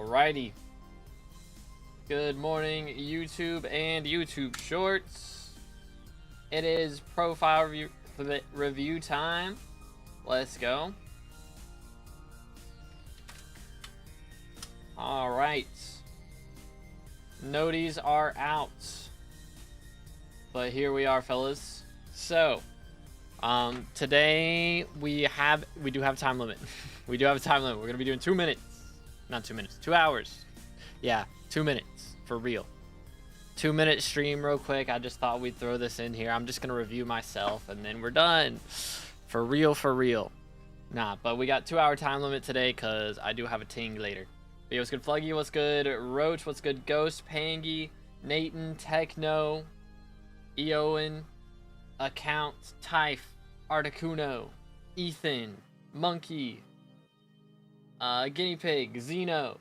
Alrighty. Good morning, YouTube and YouTube Shorts. It is profile review time. Let's go. Alright. Noties are out. But here we are, fellas. So, today we do have a time limit. We do have a time limit. We're gonna be doing 2 minutes. Not 2 minutes, 2 hours. Yeah, 2 minutes for real. 2-minute stream real quick. I just thought we'd throw this in here. I'm just gonna review myself and then we're done. For real, for real. Nah, but we got 2-hour time limit today because I do have a ting later. But yo, what's good, Fluggy? What's good, Roach? What's good, Ghost, Pangy, Nathan, Techno, Eoin, Account, Typh, Articuno, Ethan, Monkey, Guinea Pig, Zeno.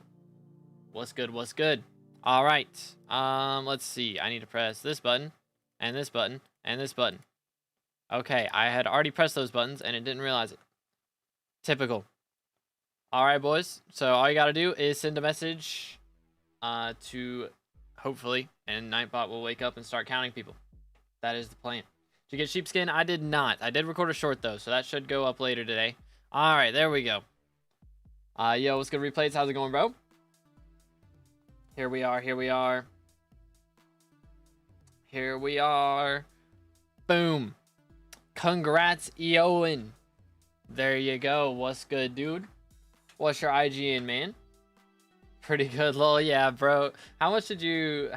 What's good? What's good? All right. Let's see. I need to press this button and this button and this button. Okay, I had already pressed those buttons and it didn't realize it. Typical. All right, boys. So all you got to do is send a message to hopefully, and Nightbot will wake up and start counting people. That is the plan. Did you get sheepskin? I did not. I did record a short though, so that should go up later today. All right, there we go. Yo, what's good, Replays? How's it going, bro? Here we are, here we are. Here we are. Boom. Congrats, Eoin. There you go. What's good, dude? What's your IGN, man? Pretty good, lol. Yeah, bro. How much did you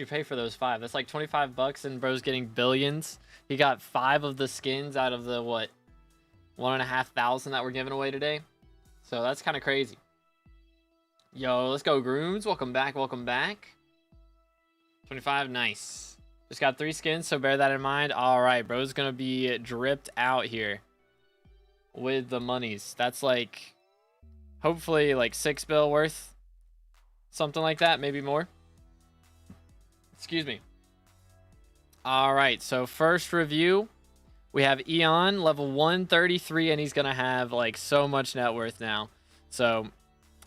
pay for those 5? That's like 25 bucks and bro's getting billions. He got 5 of the skins out of the what? 1,500 that we're giving away today. So that's kind of crazy. Yo, let's go, Grooms. Welcome back, welcome back. 25, nice. Just got 3 skins, so bear that in mind. All right, bro's gonna be dripped out here with the monies. That's like, hopefully like 6 bill worth. Something like that, maybe more. Excuse me. All right, so first review. We have Eon, level 133, and he's going to have, like, so much net worth now. So,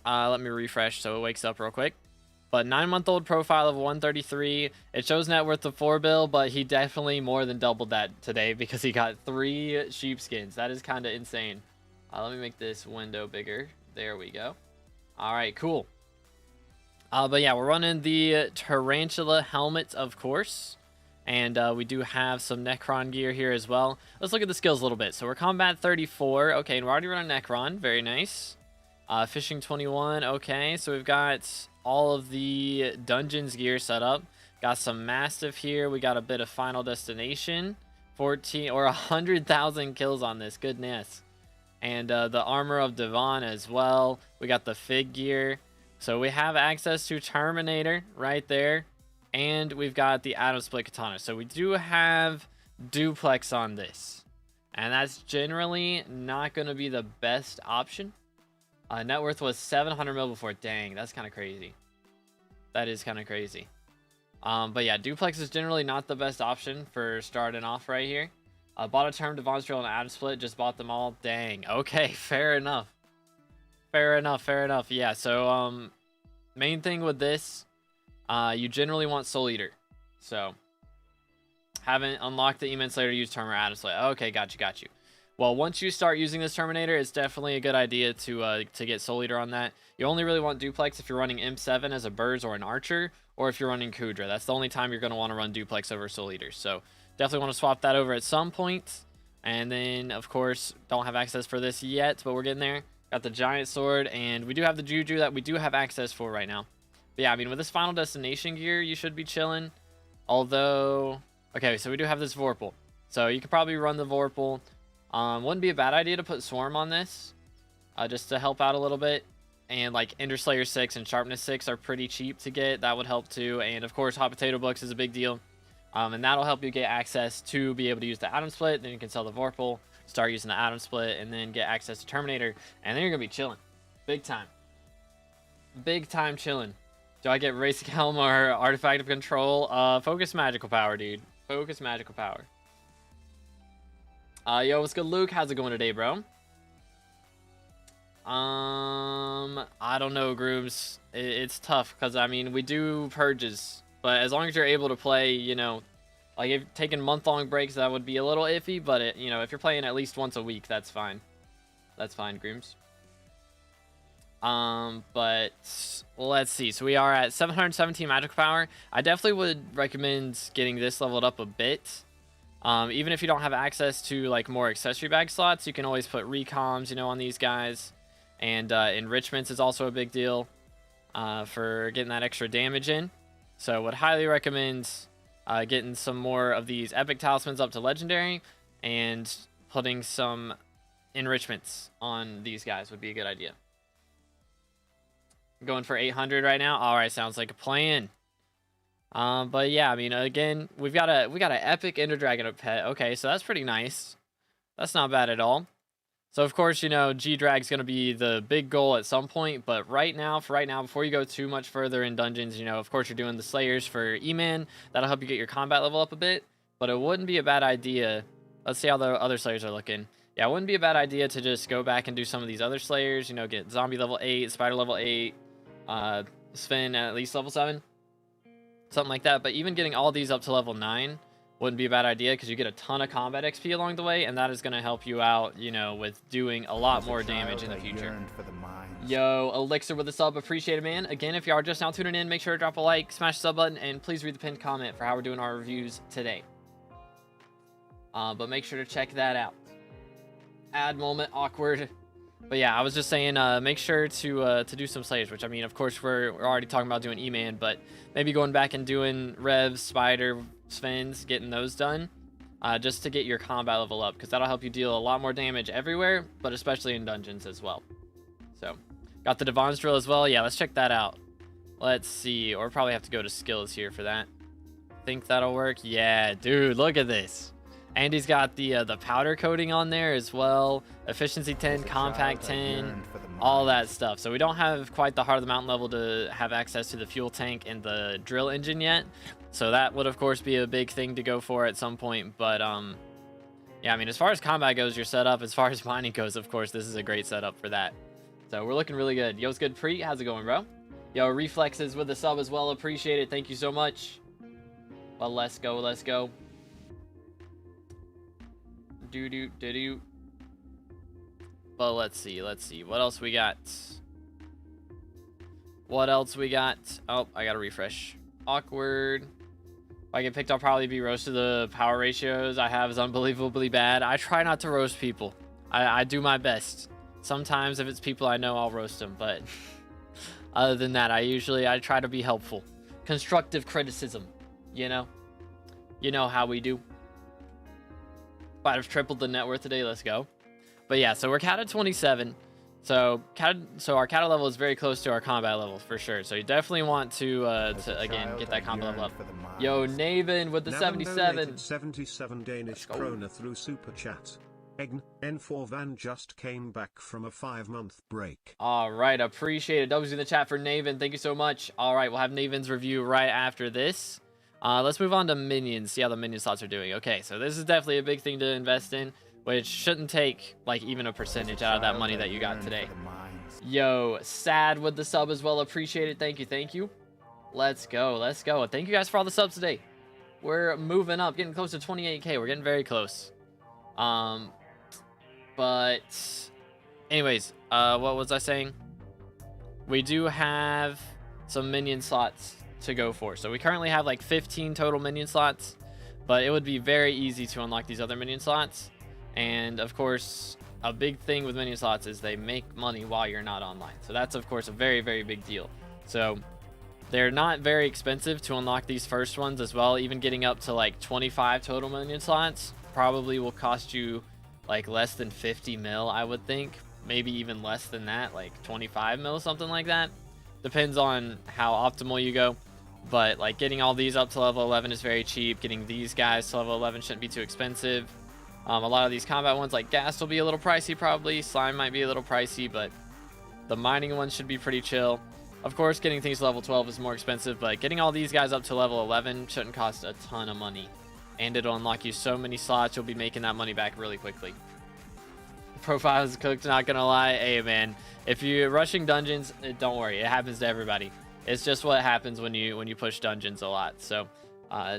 let me refresh so it wakes up real quick. But 9-month-old profile of 133. It shows net worth of 4 bill, but he definitely more than doubled that today because he got 3 sheepskins. That is kind of insane. Let me make this window bigger. There we go. All right, cool. But yeah, we're running the Tarantula helmet, of course. And we do have some Necron gear here as well. Let's look at the skills a little bit. So we're combat 34. Okay, and we're already running Necron. Very nice. Fishing 21. Okay, so we've got all of the dungeons gear set up. Got some Mastiff here. We got a bit of Final Destination. 14 or 100,000 kills on this. Goodness. And the Armor of Devon as well. We got the Fig gear. So we have access to Terminator right there. And we've got the Atom Split Katana. So we do have duplex on this. And that's generally not going to be the best option. Net worth was 700 mil before. Dang, that's kind of crazy. That is kind of crazy. But yeah, duplex is generally not the best option for starting off right here. Bought a Term, Devon's Drill, and Atom Split. Just bought them all. Dang. Okay, fair enough. Fair enough, fair enough. Yeah, so main thing with this... you generally want Soul Eater. So, haven't unlocked the Immense later to use Term or Atom Split. Okay, got you. Well, once you start using this Terminator, it's definitely a good idea to get Soul Eater on that. You only really want Duplex if you're running M7 as a Burrs or an Archer, or if you're running Kudra. That's the only time you're going to want to run Duplex over Soul Eater. So, definitely want to swap that over at some point. And then, of course, don't have access for this yet, but we're getting there. Got the Giant Sword, and we do have the Juju that we do have access for right now. But yeah, I mean, with this Final Destination gear, you should be chilling. Although, okay, so we do have this Vorpal. So you could probably run the Vorpal. Wouldn't be a bad idea to put Swarm on this. Just to help out a little bit. And like Ender Slayer 6 and Sharpness 6 are pretty cheap to get. That would help too. And of course, Hot Potato Books is a big deal. And that'll help you get access to be able to use the Atom Split. Then you can sell the Vorpal, start using the Atom Split, and then get access to Terminator. And then you're going to be chilling. Big time. Big time chilling. Do I get Racing Helm or Artifact of Control? Focus Magical Power, dude. Focus Magical Power. Yo, what's good, Luke? How's it going today, bro? I I don't know, Grooms. It's tough because, I mean, we do purges. But as long as you're able to play, you know, like if taking month-long breaks, that would be a little iffy. But, you know, if you're playing at least once a week, that's fine. That's fine, Grooms. But let's see. So we are at 717 magic power. I definitely would recommend getting this leveled up a bit. Even if you don't have access to like more accessory bag slots, you can always put recoms, you know, on these guys. And enrichments is also a big deal for getting that extra damage in. So would highly recommend getting some more of these epic talismans up to legendary and putting some enrichments on these guys would be a good idea. Going for 800 right now. All right, sounds like a plan. But yeah, I mean, again, we got an epic Ender Dragon pet. Okay, so that's pretty nice. That's not bad at all. So of course, you know, G-Drag's gonna be the big goal at some point. But for right now, before you go too much further in dungeons, you know, of course you're doing the Slayers for E-Man. That'll help you get your combat level up a bit. But it wouldn't be a bad idea. Let's see how the other Slayers are looking. Yeah, it wouldn't be a bad idea to just go back and do some of these other Slayers. You know, get Zombie level 8, Spider level 8, Sven at least level 7. Something like that. But even getting all these up to level 9 wouldn't be a bad idea because you get a ton of combat XP along the way, and that is going to help you out, you know, with doing a lot more damage in the future. Yo, Elixir with a sub, appreciate it, man. Again, if you are just now tuning in, make sure to drop a like, smash the sub button, and please read the pinned comment for how we're doing our reviews today. But make sure to check that out. Ad moment, awkward. But yeah, I was just saying, make sure to do some Slayers, which, I mean, of course, we're already talking about doing E-Man, but maybe going back and doing Revs, Spider, Svens, getting those done, just to get your combat level up, because that'll help you deal a lot more damage everywhere, but especially in dungeons as well. So, got the Devon's Drill as well. Yeah, let's check that out. Let's see, or probably have to go to skills here for that. Think that'll work? Yeah, dude, look at this. And he's got the powder coating on there as well. Efficiency 10, compact 10, all that stuff. So we don't have quite the Heart of the Mountain level to have access to the fuel tank and the drill engine yet. So that would, of course, be a big thing to go for at some point. But, yeah, I mean, as far as combat goes, your setup. As far as mining goes, of course, this is a great setup for that. So we're looking really good. Yo, what's good, Pre? How's it going, bro? Yo, Reflexes with the sub as well. Appreciate it. Thank you so much. Well, let's go. Let's go. But let's see what else we got. Oh, I gotta refresh. Awkward. If I get picked, I'll probably be roasted. The power ratios I have is unbelievably bad. I try not to roast people. I do my best. Sometimes if it's people I know, I'll roast them, but other than that, I try to be helpful. Constructive criticism, you know how we do. Might have tripled the net worth today. Let's go. But yeah, so we're cat at 27. So our cat level is very close to our combat level for sure. So you definitely want to again get that combat level up. Yo, Naven with the 77. 77 Danish krona through super chat. Egn N4 Van just came back from a 5-month break. All right, appreciate it. W's in the chat for Naven. Thank you so much. All right, we'll have Naven's review right after this. Let's move on to minions, see how the minion slots are doing. Okay, so this is definitely a big thing to invest in, which shouldn't take, like, even a percentage out of that money that you got today. Yo, Sad with the sub as well. Appreciate it. Thank you. Let's go. Thank you guys for all the subs today. We're moving up, getting close to 28K. We're getting very close. But anyways, what was I saying? We do have some minion slots to go for. So we currently have like 15 total minion slots, but it would be very easy to unlock these other minion slots. And of course, a big thing with minion slots is they make money while you're not online. So that's of course a very, very big deal. So they're not very expensive to unlock these first ones as well. Even getting up to like 25 total minion slots probably will cost you like less than 50 mil, I would think. Maybe even less than that, like 25 mil, something like that. Depends on how optimal you go. But like getting all these up to level 11 is very cheap. Getting these guys to level 11 shouldn't be too expensive. A lot of these combat ones like Gas will be a little pricey probably. Slime might be a little pricey, but the mining ones should be pretty chill. Of course, getting things to level 12 is more expensive, but getting all these guys up to level 11 shouldn't cost a ton of money. And it'll unlock you so many slots, you'll be making that money back really quickly. profile is cooked, not gonna lie. Hey man, if you're rushing dungeons, don't worry, it happens to everybody. It's just what happens when you push dungeons a lot. So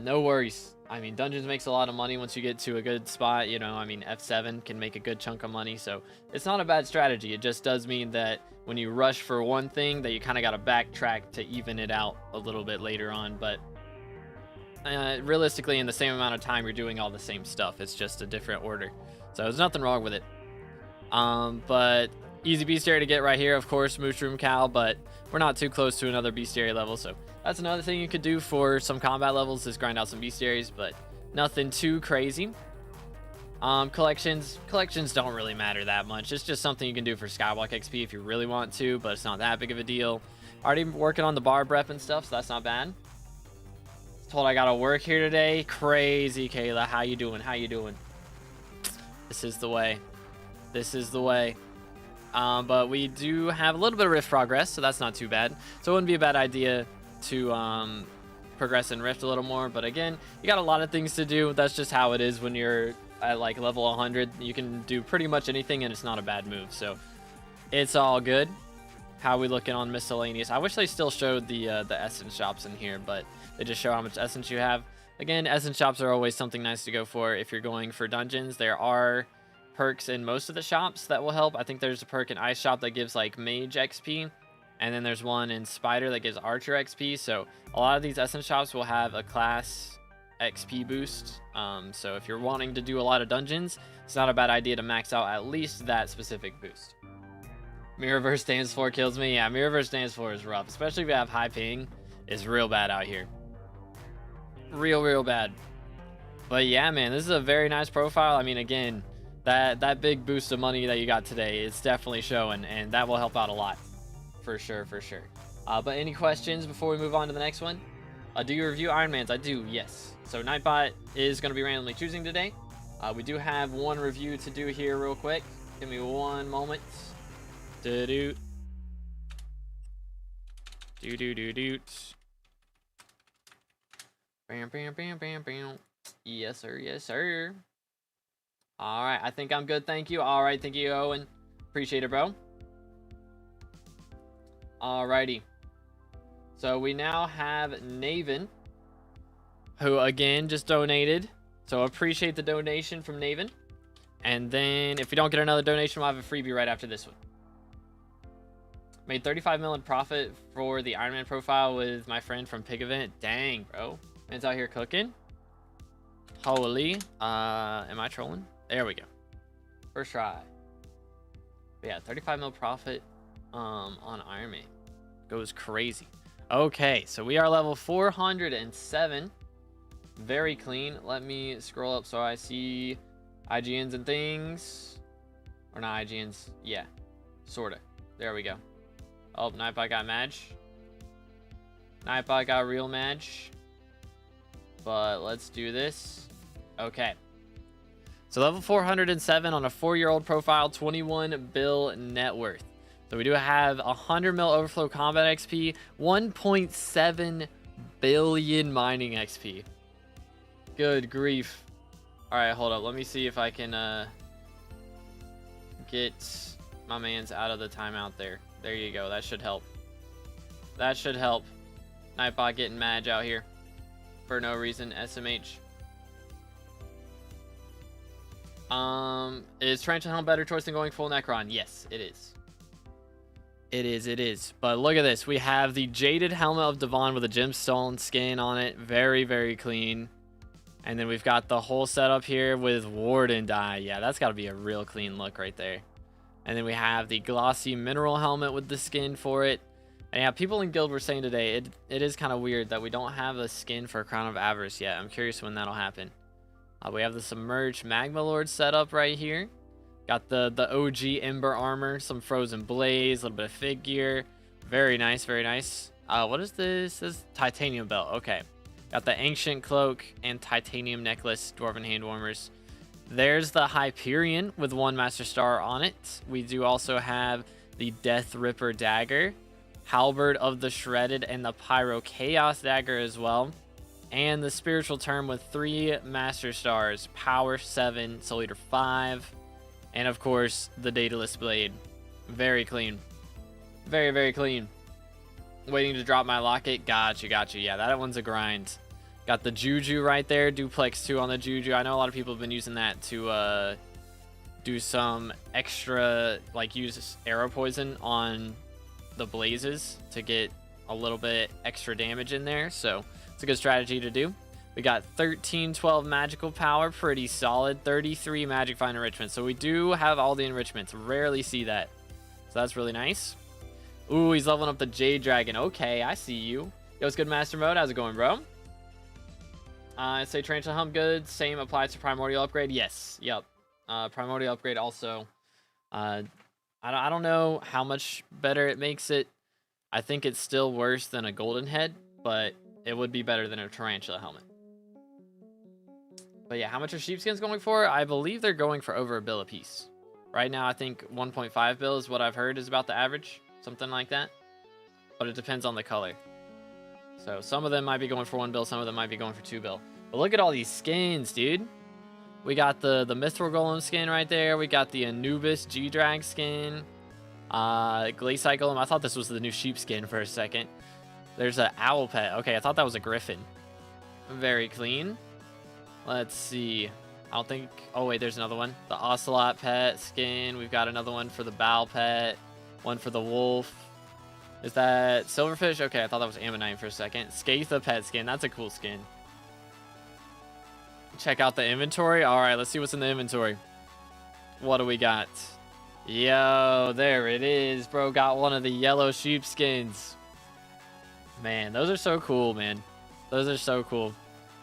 no worries. I mean, dungeons makes a lot of money once you get to a good spot, you know. I mean, F7 can make a good chunk of money, so it's not a bad strategy. It just does mean that when you rush for one thing, that you kind of got to backtrack to even it out a little bit later on. But realistically, in the same amount of time, you're doing all the same stuff. It's just a different order. So there's nothing wrong with it. But easy bestiary to get right here, of course, Mushroom Cow, but we're not too close to another bestiary level, so that's another thing you could do for some combat levels, is grind out some bestiaries, but nothing too crazy. Collections don't really matter that much. It's just something you can do for Skyblock XP if you really want to, but it's not that big of a deal. Already working on the barb rep and stuff, so that's not bad. Told I gotta work here today. Crazy, Kayla. How you doing? How you doing? This is the way. This is the way. But we do have a little bit of Rift progress, so that's not too bad. So it wouldn't be a bad idea to progress in Rift a little more. But again, you got a lot of things to do. That's just how it is when you're at like level 100. You can do pretty much anything, and it's not a bad move. So it's all good. How we looking on miscellaneous? I wish they still showed the essence shops in here, but they just show how much essence you have. Again, essence shops are always something nice to go for if you're going for dungeons. There are perks in most of the shops that will help. I think there's a perk in Ice Shop that gives like Mage XP, and then there's one in Spider that gives Archer XP. So a lot of these essence shops will have a class XP boost. So if you're wanting to do a lot of dungeons, it's not a bad idea to max out at least that specific boost. Mirrorverse stands for kills me. Yeah, Mirrorverse stands for is rough, especially if you have high ping. It's real bad out here. Real bad. But yeah, man, this is a very nice profile. I mean, again, that big boost of money that you got today, it's definitely showing, and that will help out a lot, for sure. But any questions before we move on to the next one? Do you review Iron Man's? I do, yes. So Nightbot is going to be randomly choosing today. We do have one review to do here real quick. Give me one moment. Do. Bam. Yes, sir. All right, I think I'm good. Thank you. All right, thank you, Owen. Appreciate it, bro. All righty. So we now have Naven, who again just donated. So appreciate the donation from Naven. And then if we don't get another donation, we'll have a freebie right after this one. Made 35 million profit for the Iron Man profile with my friend from Pig Event. Dang, bro. Man's out here cooking. Holy. Am I trolling? There we go. First try. But yeah, 35 mil profit on Iron Man. Goes crazy. Okay, so we are level 407. Very clean. Let me scroll up so I see IGNs and things. Or not IGNs. Yeah, sorta. There we go. Oh, Nightbot got Madge. Nightbot got real Madge. But let's do this. Okay. So level 407 on a 4-year-old profile, 21 bill net worth. So we do have 100 mil overflow combat XP, 1.7 billion mining XP. Good grief. All right, hold up. Let me see if I can get my man's out of the timeout there. There you go. That should help. That should help. Nightbot getting Madge out here for no reason. SMH. Is Tarantula Helm better choice than going full Necron? Yes, it is. It is. But look at this. We have the Jaded Helmet of Devon with a gemstone skin on it. Very, very clean. And then we've got the whole setup here with Warden dye. Yeah, that's got to be a real clean look right there. And then we have the glossy mineral helmet with the skin for it. And yeah, people in Guild were saying today, it is kind of weird that we don't have a skin for Crown of Avarice yet. I'm curious when that'll happen. We have the Submerged Magma Lord setup right here. Got the OG Ember armor, some Frozen Blaze, a little bit of Fig gear. Very nice, very nice. What is this? This is Titanium Belt. Okay. Got the Ancient Cloak and Titanium Necklace, Dwarven Hand Warmers. There's the Hyperion with 1 Master Star on it. We do also have the Death Ripper Dagger, Halberd of the Shredded, and the Pyro Chaos Dagger as well. And the Spiritual Term with 3 Master Stars, Power 7, Soul Eater 5, And of course, the Daedalus blade. Very clean. Very, very clean. Waiting to drop my locket. Gotcha, gotcha. Yeah, that one's a grind. Got the Juju right there. Duplex 2 on the Juju. I know a lot of people have been using that to do some extra, like use arrow poison on the blazes to get a little bit extra damage in there. So it's a good strategy to do. We got 1312 magical power, pretty solid. 33 magic find enrichment. So we do have all the enrichments. Rarely see that. So that's really nice. Ooh, he's leveling up the Jade Dragon. Okay, I see you. Yo, it's good, Master Mode. How's it going, bro? Say Tarantula Hump good. Same applies to Primordial Upgrade. Yes. Yep. Primordial Upgrade also. I don't know how much better it makes it. I think it's still worse than a Golden Head, but it would be better than a Tarantula Helmet. But yeah, how much are sheepskins going for? I believe they're going for over $1 bill a piece. Right now, I think 1.5 bill is what I've heard is about the average. Something like that. But it depends on the color. So some of them might be going for $1 bill, some of them might be going for $2 bill. But look at all these skins, dude. We got the Mithril Golem skin right there. We got the Anubis G-Drag skin. Glaciite Golem. I thought this was the new sheep skin for a second. There's an owl pet. Okay, I thought that was a griffin. Very clean. Let's see. I don't think... Oh, wait, there's another one. The Ocelot pet skin. We've got another one for the Bow pet. One for the wolf. Is that Silverfish? Okay, I thought that was Ammonite for a second. Skatha pet skin. That's a cool skin. Check out the inventory. All right, let's see what's in the inventory. What do we got? Yo, there it is, bro. Got one of the yellow sheepskins. Man, those are so cool, man. Those are so cool.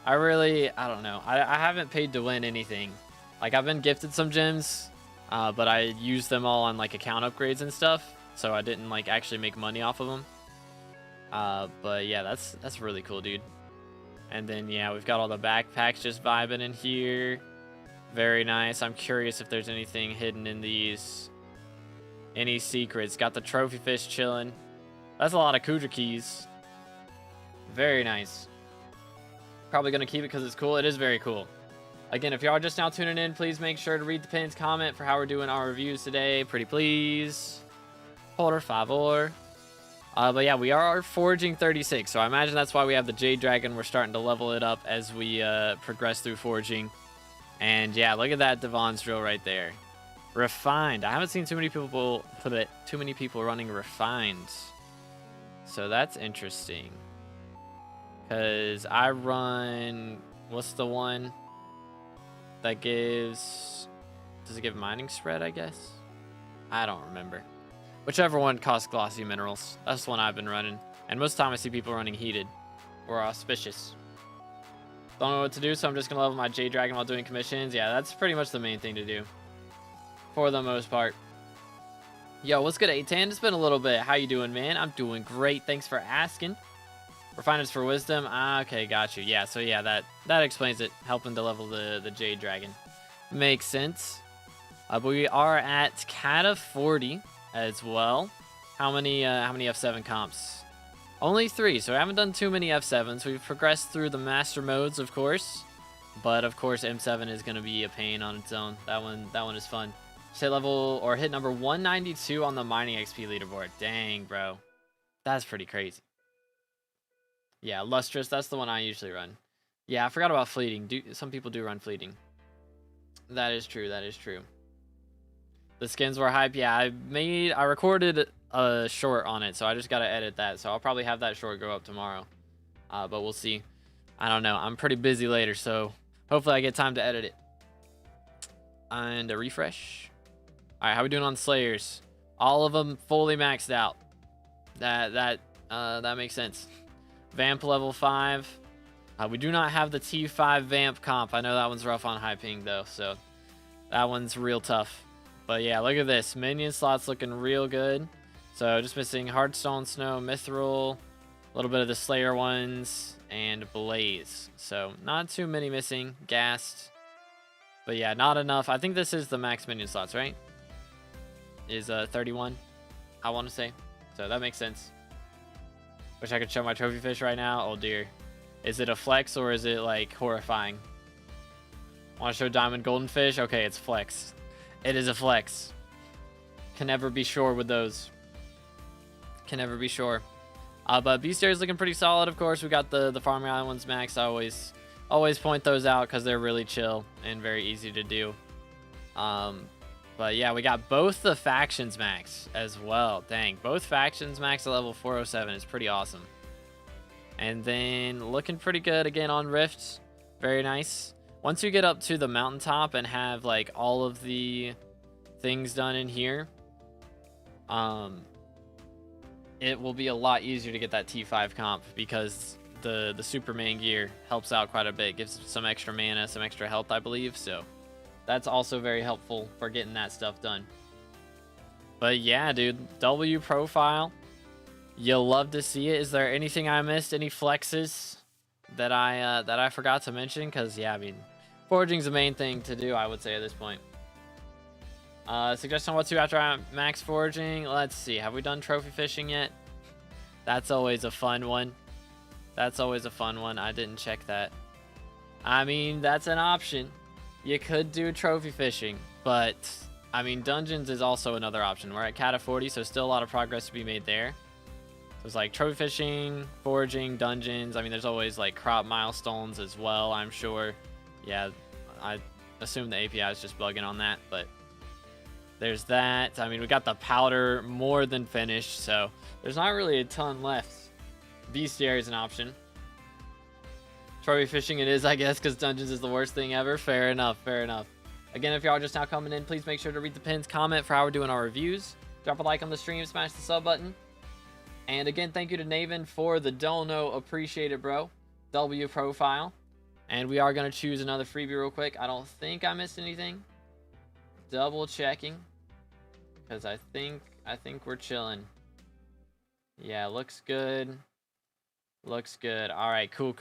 I don't know. I haven't paid to win anything. Like, I've been gifted some gems, but I used them all on, like, account upgrades and stuff. So I didn't, like, actually make money off of them. But, yeah, that's really cool, dude. And then, yeah, we've got all the backpacks just vibing in here. Very nice. I'm curious if there's anything hidden in these. Any secrets. Got the trophy fish chilling. That's a lot of Kudra keys. Very nice. Probably going to keep it because it's cool. It is very cool. Again, if you are just now tuning in, please make sure to read the pinned comment for how we're doing our reviews today. Pretty please. Por favor. But yeah, we are forging 36, so I imagine that's why we have the Jade Dragon. We're starting to level it up as we progress through forging. And yeah, look at that Devon's drill right there. Refined. I haven't seen too many people running refined. So that's interesting. Because I run... What's the one that gives... Does it give mining spread, I guess? I don't remember. Whichever one costs glossy minerals. That's the one I've been running. And most of the time I see people running heated. Or auspicious. Don't know what to do, so I'm just going to level my Jade Dragon while doing commissions. Yeah, that's pretty much the main thing to do. For the most part. Yo, what's good, Aitan? It's been a little bit. How you doing, man? I'm doing great. Thanks for asking. Refiners for wisdom. Okay, got you. Yeah, so yeah, that explains it. Helping to level the Jade Dragon. Makes sense. But we are at Kata 40 as well. How many F7 comps? Only 3, so I haven't done too many F7s. We've progressed through the master modes, of course. But of course, M7 is going to be a pain on its own. That one is fun. Hit level or hit number 192 on the mining XP leaderboard. Dang, bro. That's pretty crazy. Yeah, Lustrous, that's the one I usually run. Yeah, I forgot about Fleeting. Some people do run Fleeting. That is true, that is true. The skins were hype. Yeah, I recorded a short on it, so I just got to edit that. So I'll probably have that short go up tomorrow. But we'll see. I don't know. I'm pretty busy later, so hopefully I get time to edit it. And a refresh. All right, how we doing on Slayers? All of them fully maxed out. That makes sense. Vamp level 5. We do not have the T5 Vamp comp. I know that one's rough on high ping though, so that one's real tough. But yeah, look at this. Minion slots looking real good. So just missing Hardstone, Snow, Mithril, a little bit of the Slayer ones, and Blaze. So not too many missing. Gassed. But yeah, not enough. I think this is the max minion slots, right? Is 31, I want to say. So that makes sense. Wish I could show my trophy fish right now. Oh dear. Is it a flex or is it like horrifying? Want to show diamond golden fish? Okay, it's flex. It is a flex. Can never be sure with those. Can never be sure. But bestiary is looking pretty solid, of course. We got the farming island ones max. I always point those out because they're really chill and very easy to do. But yeah, we got both the factions max as well. Dang, both factions max at level 407 is pretty awesome. And then looking pretty good again on rifts. Very nice. Once you get up to the mountaintop and have like all of the things done in here, it will be a lot easier to get that T5 comp because the Superman gear helps out quite a bit. Gives some extra mana, some extra health, I believe. So that's also very helpful for getting that stuff done. But yeah, dude, W profile. You'll love to see it. Is there anything I missed? Any flexes that I forgot to mention? Because yeah, I mean, foraging's the main thing to do, I would say, at this point. Suggestion on what to after I max foraging. Let's see. Have we done trophy fishing yet? That's always a fun one. That's always a fun one. I didn't check that. I mean, that's an option. You could do trophy fishing, but I mean, dungeons is also another option. We're at Cat of 40, so still a lot of progress to be made there. There's like trophy fishing, foraging, dungeons. I mean, there's always like crop milestones as well, I'm sure. Yeah, I assume the API is just bugging on that, but there's that. I mean, we got the powder more than finished, so there's not really a ton left. Bestiary is an option. Trophy fishing it is, I guess, because dungeons is the worst thing ever. Fair enough, fair enough. Again, if y'all just now coming in, please make sure to read the pins, comment for how we're doing our reviews. Drop a like on the stream, smash the sub button. And again, thank you to Naven for the dono. Appreciate it, bro. W profile. And we are going to choose another freebie real quick. I don't think I missed anything. Double checking. Because I think we're chilling. Yeah, looks good. Looks good. All right, cool.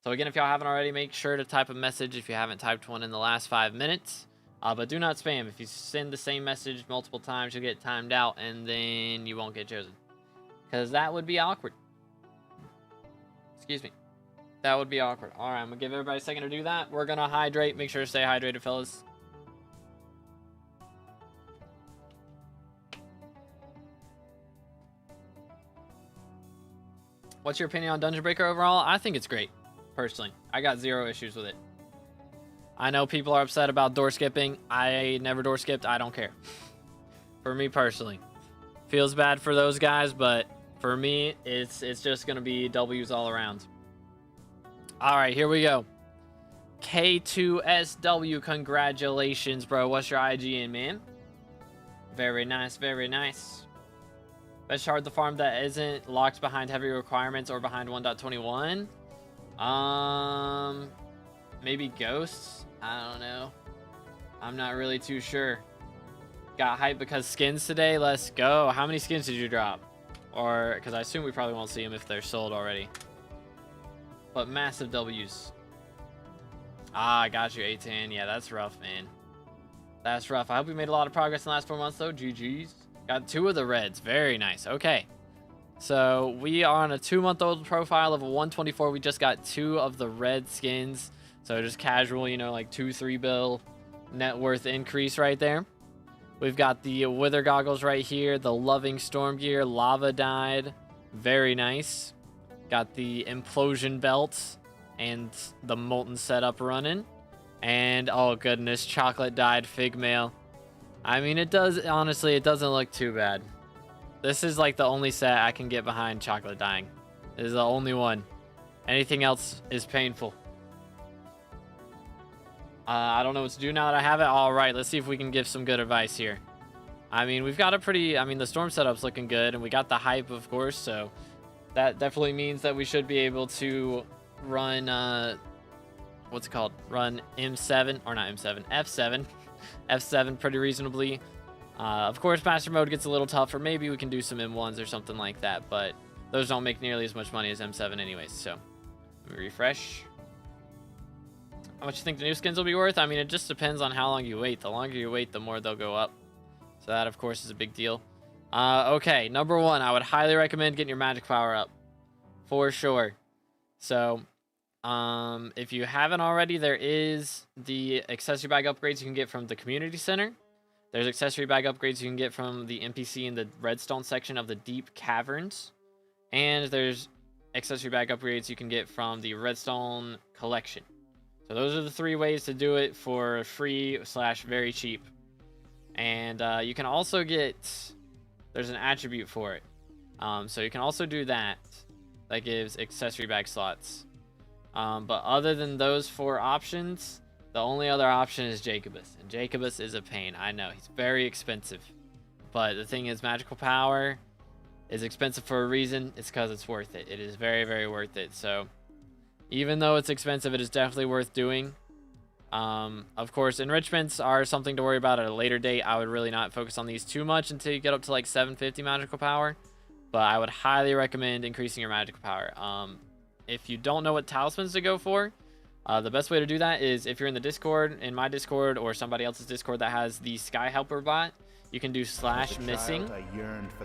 So again, if y'all haven't already, make sure to type a message if you haven't typed one in the last 5 minutes. But do not spam. If you send the same message multiple times, you'll get timed out, and then you won't get chosen. Because that would be awkward. Excuse me. That would be awkward. All right, I'm going to give everybody a second to do that. We're going to hydrate. Make sure to stay hydrated, fellas. What's your opinion on Dungeon Breaker overall? I think it's great, personally. I got 0 issues with it. I know people are upset about door skipping. I never door skipped. I don't care. For me personally. Feels bad for those guys, but for me, it's just going to be W's all around. All right, here we go. K2SW, congratulations, bro. What's your IGN, man? Very nice, very nice. Best shard the farm that isn't locked behind heavy requirements or behind 1.21. Maybe ghosts? I don't know. I'm not really too sure. Got hype because skins today. Let's go. How many skins did you drop? Or, because I assume we probably won't see them if they're sold already. But massive W's. Ah, I got you, A10. Yeah, that's rough, man. That's rough. I hope we made a lot of progress in the last 4 months, though. GG's. Got 2 of the reds. Very nice. Okay. So we are on a 2-month-old profile of a 124. We just got 2 of the red skins. So just casual, you know, like 2-3 bill net worth increase right there. We've got the Wither Goggles right here. The Loving Storm Gear. Lava Dyed. Very nice. Got the Implosion Belt and the Molten Setup running. And, oh goodness, Chocolate Dyed Fig Mail. I mean, it does, honestly, it doesn't look too bad. This is like the only set I can get behind chocolate dyeing. This is the only one. Anything else is painful. I don't know what to do now that I have it. All right, let's see if we can give some good advice here. I mean, we've got a pretty, I mean, the storm setup's looking good, and we got the hype, of course, so that definitely means that we should be able to run, what's it called? Run M7, or not M7, F7. F7 pretty reasonably. Of course, Master Mode gets a little tougher. Maybe we can do some M1s or something like that, but those don't make nearly as much money as M7 anyways, so let me refresh. How much you think the new skins will be worth? I mean, it just depends on how long you wait. The longer you wait, the more they'll go up. So that, of course, is a big deal. Okay, number 1, I would highly recommend getting your magic power up. For sure. So, If you haven't already, there is the accessory bag upgrades you can get from the community center. There's accessory bag upgrades you can get from the NPC in the redstone section of the deep caverns. And there's accessory bag upgrades you can get from the redstone collection. So those are the 3 ways to do it for free / very cheap. And you can also get, there's an attribute for it. So you can also do that. That gives accessory bag slots. But other than those 4 options, the only other option is Jacobus. And Jacobus is a pain. I know, he's very expensive. But the thing is, magical power is expensive for a reason. It's because it's worth it. It is very, very worth it. So even though it's expensive, it is definitely worth doing. Of course, enrichments are something to worry about at a later date. I would really not focus on these too much until you get up to like 750 magical power. But I would highly recommend increasing your magical power. If you don't know what talismans to go for, the best way to do that is if you're in the Discord, in my Discord, or somebody else's Discord that has the Sky Helper bot, you can do /missing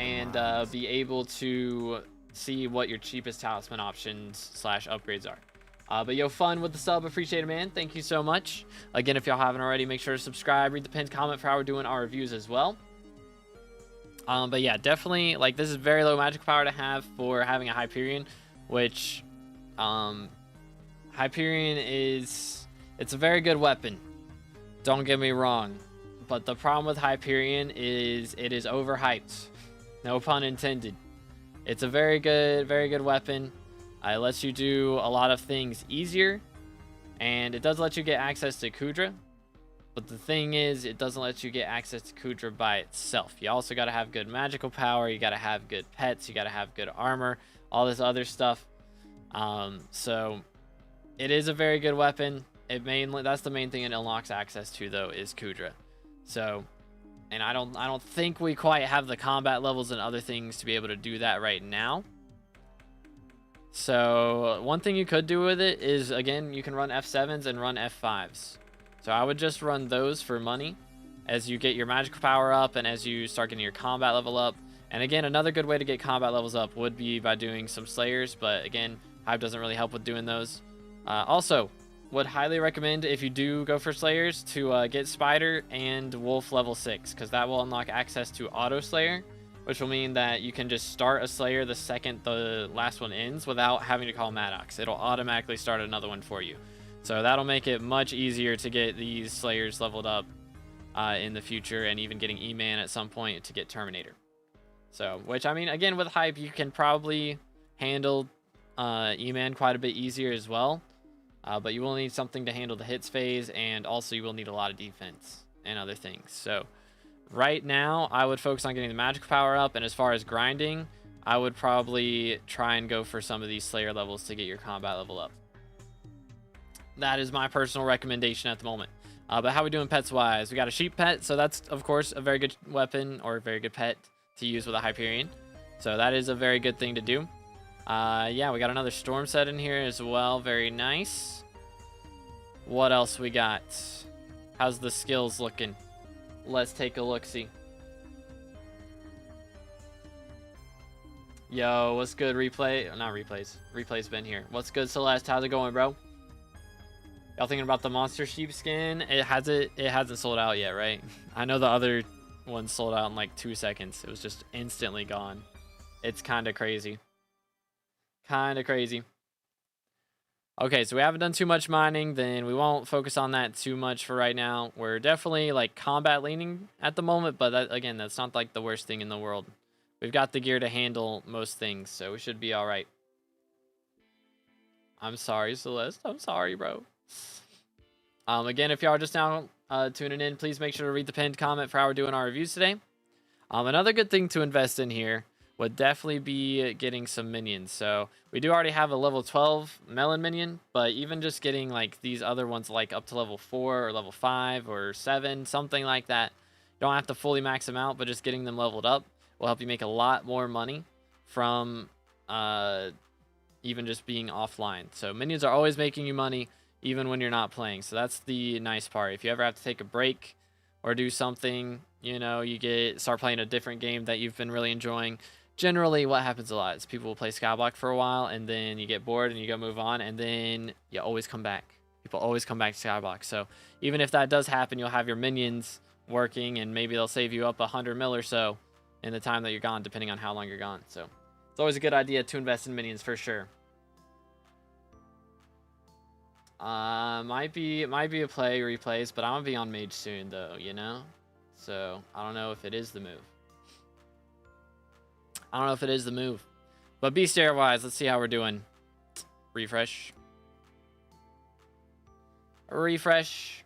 and be able to see what your cheapest talisman options / upgrades are. But yo, fun with the sub, appreciate it, man. Thank you so much. Again, if y'all haven't already, make sure to subscribe, read the pinned comment for how we're doing our reviews as well. But yeah, definitely, like, this is very low magical power to have for having a Hyperion, which Hyperion it's a very good weapon, don't get me wrong, but the problem with Hyperion is it is overhyped, no pun intended. It's a very good weapon. It lets you do a lot of things easier, and it does let you get access to Kudra, but the thing is, it doesn't let you get access to Kudra by itself. You also got to have good magical power, you got to have good pets, you got to have good armor, all this other stuff. So it is a very good weapon. That's the main thing it unlocks access to, though, is Kudra. So, and I don't think we quite have the combat levels and other things to be able to do that right now. So one thing you could do with it is, again, you can run F7s and run F5s. So I would just run those for money as you get your magical power up and as you start getting your combat level up. And again, another good way to get combat levels up would be by doing some Slayers, but again, Hype doesn't really help with doing those. Also, would highly recommend, if you do go for Slayers, to get Spider and Wolf level 6, because that will unlock access to Auto Slayer, which will mean that you can just start a Slayer the second the last one ends without having to call Maddox. It'll automatically start another one for you. So that'll make it much easier to get these Slayers leveled up in the future, and even getting E-Man at some point to get Terminator. So, which, I mean, again, with Hype, you can probably handle E-Man quite a bit easier as well. But you will need something to handle the hits phase, and also you will need a lot of defense and other things. So right now, I would focus on getting the magical power up, and as far as grinding, I would probably try and go for some of these Slayer levels to get your combat level up. That is my personal recommendation at the moment. But how are we doing pets-wise? We got a sheep pet, so that's, of course, a very good weapon or a very good pet to use with a Hyperion. So that is a very good thing to do. Yeah, we got another storm set in here as well. Very nice. What else we got? How's the skills looking? Let's take a look-see. Yo, what's good, Replay? Not Replays. Replay's been here. What's good, Celeste? How's it going, bro? Y'all thinking about the monster sheep skin? It hasn't sold out yet, right? I know the other one sold out in like 2 seconds. It was just instantly gone. It's kind of crazy. Kind of crazy. Okay, so we haven't done too much mining, then we won't focus on that too much for right now. We're definitely like combat leaning at the moment, but that, again, that's not like the worst thing in the world. We've got the gear to handle most things, so we should be all right. I'm sorry, Celeste. I'm sorry, bro. Again, if y'all are just now tuning in, please make sure to read the pinned comment for how we're doing our reviews today. Another good thing to invest in here would definitely be getting some minions. So we do already have a level 12 melon minion, but even just getting like these other ones like up to level 4 or level 5 or 7, something like that. You don't have to fully max them out, but just getting them leveled up will help you make a lot more money from even just being offline. So minions are always making you money even when you're not playing. So that's the nice part. If you ever have to take a break or do something, you know, you start playing a different game that you've been really enjoying, generally what happens a lot is people will play Skyblock for a while, and then you get bored and you go move on, and then you always come back. People always come back to Skyblock. So even if that does happen, you'll have your minions working, and maybe they'll save you up 100 mil or so in the time that you're gone, depending on how long you're gone. So it's always a good idea to invest in minions for sure. Might be a play replays, but I'm gonna be on mage soon though, you know? So I don't know if it is the move. I don't know if it is the move. But bestiary wise, let's see how we're doing. Refresh. Refresh.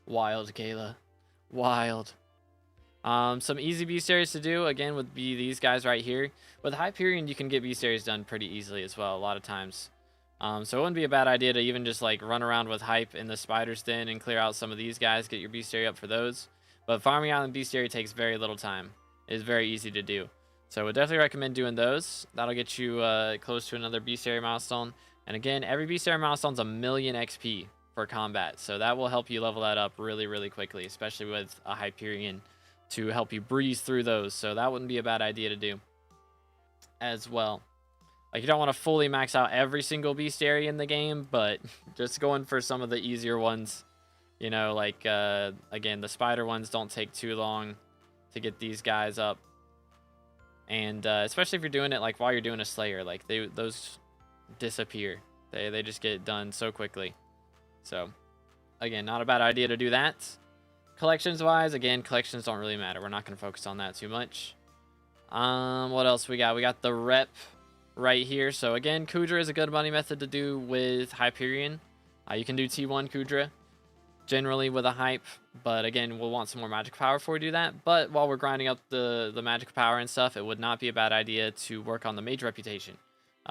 Wild, Kayla. Wild. Some easy bestiaries to do, again, would be these guys right here. With Hyperion, you can get bestiaries done pretty easily as well, a lot of times. So it wouldn't be a bad idea to even just like run around with Hype in the Spider's Den and clear out some of these guys, get your bestiary up for those. But Farming Island bestiary takes very little time. It is very easy to do. So I would definitely recommend doing those. That'll get you close to another bestiary milestone. And again, every bestiary milestone is 1,000,000 XP for combat. So that will help you level that up really, really quickly, especially with a Hyperion to help you breeze through those. So that wouldn't be a bad idea to do as well. Like, you don't want to fully max out every single bestiary in the game, but just going for some of the easier ones, you know, like, again, the spider ones don't take too long to get these guys up. And especially if you're doing it, like, while you're doing a Slayer, like, those disappear. They just get done so quickly. So, again, not a bad idea to do that. Collections-wise, again, collections don't really matter. We're not going to focus on that too much. What else we got? We got the rep right here. So again, Kudra is a good money method to do with Hyperion. You can do T1 Kudra generally with a hype, but again, we'll want some more magic power before we do that. But while we're grinding up the magic power and stuff, it would not be a bad idea to work on the mage reputation,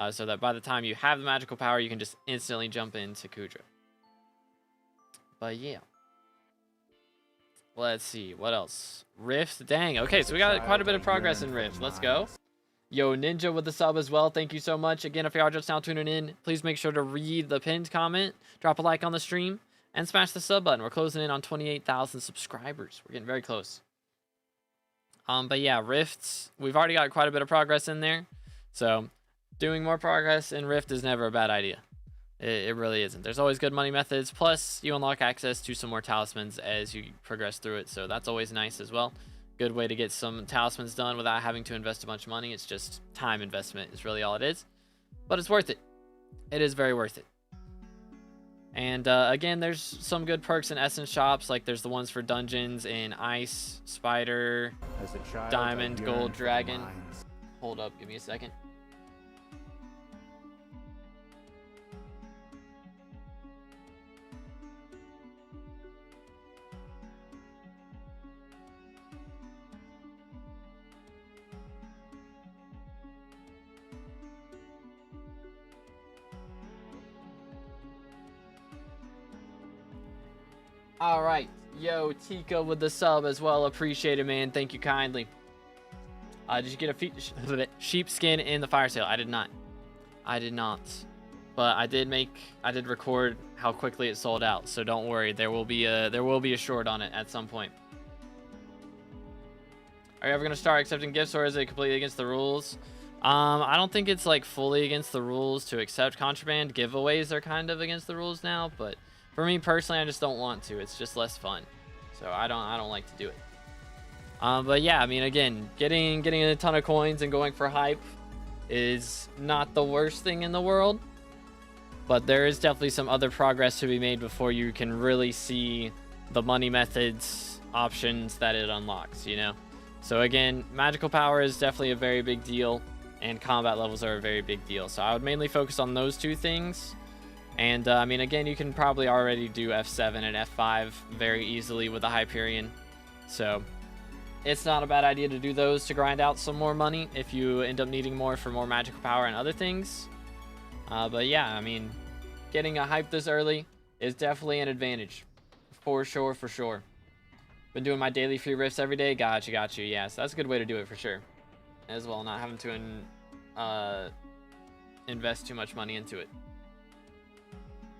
so that by the time you have the magical power, you can just instantly jump into Kudra. But yeah, let's see what else. Rift, dang. Okay, so we got quite a bit of progress in Rift. Let's go. Yo, Ninja with the sub as well. Thank you so much. Again, if you are just now tuning in, please make sure to read the pinned comment, drop a like on the stream, and smash the sub button. We're closing in on 28,000 subscribers. We're getting very close. But yeah, Rifts, we've already got quite a bit of progress in there. So doing more progress in Rift is never a bad idea. It really isn't. There's always good money methods. Plus, you unlock access to some more talismans as you progress through it. So that's always nice as well. Good way to get some talismans done without having to invest a bunch of money. It's just time investment is really all it is. But it's worth it. It is very worth it. And again, there's some good perks in Essence shops. Like there's the ones for dungeons in Ice, Spider, Diamond, Gold, Dragon. Hold up, give me a second. All right, yo, Tika with the sub as well. Appreciate it, man. Thank you kindly. Did you get a sheepskin in the fire sale? I did not. I did not. But I did record how quickly it sold out. So don't worry, there will be a short on it at some point. Are you ever gonna start accepting gifts, or is it completely against the rules? I don't think it's like fully against the rules to accept contraband. Giveaways are kind of against the rules now, but for me personally, I just don't want to. It's just less fun, so I don't like to do it. But yeah, I mean, again, getting a ton of coins and going for hype is not the worst thing in the world, but there is definitely some other progress to be made before you can really see the money methods options that it unlocks, you know. So again, magical power is definitely a very big deal, and combat levels are a very big deal. So I would mainly focus on those two things. And I mean, again, you can probably already do F7 and F5 very easily with a Hyperion. So it's not a bad idea to do those to grind out some more money if you end up needing more for more magical power and other things. But yeah, I mean, getting a hype this early is definitely an advantage. For sure, for sure. Been doing my daily free rifts every day. Got you. Yeah, so that's a good way to do it for sure. As well, not having to invest too much money into it.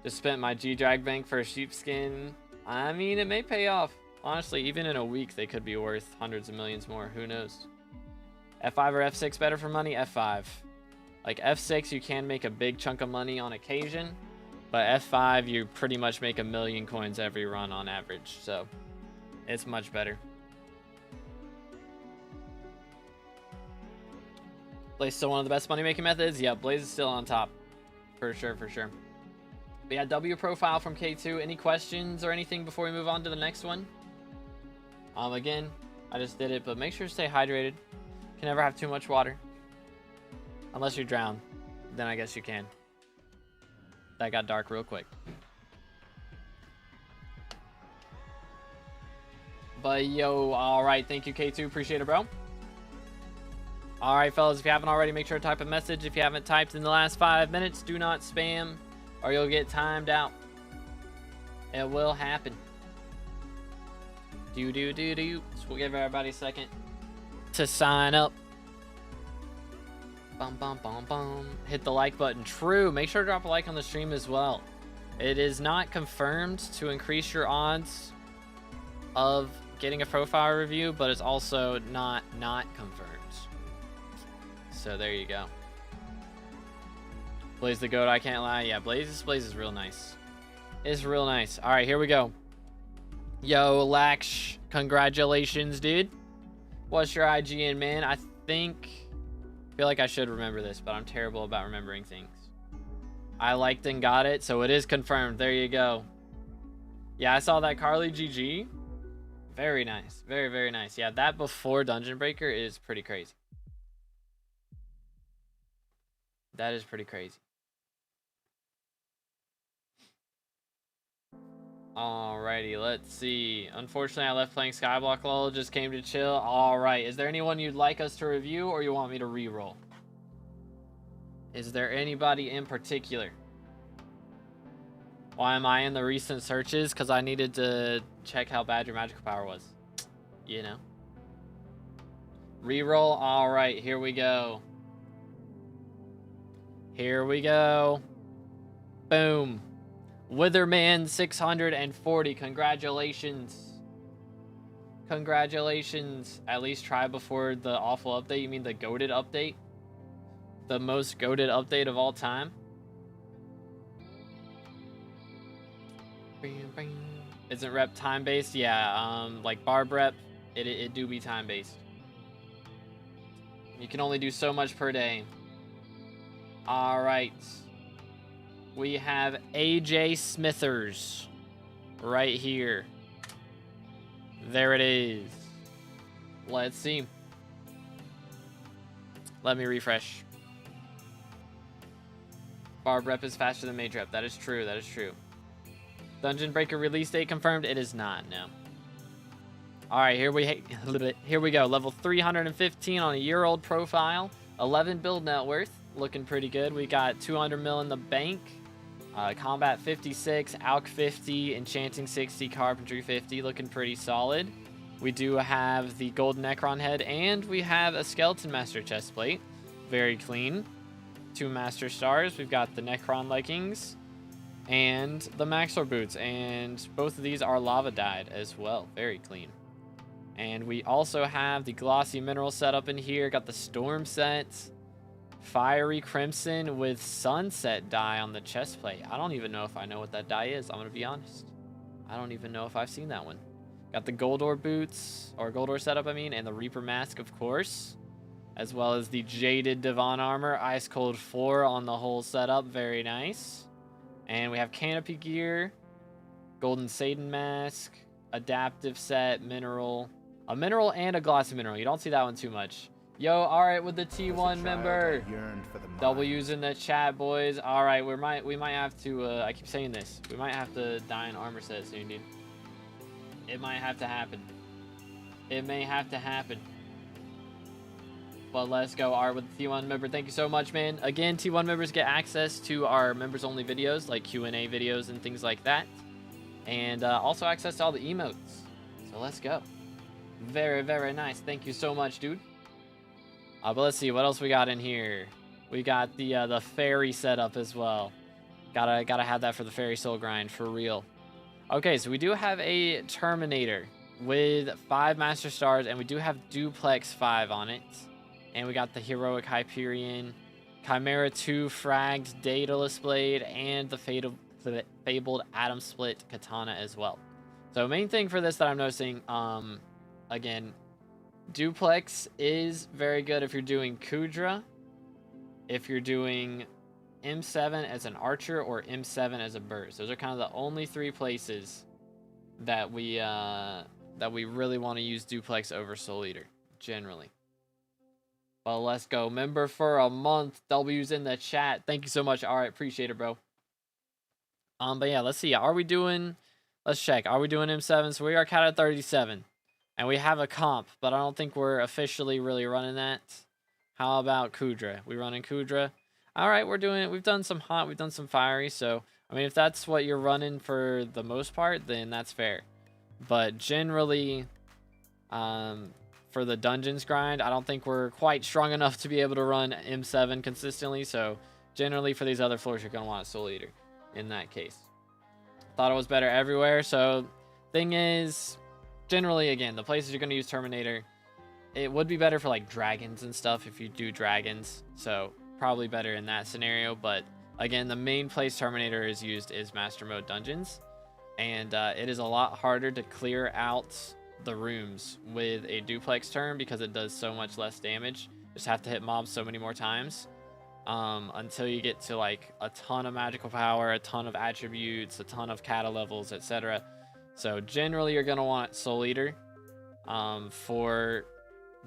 Just spent my G-Drag bank for a sheepskin. I mean, it may pay off. Honestly, even in a week, they could be worth hundreds of millions more. Who knows? F5 or F6 better for money? F5. Like F6, you can make a big chunk of money on occasion, but F5, you pretty much make 1,000,000 coins every run on average, so it's much better. Blaze still one of the best money making methods? Yeah, Blaze is still on top. For sure, for sure. But yeah, W profile from K2. Any questions or anything before we move on to the next one? Again, I just did it, but make sure to stay hydrated. Can never have too much water. Unless you drown. Then I guess you can. That got dark real quick. But yo, alright, thank you K2, appreciate it, bro. Alright fellas, if you haven't already, make sure to type a message. If you haven't typed in the last 5 minutes, do not spam or you'll get timed out. It will happen. So we'll give everybody a second to sign up. Bum, bum, bum, bum. Hit the like button. True. Make sure to drop a like on the stream as well. It is not confirmed to increase your odds of getting a profile review, but it's also not confirmed. So there you go. Blaze the goat, I can't lie. Yeah, Blaze is real nice. It's real nice. All right, here we go. Yo, Lax, congratulations, dude. What's your IGN, man? I feel like I should remember this, but I'm terrible about remembering things. I liked and got it, so it is confirmed. There you go. Yeah, I saw that. Carly GG. Very nice. Very, very nice. Yeah, that before Dungeon Breaker is pretty crazy. That is pretty crazy. Alrighty, let's see. Unfortunately, I left playing SkyBlock lol, just came to chill. Alright, is there anyone you'd like us to review or you want me to re-roll? Is there anybody in particular? Why am I in the recent searches? Because I needed to check how bad your magical power was. You know. Re-roll, alright, here we go. Here we go. Boom. Witherman 640. Congratulations. Congratulations. At least try before the awful update. You mean the goated update? The most goated update of all time? Isn't rep time based? Yeah, like barb rep, it do be time based. You can only do so much per day. Alright. We have AJ Smithers right here. There it is. Let's see. Let me refresh. Barb rep is faster than mage rep. That is true. That is true. Dungeon Breaker release date confirmed. It is not. No. All right, here we go. Level 315 on a year-old profile. 11 build net worth. Looking pretty good. We got 200 mil in the bank. Combat 56, Alch 50, Enchanting 60, Carpentry 50, looking pretty solid. We do have the Golden Necron head, and we have a Skeleton Master chestplate. Very clean. 2 Master Stars. We've got the Necron leggings and the Maxor boots, and both of these are lava dyed as well. Very clean. And we also have the Glossy Mineral setup in here. Got the Storm set. Fiery Crimson with Sunset dye on the chest plate. I don't even know if I know what that dye is. I'm going to be honest. I don't even know if I've seen that one. Got the Goldor boots, or Goldor setup, I mean, and the Reaper mask, of course. As well as the Jaded Divan armor, Ice Cold 4 on the whole setup. Very nice. And we have Canopy gear, Golden Satan mask, Adaptive set, Mineral. A Mineral and a Glossy Mineral. You don't see that one too much. Yo, alright with the T1 member. W's in the chat, boys. Alright, we might have to, I keep saying this. We might have to dye an armor set soon, dude. It might have to happen. It may have to happen. But let's go. Alright, with the T1 member. Thank you so much, man. Again, T1 members get access to our members-only videos, like Q&A videos and things like that. And also access to all the emotes. So let's go. Very, very nice. Thank you so much, dude. But let's see what else we got in here. We got the fairy setup as well. Gotta have that for the fairy soul grind for real. Okay, so we do have a Terminator with 5 Master Stars, and we do have Duplex 5 on it. And we got the Heroic Hyperion, Chimera 2 Fragged Daedalus Blade, and the Fabled Atom Split Katana as well. So main thing for this that I'm noticing, again, Duplex is very good if you're doing Kudra, if you're doing M7 as an archer, or M7 as a burst. Those are kind of the only 3 places that we really want to use Duplex over Soul Eater, generally. Well, let's go. Member for a month. W's in the chat. Thank you so much. All right, appreciate it, bro. But yeah, let's see. Are we doing... Let's check. Are we doing M7? So we are capped at 37. And we have a comp, but I don't think we're officially really running that. How about Kudra? We running Kudra? All right, we've done some hot, we've done some fiery. So, I mean, if that's what you're running for the most part, then that's fair. But generally, for the dungeons grind, I don't think we're quite strong enough to be able to run M7 consistently. So, generally, for these other floors, you're going to want a Soul Eater in that case. Thought it was better everywhere. So, thing is, generally, again, the places you're going to use Terminator, it would be better for like dragons and stuff if you do dragons. So, probably better in that scenario. But, again, the main place Terminator is used is Master Mode Dungeons. And it is a lot harder to clear out the rooms with a Duplex turn because it does so much less damage. Just have to hit mobs so many more times. Until you get to like a ton of magical power, a ton of attributes, a ton of kata levels, etc. So generally you're going to want Soul Eater for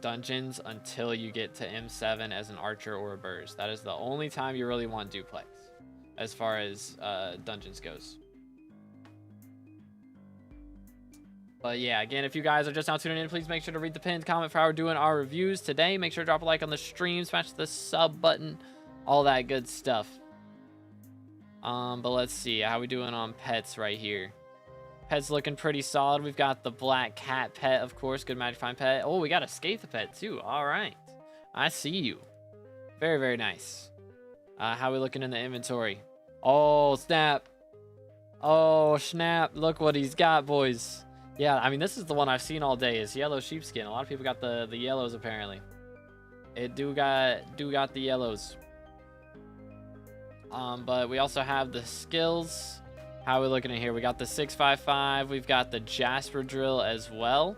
dungeons until you get to M7 as an archer or a burst. That is the only time you really want Duplex as far as dungeons goes. But yeah, again, if you guys are just now tuning in, please make sure to read the pinned comment for how we're doing our reviews today. Make sure to drop a like on the stream, smash the sub button, all that good stuff. But let's see how we doing on pets right here. Pet's looking pretty solid. We've got the black cat pet, of course, good magic find pet. Oh, we got a Scathe pet too. All right, I see you. Very, very nice. How we looking in the inventory? Oh snap! Oh snap! Look what he's got, boys. Yeah, I mean, this is the one I've seen all day, is yellow sheepskin. A lot of people got the yellows, apparently. It do got the yellows. But we also have the skills. How are we looking at here? We got the 655. We've got the Jasper drill as well.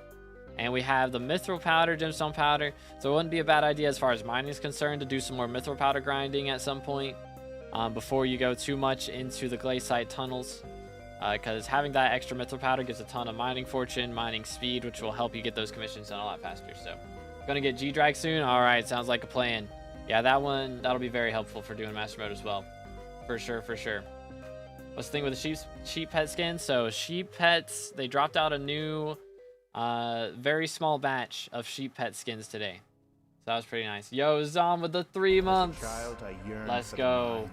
And we have the mithril powder, gemstone powder. So it wouldn't be a bad idea as far as mining is concerned to do some more mithril powder grinding at some point. Before you go too much into the glaciite tunnels. Because having that extra mithril powder gives a ton of mining fortune, mining speed, which will help you get those commissions done a lot faster. So, gonna get G-Drag soon? Alright, sounds like a plan. Yeah, that'll be very helpful for doing Master Mode as well. For sure, for sure. What's the thing with the sheep pet skin? So, sheep pets, they dropped out a new, very small batch of sheep pet skins today. So, that was pretty nice. Yo, Zom with the 3 months. Let's go.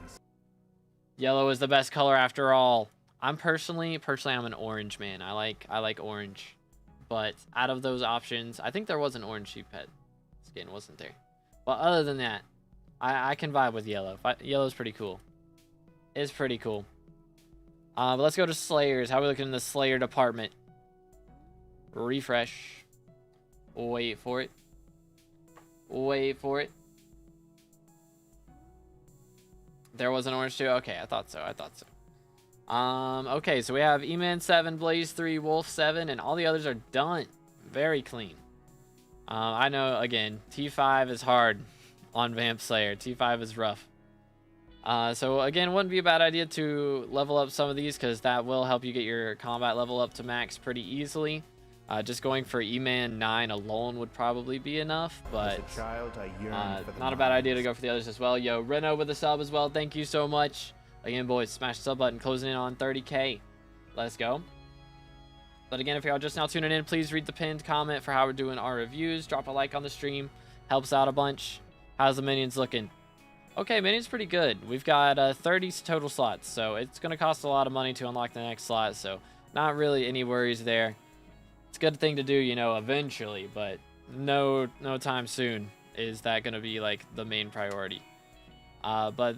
Yellow is the best color after all. I'm personally I'm an orange man. I like orange, but out of those options, I think there was an orange sheep pet skin, wasn't there? But other than that, I can vibe with yellow. Yellow's pretty cool. It's pretty cool. But let's go to Slayers. How are we looking in the Slayer department? Refresh. Wait for it. Wait for it. There was an orange too. Okay, I thought so. Okay, so we have E-Man 7, Blaze 3, Wolf 7, and all the others are done. Very clean. I know, again, T5 is hard on Vamp Slayer. T5 is rough. So, again, wouldn't be a bad idea to level up some of these, because that will help you get your combat level up to max pretty easily. Just going for E-Man 9 alone would probably be enough, but not a bad idea to go for the others as well. Yo, Reno with a sub as well. Thank you so much. Again, boys, smash the sub button, closing in on 30K. Let's go. But again, if y'all just now tuning in, please read the pinned comment for how we're doing our reviews. Drop a like on the stream. Helps out a bunch. How's the minions looking? Okay, minions pretty good. We've got 30 total slots, so it's going to cost a lot of money to unlock the next slot, so not really any worries there. It's a good thing to do, you know, eventually, but no time soon is that going to be, like, the main priority. But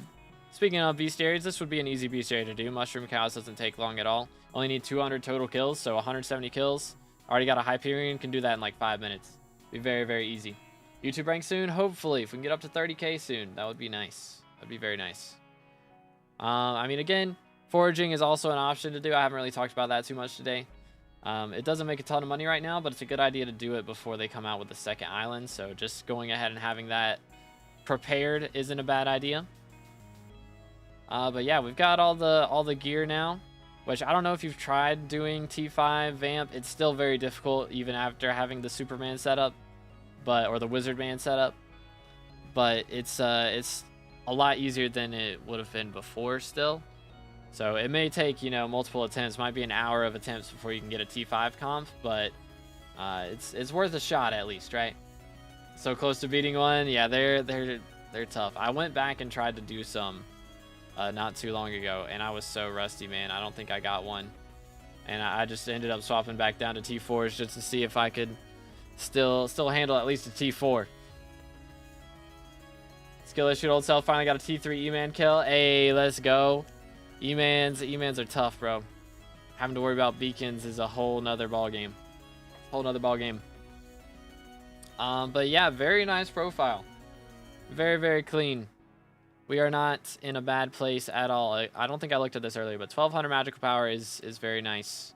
speaking of bestiaries, this would be an easy bestiary to do. Mushroom Cows doesn't take long at all. Only need 200 total kills, so 170 kills. Already got a Hyperion, can do that in like 5 minutes. Be very, very easy. YouTube rank soon, hopefully. If we can get up to 30K soon, that would be nice. That'd be very nice. I mean, again, foraging is also an option to do. I haven't really talked about that too much today. It doesn't make a ton of money right now, but it's a good idea to do it before they come out with the second island. So just going ahead and having that prepared isn't a bad idea. But yeah, we've got all the gear now, which I don't know if you've tried doing T5 Vamp. It's still very difficult even after having the Superman setup, or the Wizard Man setup. But it's a lot easier than it would have been before still. So it may take, you know, multiple attempts. Might be an hour of attempts before you can get a T5 conf, but it's worth a shot at least, right? So close to beating one. Yeah, they're tough. I went back and tried to do some not too long ago, and I was so rusty, man. I don't think I got one, and I just ended up swapping back down to T4s just to see if I could still handle at least a T4. Skill issued old self finally got a T3 E-Man kill. Hey, let's go. E-mans are tough, bro. Having to worry about beacons is a whole nother ball game. But yeah, very nice profile. Very, very clean. We are not in a bad place at all. I don't think I looked at this earlier, but 1200 magical power is very nice.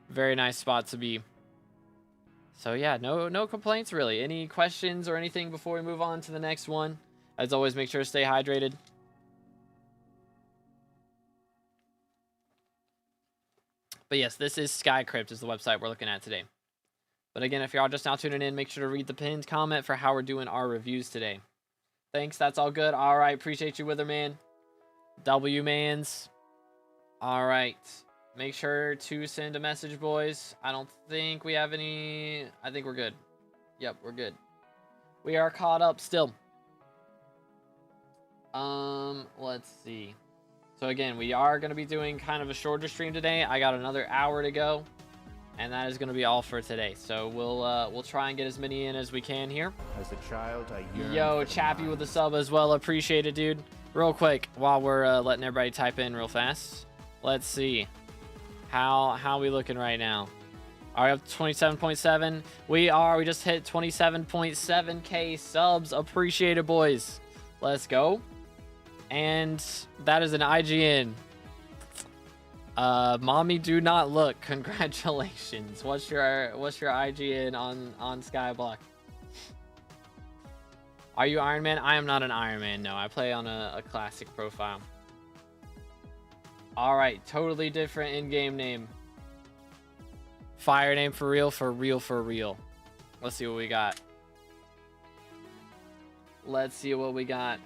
Very nice spot to be. So yeah, no complaints really. Any questions or anything before we move on to the next one? As always, make sure to stay hydrated. But yes, this is SkyCrypt is the website we're looking at today. But again, if you're just now tuning in, make sure to read the pinned comment for how we're doing our reviews today. Thanks, that's all good. All right, appreciate you, Witherman. W-mans. All right, make sure to send a message, boys. I don't think we have any. I think we're good. Yep, we're good. We are caught up still. Let's see. So again, we are going to be doing kind of a shorter stream today. I got another hour to go, and that is going to be all for today. So we'll try and get as many in as we can here. As a child, I yearned. Yo, Chappie with the sub as well. Appreciate it, dude. Real quick, while we're letting everybody type in real fast, let's see how we looking right now. Are we up to 27.7? We just hit 27.7K subs. Appreciate it, boys. Let's go. And that is an IGN. Mommy, do not look. Congratulations. What's your IGN on SkyBlock? Are you Iron Man? I am not an Iron Man. No, I play on a classic profile. All right, totally different in-game name. Fire name for real, for real, for real. Let's see what we got. Let's see what we got.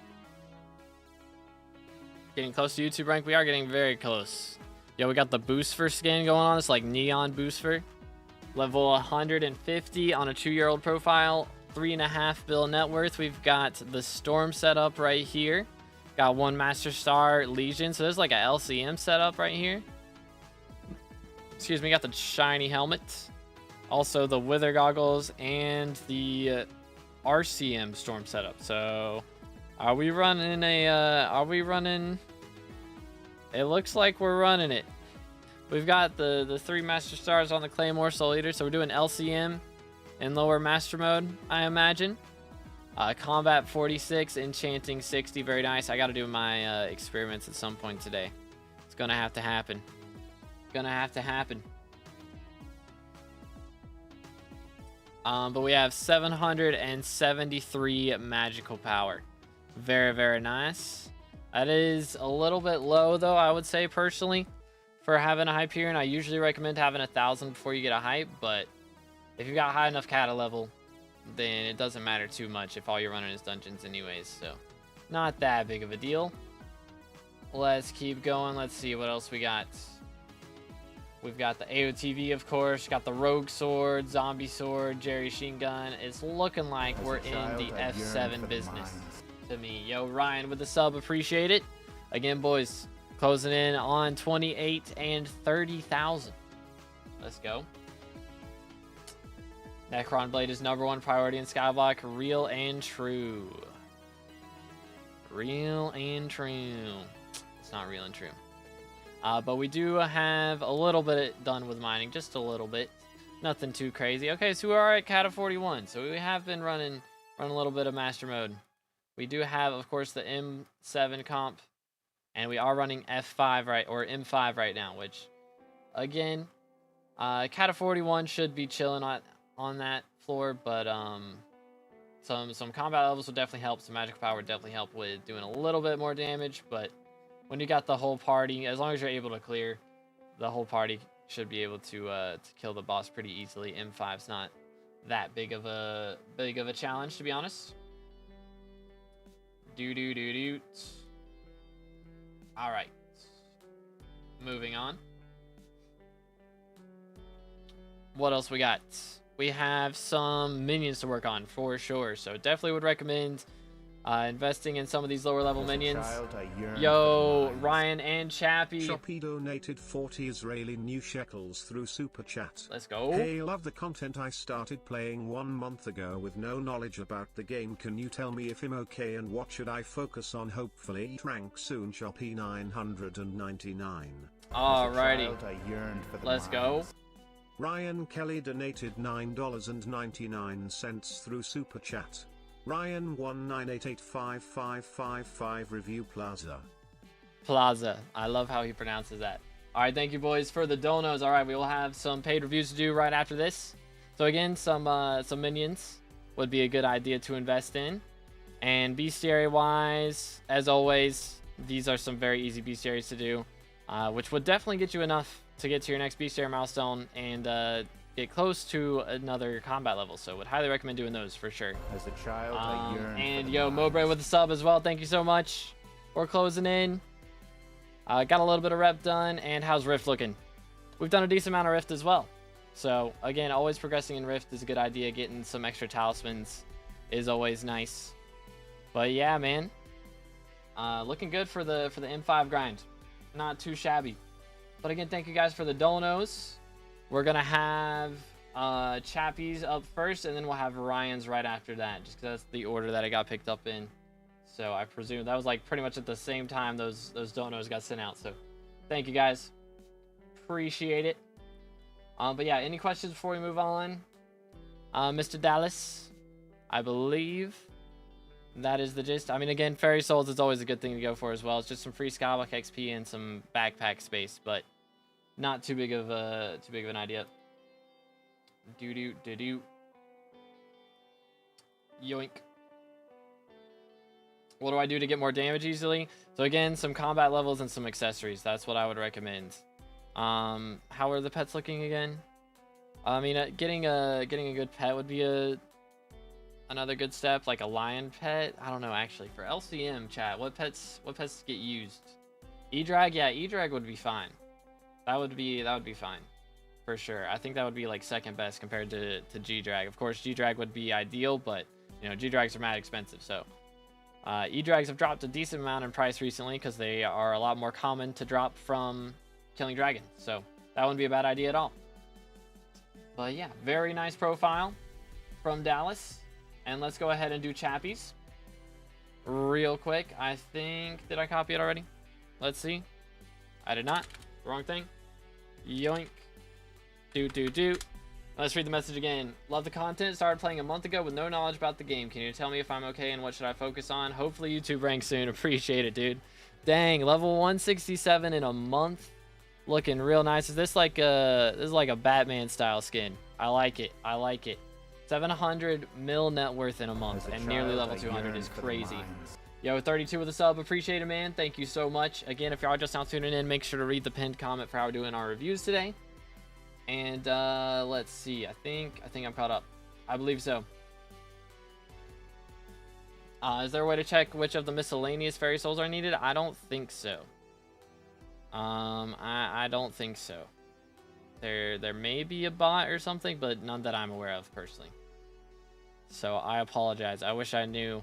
Getting close to YouTube rank. We are getting very close. Yo, we got the Boostfer skin going on. It's like neon Boostfer. Level 150 on a 2-year-old profile. 3.5 bill net worth. We've got the Storm setup right here. Got one Master Star Legion. So there's like a LCM setup right here. Excuse me. Got the shiny helmet. Also the Wither goggles and the RCM Storm setup. So are we running it looks like we're running it. We've got the 3 Master Stars on the Claymore Soul Eater, so we're doing LCM in lower Master mode, I imagine. Combat 46, Enchanting 60, very nice. I gotta do my experiments at some point today. It's gonna have to happen. But we have 773 magical power. Very, very nice. That is a little bit low, though, I would say, personally, for having a Hyperion. I usually recommend having 1,000 before you get a Hype, but if you've got high enough Kata level, then it doesn't matter too much if all you're running is dungeons anyways, so not that big of a deal. Let's keep going. Let's see what else we got. We've got the AOTV, of course. Got the Rogue Sword, Zombie Sword, Jerry Sheen Gun. It's looking like we're in the F7 business to me. Yo, Ryan with the sub, appreciate it. Again, boys, closing in on 28 and 30,000. Let's go. Necron Blade is #1 priority in SkyBlock. Real and true. Real and true. It's not real and true. But we do have a little bit done with mining, just a little bit. Nothing too crazy. Okay, so we are at Cat of 41. So we have been running a little bit of master mode. We do have, of course, the M7 comp, and we are running F5 or M5 right now, which, again, Cat of 41 should be chilling on that floor, but some combat levels will definitely help. Some magical power would definitely help with doing a little bit more damage, but when you got the whole party, as long as you're able to clear, the whole party should be able to kill the boss pretty easily. M5's not that big of a challenge, to be honest. All right, moving on. What else we got? We have some minions to work on for sure, so definitely would recommend investing in some of these lower level minions. Yo, Ryan and Chappie. Choppy donated 40 Israeli new shekels through Super Chat. Let's go. Hey, love the content. I started playing 1 month ago with no knowledge about the game. Can you tell me if I'm okay and what should I focus on? Hopefully rank soon. Choppy 999. Alrighty. Let's go. Ryan Kelly donated $9.99 through Super Chat. Ryan 198855555 Review Plaza. I love how he pronounces that. All right, thank you boys for the donos. All right, we will have some paid reviews to do right after this. So again, some minions would be a good idea to invest in. And bestiary wise, as always, these are some very easy bestiaries to do, which would definitely get you enough to get to your next bestiary milestone and get close to another combat level. So would highly recommend doing those for sure. As a child, I yearned and yo, Mowbray with the sub as well. Thank you so much. We're closing in. Got a little bit of rep done. And how's Rift looking? We've done a decent amount of Rift as well. So again, always progressing in Rift is a good idea. Getting some extra talismans is always nice. But yeah, man, looking good for the M5 grind. Not too shabby. But again, thank you guys for the donos. We're gonna have Chappie's up first, and then we'll have Ryan's right after that, just because that's the order that I got picked up in. So I presume that was like pretty much at the same time those donos got sent out. So thank you guys, appreciate it. But yeah, any questions before we move on? Mr. Dallas, I believe that is the gist. I mean, again, Fairy Souls is always a good thing to go for as well. It's just some free SkyBlock XP and some backpack space, but not too big of an idea. Yoink. What do I do to get more damage easily? So again, some combat levels and some accessories. That's what I would recommend. How are the pets looking again? I mean, getting a good pet would be another good step, like a lion pet. I don't know actually. For LCM chat, what pets get used? E-Drag, yeah, E-Drag would be fine. That would be fine, for sure. I think that would be like second best compared to G-Drag. Of course, G-Drag would be ideal, but you know, G-Drags are mad expensive. So E-Drags have dropped a decent amount in price recently because they are a lot more common to drop from killing dragons. So that wouldn't be a bad idea at all. But yeah, very nice profile from Dallas. And let's go ahead and do Chappie's real quick. I think, did I copy it already? Let's see. I did not. Wrong thing. Yoink. Let's read the message again. Love the content. Started playing a month ago with no knowledge about the game. Can you tell me if I'm okay and what should I focus on? Hopefully YouTube ranks soon. Appreciate it, dude. Dang, level 167 in a month. Looking real nice. Is this like a Batman style skin? I like it. 700 mil net worth in a month and nearly level 200 is crazy. Yo, 32 with a sub. Appreciate it, man. Thank you so much. Again, if y'all just now tuning in, make sure to read the pinned comment for how we're doing our reviews today. And let's see. I think I'm caught up. I believe so. Is there a way to check which of the miscellaneous fairy souls are needed? I don't think so. I don't think so. There may be a bot or something, but none that I'm aware of personally. So I apologize. I wish I knew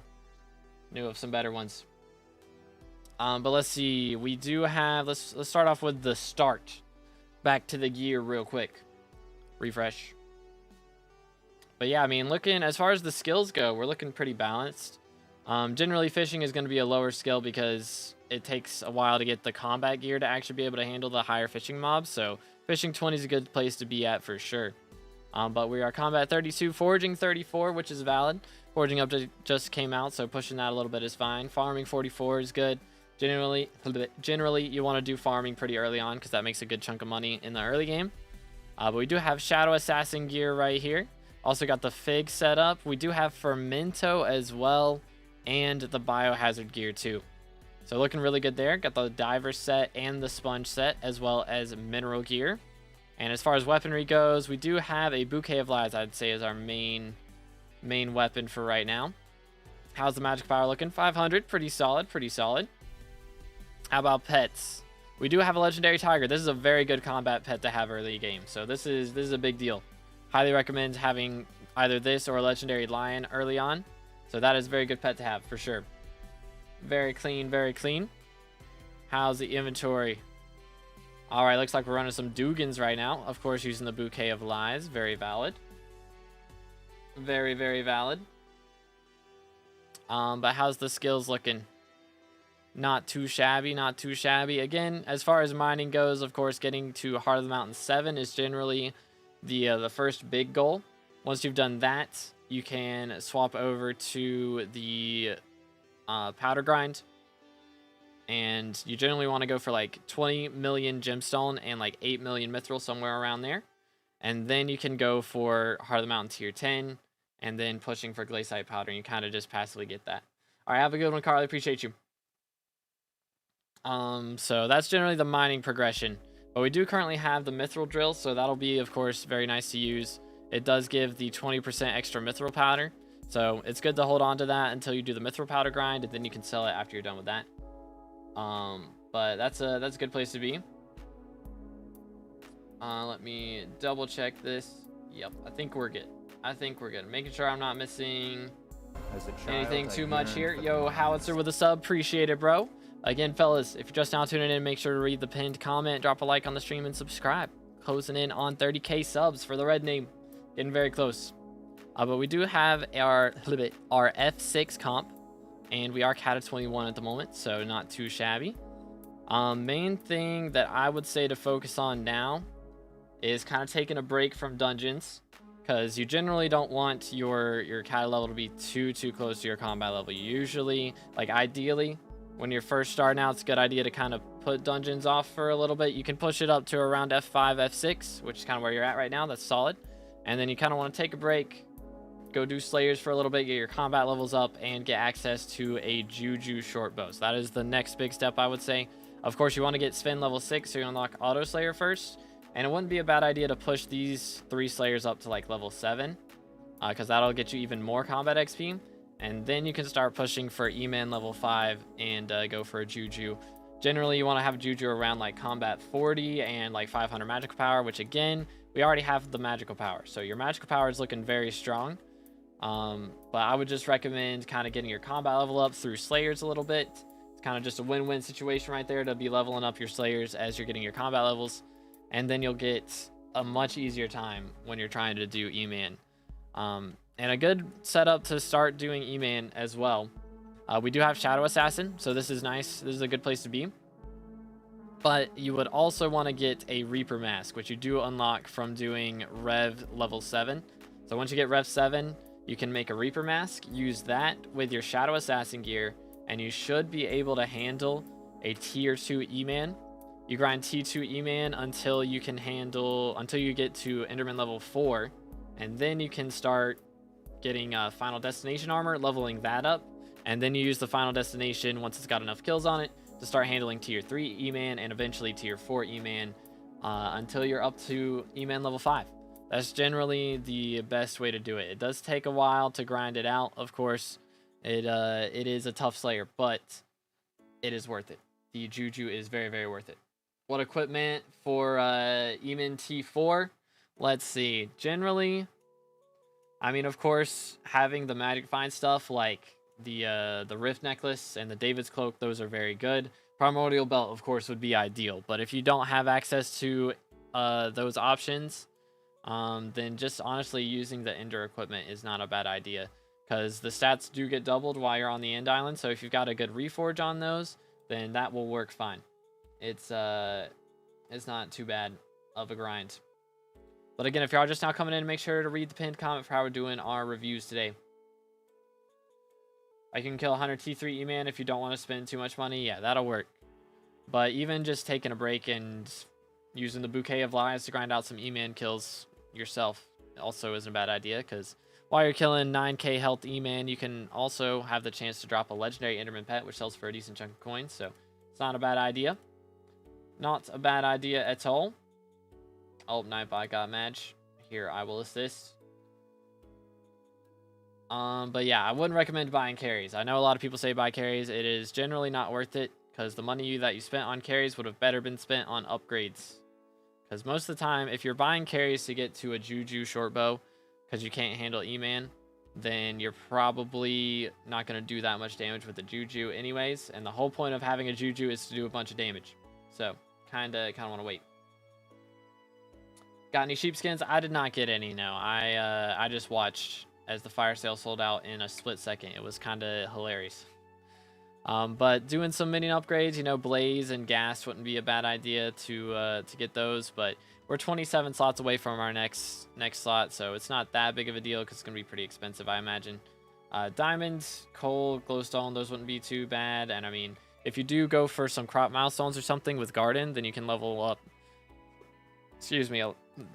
of some better ones. But let's see. We do have. Let's start off with the start. Back to the gear real quick. Refresh. But yeah, I mean, looking as far as the skills go, we're looking pretty balanced. Generally, fishing is going to be a lower skill because it takes a while to get the combat gear to actually be able to handle the higher fishing mobs. So fishing 20 is a good place to be at for sure. But we are combat 32, foraging 34, which is valid. Foraging up just came out, so pushing that a little bit is fine. Farming 44 is good. Generally you want to do farming pretty early on because that makes a good chunk of money in the early game. But we do have Shadow Assassin gear right here. Also got the Fig set up. We do have Fermento as well, and the Biohazard gear too. So looking really good there. Got the Diver set and the Sponge set, as well as Mineral gear. And as far as weaponry goes, we do have a Bouquet of Lies, I'd say, is our main weapon for right now. How's the magic power looking? 500, pretty solid, pretty solid. How about pets? We do have a legendary tiger. This is a very good combat pet to have early game, so this is a big deal. Highly recommend having either this or a legendary lion early on. So that is a very good pet to have for sure. Very clean, very clean. How's the inventory? All right, looks like we're running some Dugans right now. Of course, using the Bouquet of Lies. Very valid. Very, very valid. But how's the skills looking? Not too shabby, not too shabby. Again, as far as mining goes, of course, getting to Heart of the Mountain 7 is generally the first big goal. Once you've done that, you can swap over to the powder grind. And you generally want to go for like 20 million gemstone and like 8 million mithril, somewhere around there. And then you can go for Heart of the Mountain tier 10 and then pushing for glaciite powder, and you kind of just passively get that. All right, have a good one, Carly. Appreciate you. So that's generally the mining progression. But we do currently have the mithril drill, so that'll be, of course, very nice to use. It does give the 20% extra mithril powder, so it's good to hold on to that until you do the mithril powder grind, and then you can sell it after you're done with that. But that's a good place to be. Let me double check this. Yep, I think we're good. I think we're good. Making sure I'm not missing anything too much here. Yo, Howitzer with a sub. Appreciate it, bro. Again, fellas, if you're just now tuning in, make sure to read the pinned comment, drop a like on the stream, and subscribe. Closing in on 30k subs for the red name. Getting very close. But we do have our F6 comp, and we are cat of 21 at the moment, so not too shabby. Main thing that I would say to focus on now is kind of taking a break from dungeons, because you generally don't want your cat level to be too close to your combat level. Usually, like ideally, when you're first starting out, it's a good idea to kind of put dungeons off for a little bit. You can push it up to around F5, F6, which is kind of where you're at right now. That's solid. And then you kind of want to take a break, go do Slayers for a little bit, get your combat levels up, and get access to a Juju short bow. So that is the next big step, I would say. Of course, you want to get Sven level 6, so you unlock Auto Slayer first. And it wouldn't be a bad idea to push these 3 Slayers up to like level 7, because that'll get you even more combat XP. And then you can start pushing for E-Man level 5 and go for a Juju. Generally, you want to have Juju around like combat 40 and like 500 magical power, which again, we already have the magical power. So your magical power is looking very strong. But I would just recommend kind of getting your combat level up through Slayers a little bit. It's kind of just a win-win situation right there to be leveling up your Slayers as you're getting your combat levels. And then you'll get a much easier time when you're trying to do E-Man. And a good setup to start doing E-Man as well. We do have Shadow Assassin, so this is nice. This is a good place to be. But you would also want to get a Reaper Mask, which you do unlock from doing Rev level 7. So once you get Rev 7, you can make a Reaper Mask. Use that with your Shadow Assassin gear, and you should be able to handle a tier 2 E-Man. You grind T2 E-Man until you get to Enderman level 4, and then you can start getting Final Destination armor, leveling that up, and then you use the Final Destination once it's got enough kills on it to start handling tier 3 E-Man and eventually tier 4 E-Man until you're up to E-Man level 5. That's generally the best way to do it. It does take a while to grind it out, of course. It is a tough Slayer, but it is worth it. The Juju is very, very worth it. What equipment for E-Man T4? Let's see. Generally, I mean, of course, having the Magic Find stuff like the Rift Necklace and the David's Cloak, those are very good. Primordial Belt, of course, would be ideal. But if you don't have access to those options, then just honestly using the Ender equipment is not a bad idea, because the stats do get doubled while you're on the End Island. So if you've got a good Reforge on those, then that will work fine. It's not too bad of a grind. But again, if y'all just now coming in, make sure to read the pinned comment for how we're doing our reviews today. I can kill 100 T3 E-Man if you don't want to spend too much money. Yeah, that'll work. But even just taking a break and using the Bouquet of Lies to grind out some E-Man kills yourself also isn't a bad idea, because while you're killing 9k health E-Man, you can also have the chance to drop a legendary Enderman pet, which sells for a decent chunk of coins. So it's not a bad idea. Not a bad idea at all. Oh, Nightbot got match. Here, I will assist. But yeah, I wouldn't recommend buying carries. I know a lot of people say buy carries. It is generally not worth it, because the money that you spent on carries would have better been spent on upgrades. Because most of the time, if you're buying carries to get to a Juju short bow, because you can't handle E-Man, then you're probably not going to do that much damage with the Juju anyways. And the whole point of having a Juju is to do a bunch of damage. So, kind of want to wait. Got any sheepskins? I did not get any, no. I just watched as the fire sale sold out in a split second. It was kind of hilarious. But doing some minion upgrades, you know, Blaze and Gas wouldn't be a bad idea to get those. But we're 27 slots away from our next slot, so it's not that big of a deal because it's going to be pretty expensive, I imagine. Diamonds, coal, glowstone, those wouldn't be too bad. And I mean, if you do go for some crop milestones or something with Garden, then you can level up, excuse me,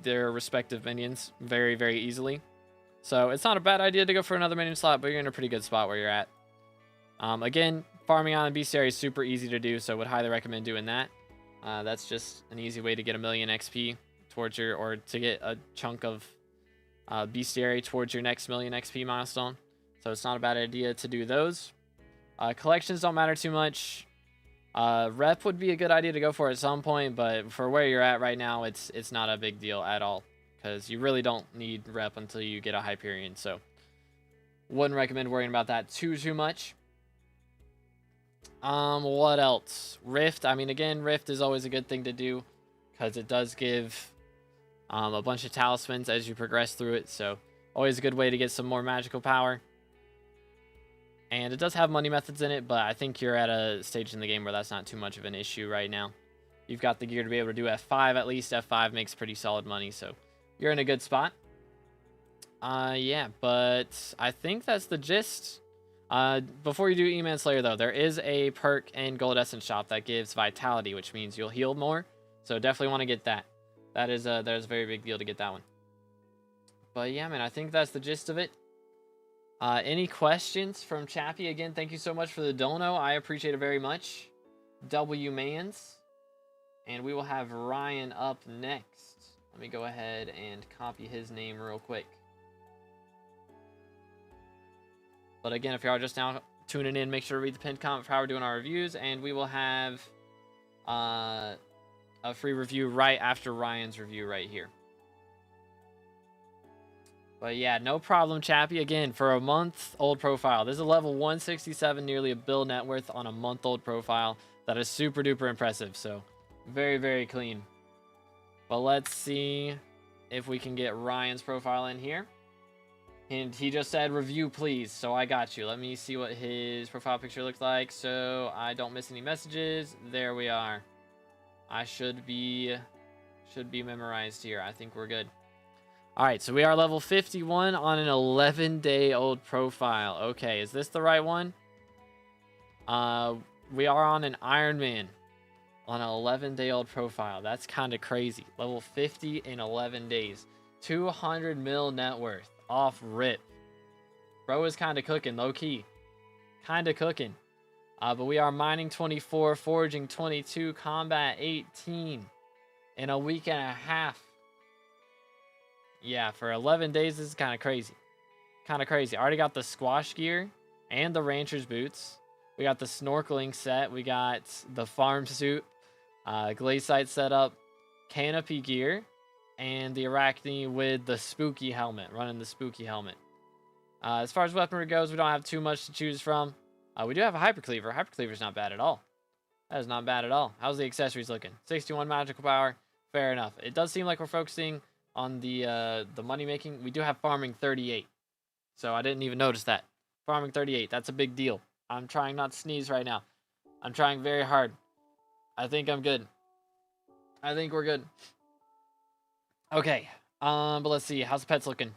their respective minions very, very easily. So it's not a bad idea to go for another minion slot, but you're in a pretty good spot where you're at. Again, farming on the bestiary is super easy to do, so would highly recommend doing that. That's just an easy way to get a million XP towards your, or to get a chunk of bestiary towards your next million XP milestone. So it's not a bad idea to do those. Collections don't matter too much. Rep would be a good idea to go for at some point, but for where you're at right now, it's not a big deal at all, because you really don't need rep until you get a Hyperion. So wouldn't recommend worrying about that too much. What else? Rift. I mean, again, Rift is always a good thing to do, because it does give a bunch of talismans as you progress through it. So always a good way to get some more magical power. And it does have money methods in it, but I think you're at a stage in the game where that's not too much of an issue right now. You've got the gear to be able to do F5 at least. F5 makes pretty solid money, so you're in a good spot. Yeah, but I think that's the gist. Before you do E-Man Slayer, though, there is a perk in Gold Essence Shop that gives Vitality, which means you'll heal more. So definitely want to get that. That is a very big deal to get that one. But yeah, man, I think that's the gist of it. Any questions from Chappie? Again, thank you so much for the dono. I appreciate it very much. W Mans. And we will have Ryan up next. Let me go ahead and copy his name real quick. But again, if you are just now tuning in, make sure to read the pinned comment for how we're doing our reviews. And we will have a free review right after Ryan's review right here. But yeah, no problem, Chappie. Again, for a month-old profile, this is a level 167, nearly a bill net worth on a month-old profile. That is super duper impressive. So very, very clean. But let's see if we can get Ryan's profile in here. And he just said review, please. So I got you. Let me see what his profile picture looks like so I don't miss any messages. There we are. I should be memorized here. I think we're good. All right, so we are level 51 on an 11-day-old profile. Okay, is this the right one? We are on an Iron Man on an 11-day-old profile. That's kind of crazy. Level 50 in 11 days. 200 mil net worth off rip. Bro is kind of cooking, low-key. Kind of cooking. But we are mining 24, foraging 22, combat 18 in a week and a half. Yeah, for 11 days, this is kind of crazy. Kind of crazy. I already got the squash gear and the rancher's boots. We got the snorkeling set. We got the farm suit, glaciite setup, canopy gear, and the arachne with the spooky helmet, running the spooky helmet. As far as weaponry goes, we don't have too much to choose from. We do have a hypercleaver. Hypercleaver's not bad at all. That is not bad at all. How's the accessories looking? 61 magical power. Fair enough. It does seem like we're focusing on the money making. We do have farming 38. So I didn't even notice that. Farming 38. That's a big deal. I'm trying not to sneeze right now. I'm trying very hard. I think I'm good. I think we're good. Okay. But let's see. How's the pets looking?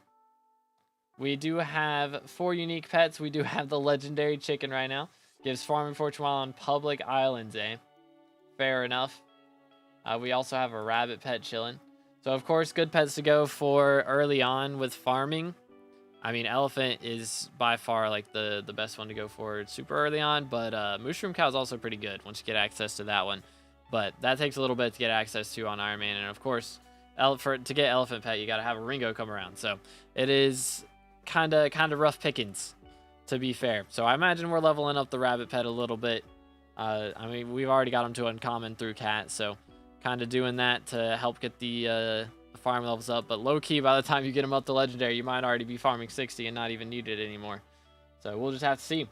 We do have 4 unique pets. We do have the legendary chicken right now. Gives farm and fortune while on public islands, eh? Fair enough. We also have a rabbit pet chilling. So, of course, good pets to go for early on with farming. I mean, elephant is by far like the best one to go for super early on. But mushroom cow is also pretty good once you get access to that one. But that takes a little bit to get access to on Iron Man. And, of course, to get elephant pet, you got to have a Ringo come around. So, it is kind of rough pickings, to be fair. So I imagine we're leveling up the rabbit pet a little bit. I mean, we've already got him to uncommon through cat, so kind of doing that to help get the farm levels up. But low key, by the time you get him up to legendary, you might already be farming 60 and not even need it anymore. So we'll just have to see.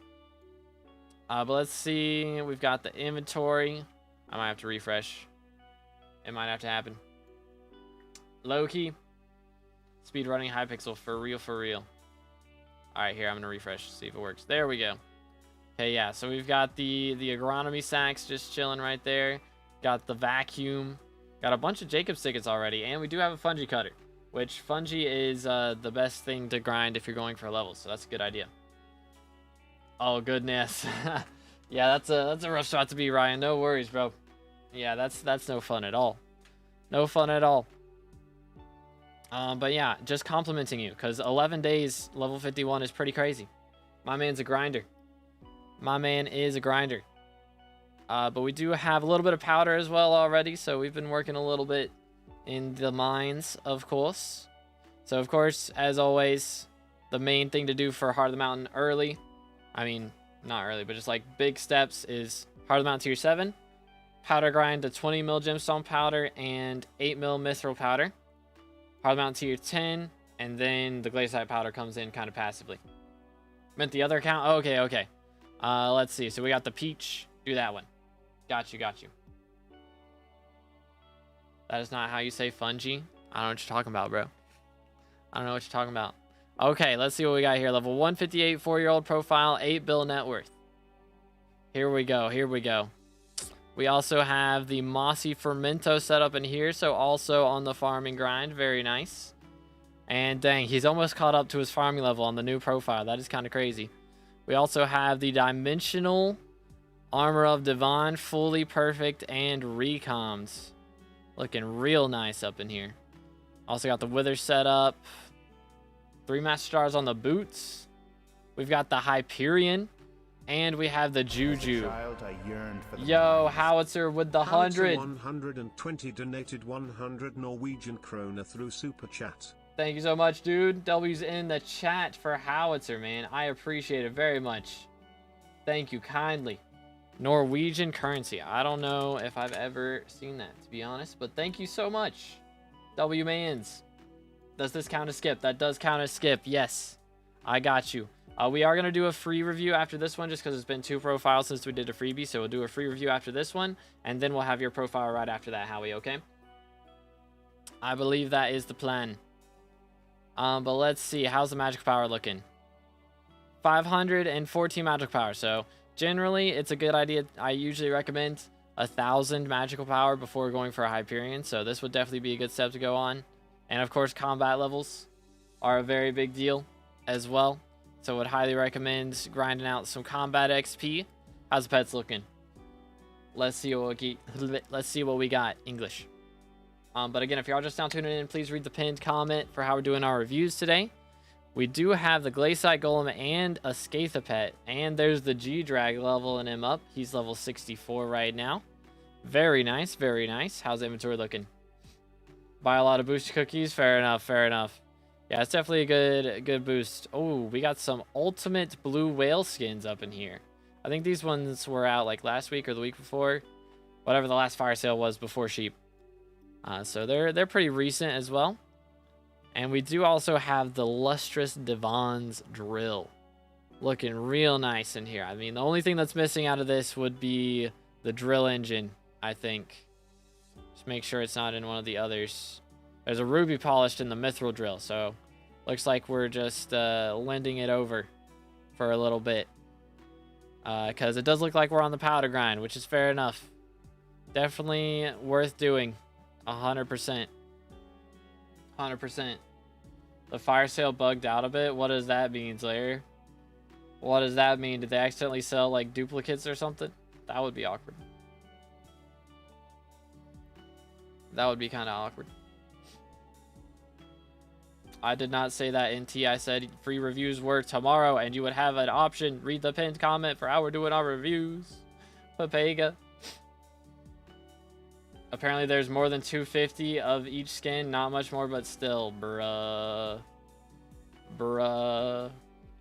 But let's see. We've got the inventory. I might have to refresh. It might have to happen. Low key. Speed running Hypixel for real, for real. All right, here, I'm going to refresh, see if it works. There we go. Okay, yeah, so we've got the agronomy sacks just chilling right there. Got the vacuum. Got a bunch of Jacob's tickets already, and we do have a fungi cutter, which fungi is the best thing to grind if you're going for levels, so that's a good idea. Oh, goodness. Yeah, that's a rough spot to be, Ryan. No worries, bro. Yeah, that's no fun at all. No fun at all. But yeah, just complimenting you, because 11 days, level 51 is pretty crazy. My man's a grinder. My man is a grinder. But we do have a little bit of powder as well already, so we've been working a little bit in the mines, of course. So, of course, as always, the main thing to do for Heart of the Mountain early, I mean, not early, but just like big steps is Heart of the Mountain tier 7, powder grind to 20 mil gemstone powder and 8 mil mithril powder. Heart of the Mountain tier 10, and then the glacier powder comes in kind of passively. Meant the other account? Okay. Let's see. So we got the peach. Do that one. Got you. That is not how you say fungi. I don't know what you're talking about, bro. I don't know what you're talking about. Okay, let's see what we got here. Level 158, 4-year-old profile, 8 bill net worth. Here we go. We also have the mossy fermento set up in here, so also on the farming grind. Very nice. And dang, he's almost caught up to his farming level on the new profile. That is kind of crazy. We also have the dimensional armor of Divine, fully perfect, and recoms. Looking real nice up in here. Also got the wither set up. 3 master stars on the boots. We've got the Hyperion. And we have the Juju. Yo, Howitzer with the 100. 120 donated 100 Norwegian kroner through Super Chat. Thank you so much, dude. W's in the chat for Howitzer, man. I appreciate it very much. Thank you kindly. Norwegian currency. I don't know if I've ever seen that, to be honest. But thank you so much. W-mans. Does this count as skip? That does count as skip. Yes. I got you. We are going to do a free review after this one just because it's been 2 profiles since we did a freebie. So we'll do a free review after this one. And then we'll have your profile right after that, Howie, okay? I believe that is the plan. But let's see. How's the magic power looking? 514 magic power. So generally, it's a good idea. I usually recommend 1,000 magical power before going for a Hyperion. So this would definitely be a good step to go on. And of course, combat levels are a very big deal as well. So would highly recommend grinding out some combat XP. How's the pets looking? Let's see what we got. English. But again, if y'all just now tuning in, please read the pinned comment for how we're doing our reviews today. We do have the Glaciite Golem and a Scatha pet. And there's the G-Drag leveling him up. He's level 64 right now. Very nice, very nice. How's the inventory looking? Buy a lot of booster cookies? Fair enough, fair enough. Yeah, it's definitely a good boost. Oh, we got some ultimate blue whale skins up in here. I think these ones were out like last week or the week before. Whatever the last fire sale was before sheep. So they're pretty recent as well. And we do also have the Lustrous Divan's drill. Looking real nice in here. I mean, the only thing that's missing out of this would be the drill engine, I think. Just make sure it's not in one of the others. There's a ruby polished in the mithril drill, so looks like we're just lending it over for a little bit. Because it does look like we're on the powder grind, which is fair enough. Definitely worth doing. 100%. 100%. The fire sale bugged out a bit. What does that mean, Slayer? What does that mean? Did they accidentally sell like duplicates or something? That would be awkward. That would be kind of awkward. I did not say that, NT. I said free reviews were tomorrow, and you would have an option. Read the pinned comment for how we're doing our reviews. Papega. Apparently, there's more than 250 of each skin. Not much more, but still, bruh. Bruh.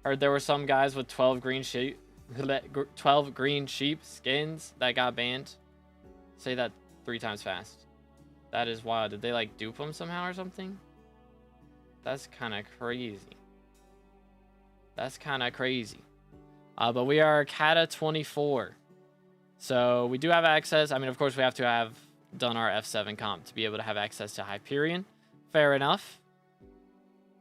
Heard there were some guys with 12 green sheep skins that got banned. Say that 3 times fast. That is wild. Did they like dupe them somehow or something? That's kind of crazy. That's kind of crazy. But we are Kata 24. So we do have access. I mean, of course, we have to have done our F7 comp to be able to have access to Hyperion. Fair enough.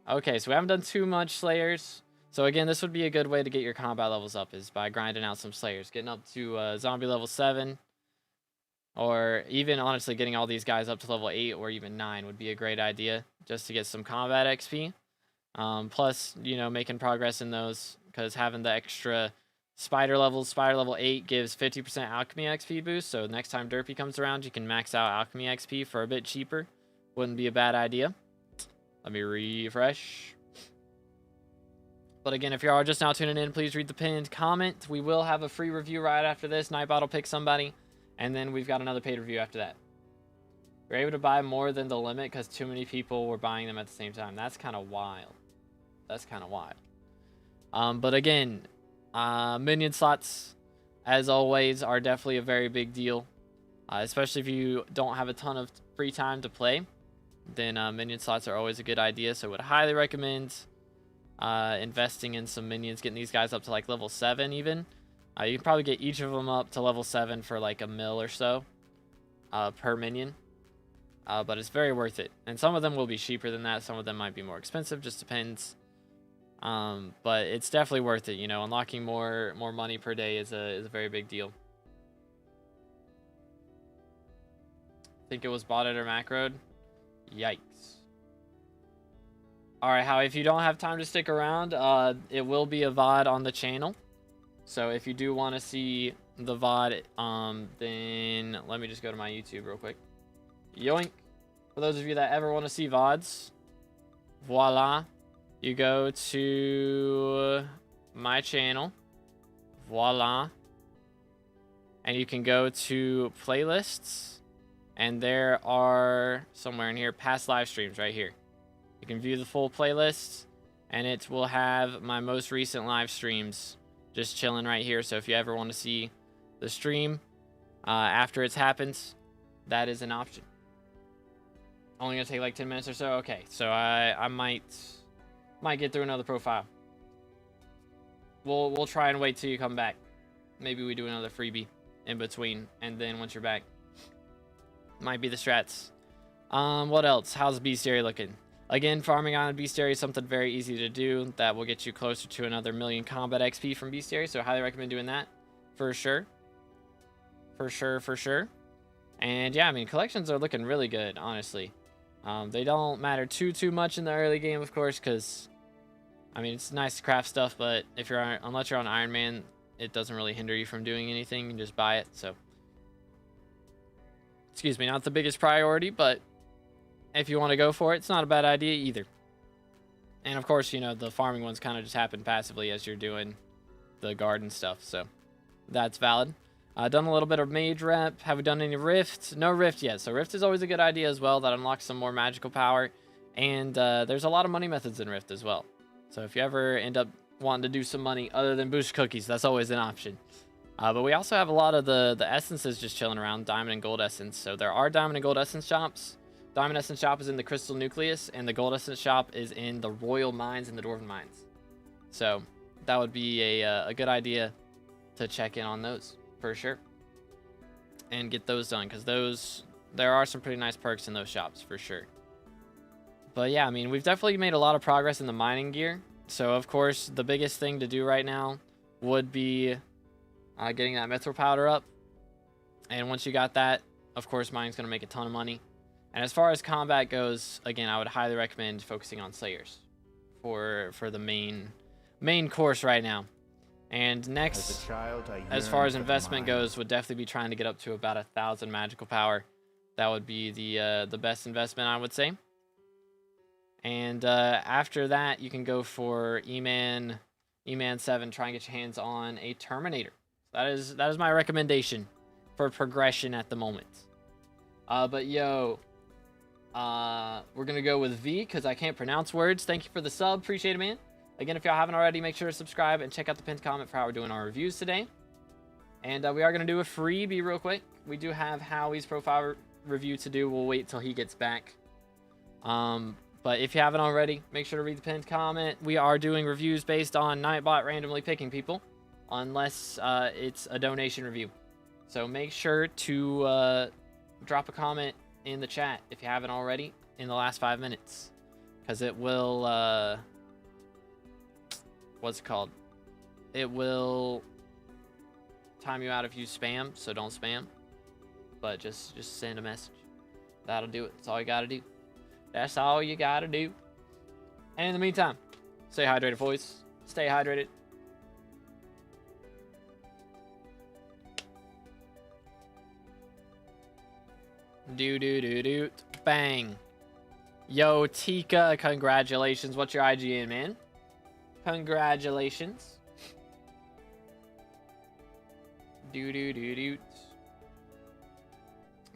Okay, so we haven't done too much Slayers. So again, this would be a good way to get your combat levels up, is by grinding out some Slayers. Getting up to zombie level 7. Or even, honestly, getting all these guys up to level 8 or even 9 would be a great idea, just to get some combat XP. Plus, you know, making progress in those, because having the extra spider level 8 gives 50% alchemy XP boost. So next time Derpy comes around, you can max out alchemy XP for a bit cheaper. Wouldn't be a bad idea. Let me refresh. But again, if you are just now tuning in, please read the pinned comment. We will have a free review right after this. Nightbot will pick somebody. And then we've got another paid review after that. We're able to buy more than the limit because too many people were buying them at the same time. That's kind of wild. That's kind of wild. But again, minion slots, as always, are definitely a very big deal. Especially if you don't have a ton of free time to play. Then minion slots are always a good idea. So I would highly recommend investing in some minions. Getting these guys up to like level 7 even. You can probably get each of them up to level 7 for like $1 mil or so per minion. But it's very worth it. And some of them will be cheaper than that. Some of them might be more expensive. Just depends. But it's definitely worth it. You know, unlocking more money per day is a very big deal. I think it was botted or macroed. Yikes. Alright, Howie, if you don't have time to stick around, it will be a VOD on the channel. So if you do want to see the VOD, then let me just go to my YouTube real quick. Yoink. For those of you that ever want to see VODs, voila. You go to my channel. Voila. And you can go to playlists. And there are, somewhere in here, past live streams right here. You can view the full playlist. And it will have my most recent live streams just chilling right here. So if you ever want to see the stream after it's happened, that is an option. Only gonna take like 10 minutes or so. Okay, so I might get through another profile. We'll try and wait till you come back. Maybe we do another freebie in between, and then once you're back, might be the strats. What else? How's Bestiary looking? Again, farming on Bestiary is something very easy to do that will get you closer to another million combat XP from Bestiary, so I highly recommend doing that for sure. For sure. And yeah, I mean, collections are looking really good, honestly. They don't matter too much in the early game, of course, because I mean, it's nice to craft stuff, but if you're unless you're on Iron Man, it doesn't really hinder you from doing anything. You can just buy it. So, excuse me, not the biggest priority, but if you want to go for it, it's not a bad idea either. And of course, you know, the farming ones kind of just happen passively as you're doing the garden stuff. So that's valid. Done a little bit of mage rep. Have we done any rift? No rift yet. So rift is always a good idea as well. That unlocks some more magical power. And there's a lot of money methods in rift as well. So if you ever end up wanting to do some money other than boost cookies, that's always an option. But we also have a lot of the essences just chilling around. Diamond and gold essence. So there are diamond and gold essence shops. Diamond Essence Shop is in the Crystal Nucleus, and the Gold Essence Shop is in the Royal Mines and the Dwarven Mines. So that would be a good idea to check in on those for sure, and get those done, because there are some pretty nice perks in those shops for sure. But yeah, I mean, we've definitely made a lot of progress in the mining gear. So of course, the biggest thing to do right now would be getting that mithril powder up. And once you got that, of course, mining's going to make a ton of money. And as far as combat goes, again, I would highly recommend focusing on Slayers for the main course right now. And next, As a child, as far as investment goes, would definitely be trying to get up to about 1,000 magical power. That would be the best investment, I would say. And after that, you can go for E-Man 7, try and get your hands on a Terminator. That is my recommendation for progression at the moment. But yo, we're gonna go with V because I can't pronounce words. Thank you for the sub, appreciate it, man. Again, if y'all haven't already, make sure to subscribe and check out the pinned comment for how we're doing our reviews today. And we are gonna do a freebie real quick. We do have Howie's profile review to do. We'll wait till he gets back. But if you haven't already, make sure to read the pinned comment. We are doing reviews based on Nightbot randomly picking people, unless it's a donation review. So make sure to drop a comment in the chat if you haven't already in the last 5 minutes, because it will what's it called? It will time you out if you spam, so don't spam. But just send a message. That'll do it. That's all you gotta do. That's all you gotta do. And in the meantime, stay hydrated, boys. Stay hydrated. Do. Bang. Yo, Tika, congratulations. What's your IGN, man? Congratulations. Do.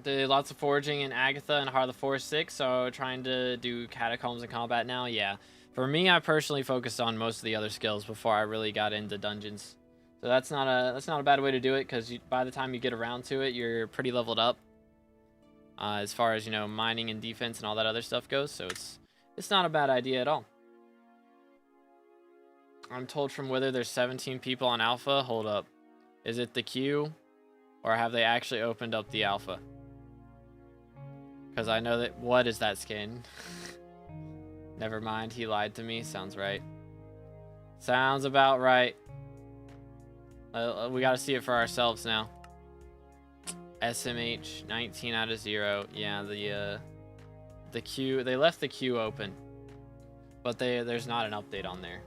Did lots of foraging in Agatha and Heart of the Forest 6, so trying to do catacombs in combat now. Yeah, for me, I personally focused on most of the other skills before I really got into dungeons. So that's not a bad way to do it, because by the time you get around to it, you're pretty leveled up as far as, you know, mining and defense and all that other stuff goes. So it's not a bad idea at all. I'm told from Wither there's 17 people on Alpha. Hold up, is it the queue, or have they actually opened up the Alpha? Because I know that... What is that skin? Never mind, he lied to me. Sounds right. Sounds about right. We gotta see it for ourselves now. SMH, 19 out of 0. Yeah, the queue... They left the queue open. But there's not an update on there.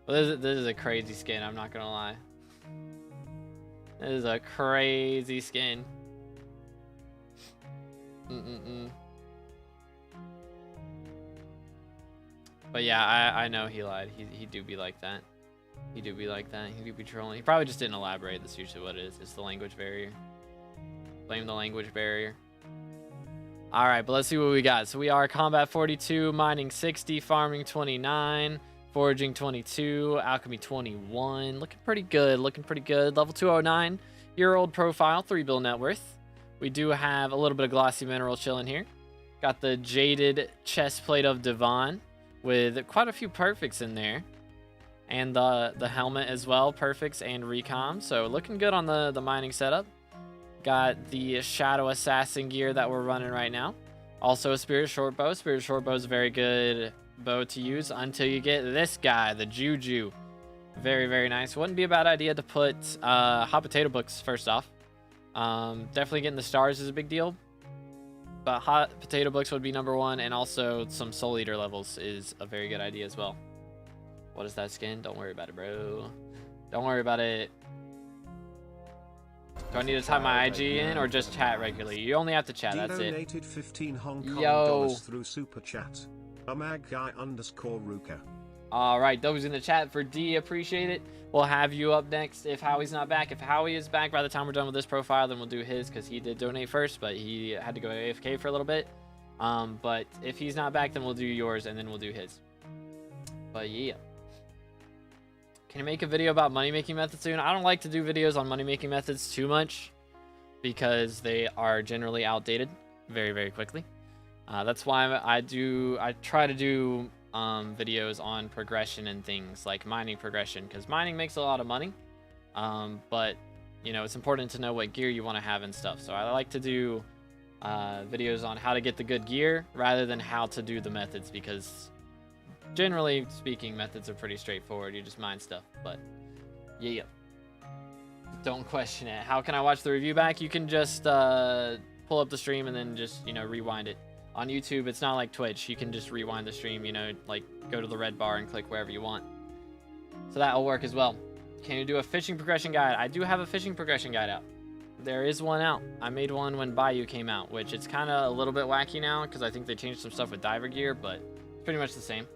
Well, this is a crazy skin, I'm not gonna lie. This is a crazy skin. But yeah, I know he lied. He do be like that. He do be like that. He do be trolling. He probably just didn't elaborate. That's usually what it is. It's the language barrier. Blame the language barrier. Alright, but let's see what we got. So we are combat 42, mining 60, farming 29, foraging 22, alchemy 21. Looking pretty good. Looking pretty good. Level 209. Year-old profile, 3 bill net worth. We do have a little bit of glossy mineral chilling here. Got the jaded chest plate of Devon with quite a few perfects in there. And the helmet as well, perfects and recom. So looking good on the mining setup. Got the Shadow Assassin gear that we're running right now. Also a Spirit Short Bow. Spirit Short Bow is a very good bow to use until you get this guy, the Juju. Very, very nice. Wouldn't be a bad idea to put hot potato books first off. Definitely getting the stars is a big deal, but hot potato books would be #1, and also some soul eater levels is a very good idea as well. What is that skin? Don't worry about it, bro. Don't worry about it. Do I need to type my IG in or just chat regularly? You only have to chat, that's it. Donated 15 Hong Kong Yo. dollars through super chat. Amag_Ruka. Alright, those in the chat for D, appreciate it. We'll have you up next if Howie's not back. If Howie is back by the time we're done with this profile, then we'll do his, because he did donate first, but he had to go AFK for a little bit. But if he's not back, then we'll do yours, and then we'll do his. But yeah. Can you make a video about money-making methods soon? I don't like to do videos on money-making methods too much, because they are generally outdated very, very quickly. That's why I try to do videos on progression and things like mining progression, because mining makes a lot of money, but you know, it's important to know what gear you want to have and stuff. So I like to do videos on how to get the good gear rather than how to do the methods, because generally speaking, methods are pretty straightforward. You just mine stuff. But yeah, don't question it. How can I watch the review back? You can just pull pull up the stream and then just, you know, rewind it. On YouTube, it's not like Twitch. You can just rewind the stream, you know, like go to the red bar and click wherever you want. So that'll work as well. Can you do a fishing progression guide? I do have a fishing progression guide out. There is one out. I made one when Bayou came out, which it's kind of a little bit wacky now because I think they changed some stuff with diver gear, but it's pretty much the same.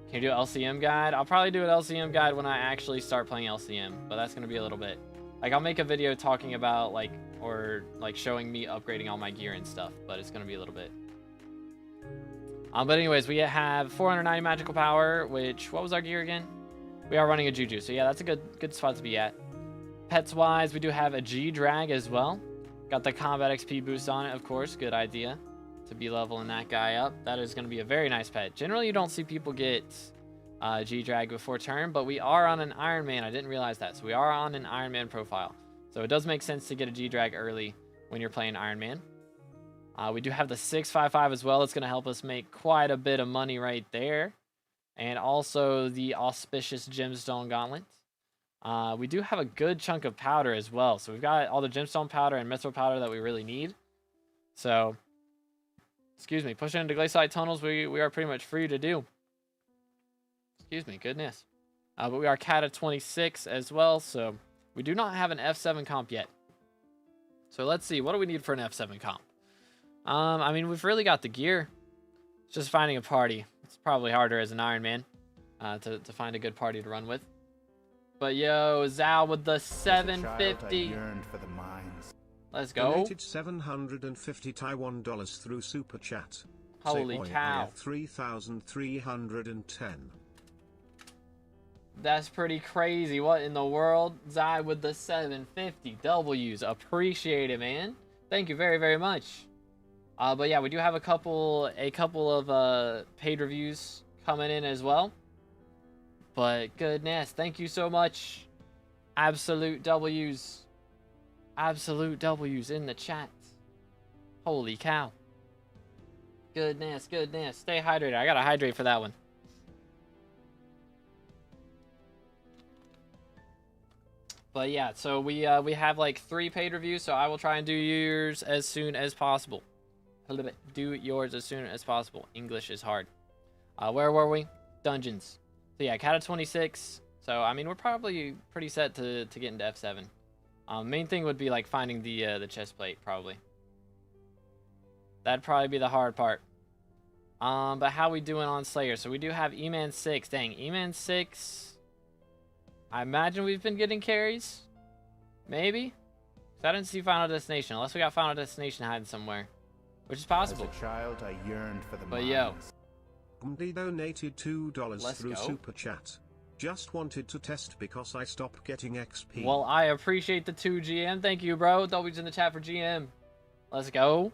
Can you do an LCM guide? I'll probably do an LCM guide when I actually start playing LCM, but that's going to be a little bit. Like, I'll make a video talking about, like, or, like, showing me upgrading all my gear and stuff, but it's going to be a little bit. But anyways, we have 490 magical power, which, what was our gear again? We are running a Juju, so yeah, that's a good spot to be at. Pets-wise, we do have a G-Drag as well. Got the combat XP boost on it, of course. Good idea to be leveling that guy up. That is going to be a very nice pet. Generally, you don't see people get G-Drag before turn, but we are on an Iron Man. I didn't realize that. So we are on an Iron Man profile. So it does make sense to get a G-Drag early when you're playing Iron Man. We do have the 655 as well. It's going to help us make quite a bit of money right there. And also the auspicious gemstone gauntlet. We do have a good chunk of powder as well. So we've got all the gemstone powder and mithril powder that we really need. So, excuse me, pushing into glacialite tunnels, we are pretty much free to do. Excuse me, goodness. But we are cat at 26 as well, so we do not have an F7 comp yet. So let's see, what do we need for an F7 comp? I mean, we've really got the gear. It's just finding a party. It's probably harder as an Iron Man to find a good party to run with. But yo, Zal with the 750. Yearned for the mines. Let's go. Donated 750 Taiwan dollars through Super Chat. Holy cow. 3,310. That's pretty crazy. What in the world? Zai with the 750 W's. Appreciate it, man. Thank you very, very much. But yeah, we do have a couple of paid reviews coming in as well. But goodness, thank you so much. Absolute W's. Absolute W's in the chat. Holy cow. Goodness, goodness. Stay hydrated. I gotta hydrate for that one. But yeah, so we have like 3 paid reviews, so I will try and do yours as soon as possible. A little bit. Do yours as soon as possible. English is hard. Where were we? Dungeons. So yeah, cat of 26. So I mean, we're probably pretty set to get into F7. Main thing would be like finding the chest plate, probably. That'd probably be the hard part. But how we doing on Slayer? So we do have E-Man 6. Dang, E-Man 6. I imagine we've been getting carries. Maybe. So I didn't see Final Destination, unless we got Final Destination hiding somewhere, which is possible. As a child, I yearned for the But mines. yo, Gumby donated $2 Let's through go. Super Chat. Just wanted to test because I stopped getting XP. well, I appreciate the 2 GM. Thank you, bro. W's in the chat for GM. Let's go.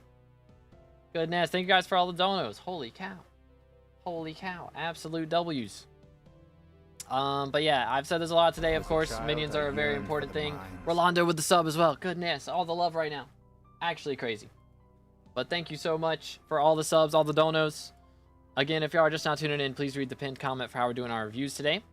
Goodness, thank you guys for all the donos. Holy cow. Holy cow. Absolute W's. But yeah, I've said this a lot today, of course. Minions are a very important thing. Rolando with the sub as well. Goodness, all the love right now. Actually crazy. But thank you so much for all the subs, all the donos. Again, if you are just now tuning in, please read the pinned comment for how we're doing our reviews today.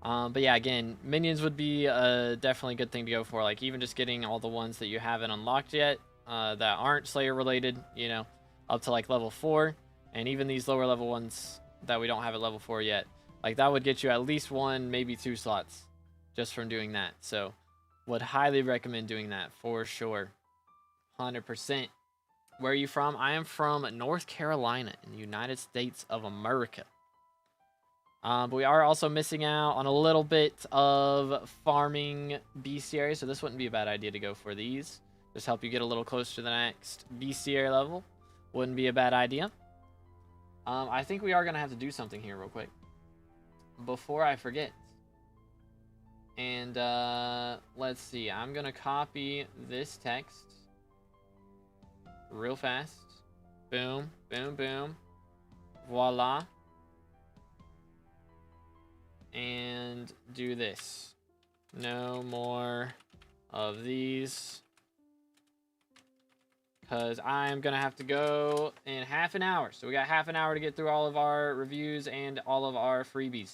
But yeah, again, minions would be definitely a good thing to go for. Like, even just getting all the ones that you haven't unlocked yet that aren't Slayer related, you know, up to like level 4. And even these lower level ones that we don't have at level 4 yet. Like, that would get you at least 1, maybe 2 slots just from doing that. So, would highly recommend doing that for sure. 100%. Where are you from? I am from North Carolina in the United States of America. But we are also missing out on a little bit of farming bestiary, so this wouldn't be a bad idea to go for these. Just help you get a little closer to the next bestiary level. Wouldn't be a bad idea. I think we are going to have to do something here real quick before I forget. And let's see. I'm going to copy this text real fast. Boom, boom, boom. Voila. And do this. No more of these. Because I'm going to have to go in half an hour. So we got half an hour to get through all of our reviews and all of our freebies.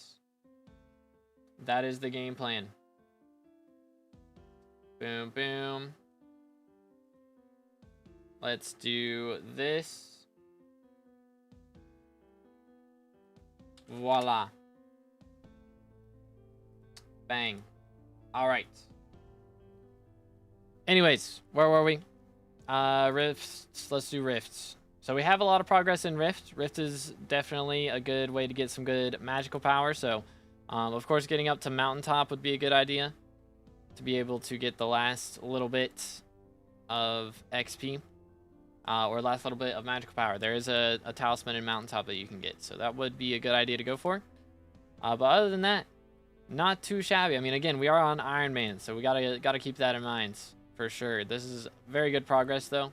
That is the game plan. Boom, boom. Let's do this. Voila. Bang. All right. Anyways, where were we? Rifts. Let's do rifts. So we have a lot of progress in Rift. Rift is definitely a good way to get some good magical power. So, of course, getting up to Mountaintop would be a good idea to be able to get the last little bit of XP or last little bit of magical power. There is a talisman in Mountaintop that you can get. So that would be a good idea to go for. But other than that, not too shabby. I mean, again, we are on Iron Man, so we gotta keep that in mind for sure. This is very good progress, though.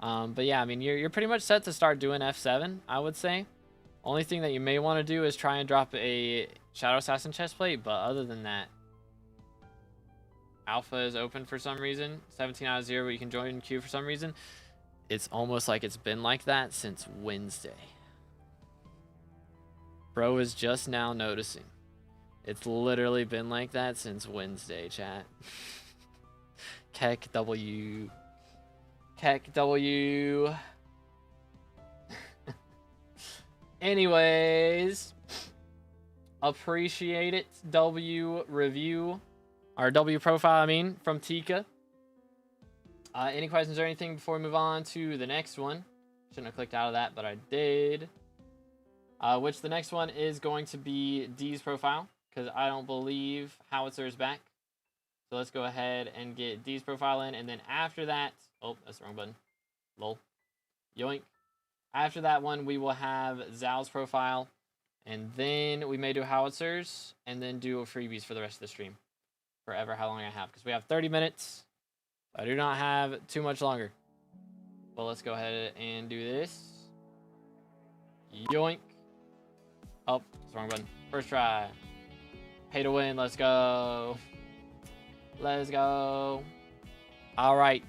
But yeah, I mean, you're pretty much set to start doing F7, I would say. Only thing that you may want to do is try and drop a Shadow Assassin chestplate, but other than that, Alpha is open for some reason. 17 out of 0, but you can join queue for some reason. It's almost like it's been like that since Wednesday. Bro is just now noticing. It's literally been like that since Wednesday, chat. Keck W. Keck W. Anyways, appreciate it. W review, or W profile, I mean, from Tika. Any questions or anything before we move on to the next one? Shouldn't have clicked out of that, but I did. Which the next one is going to be D's profile, because I don't believe Howitzer is back. So let's go ahead and get D's profile in, and then after that, oh, that's the wrong button. Lol. Yoink. After that one, we will have Zal's profile, and then we may do Howitzers, and then do freebies for the rest of the stream. Forever how long I have, because we have 30 minutes. I do not have too much longer. But let's go ahead and do this. Yoink. Oh, that's the wrong button. First try. Pay to win. Let's go. Let's go. All right.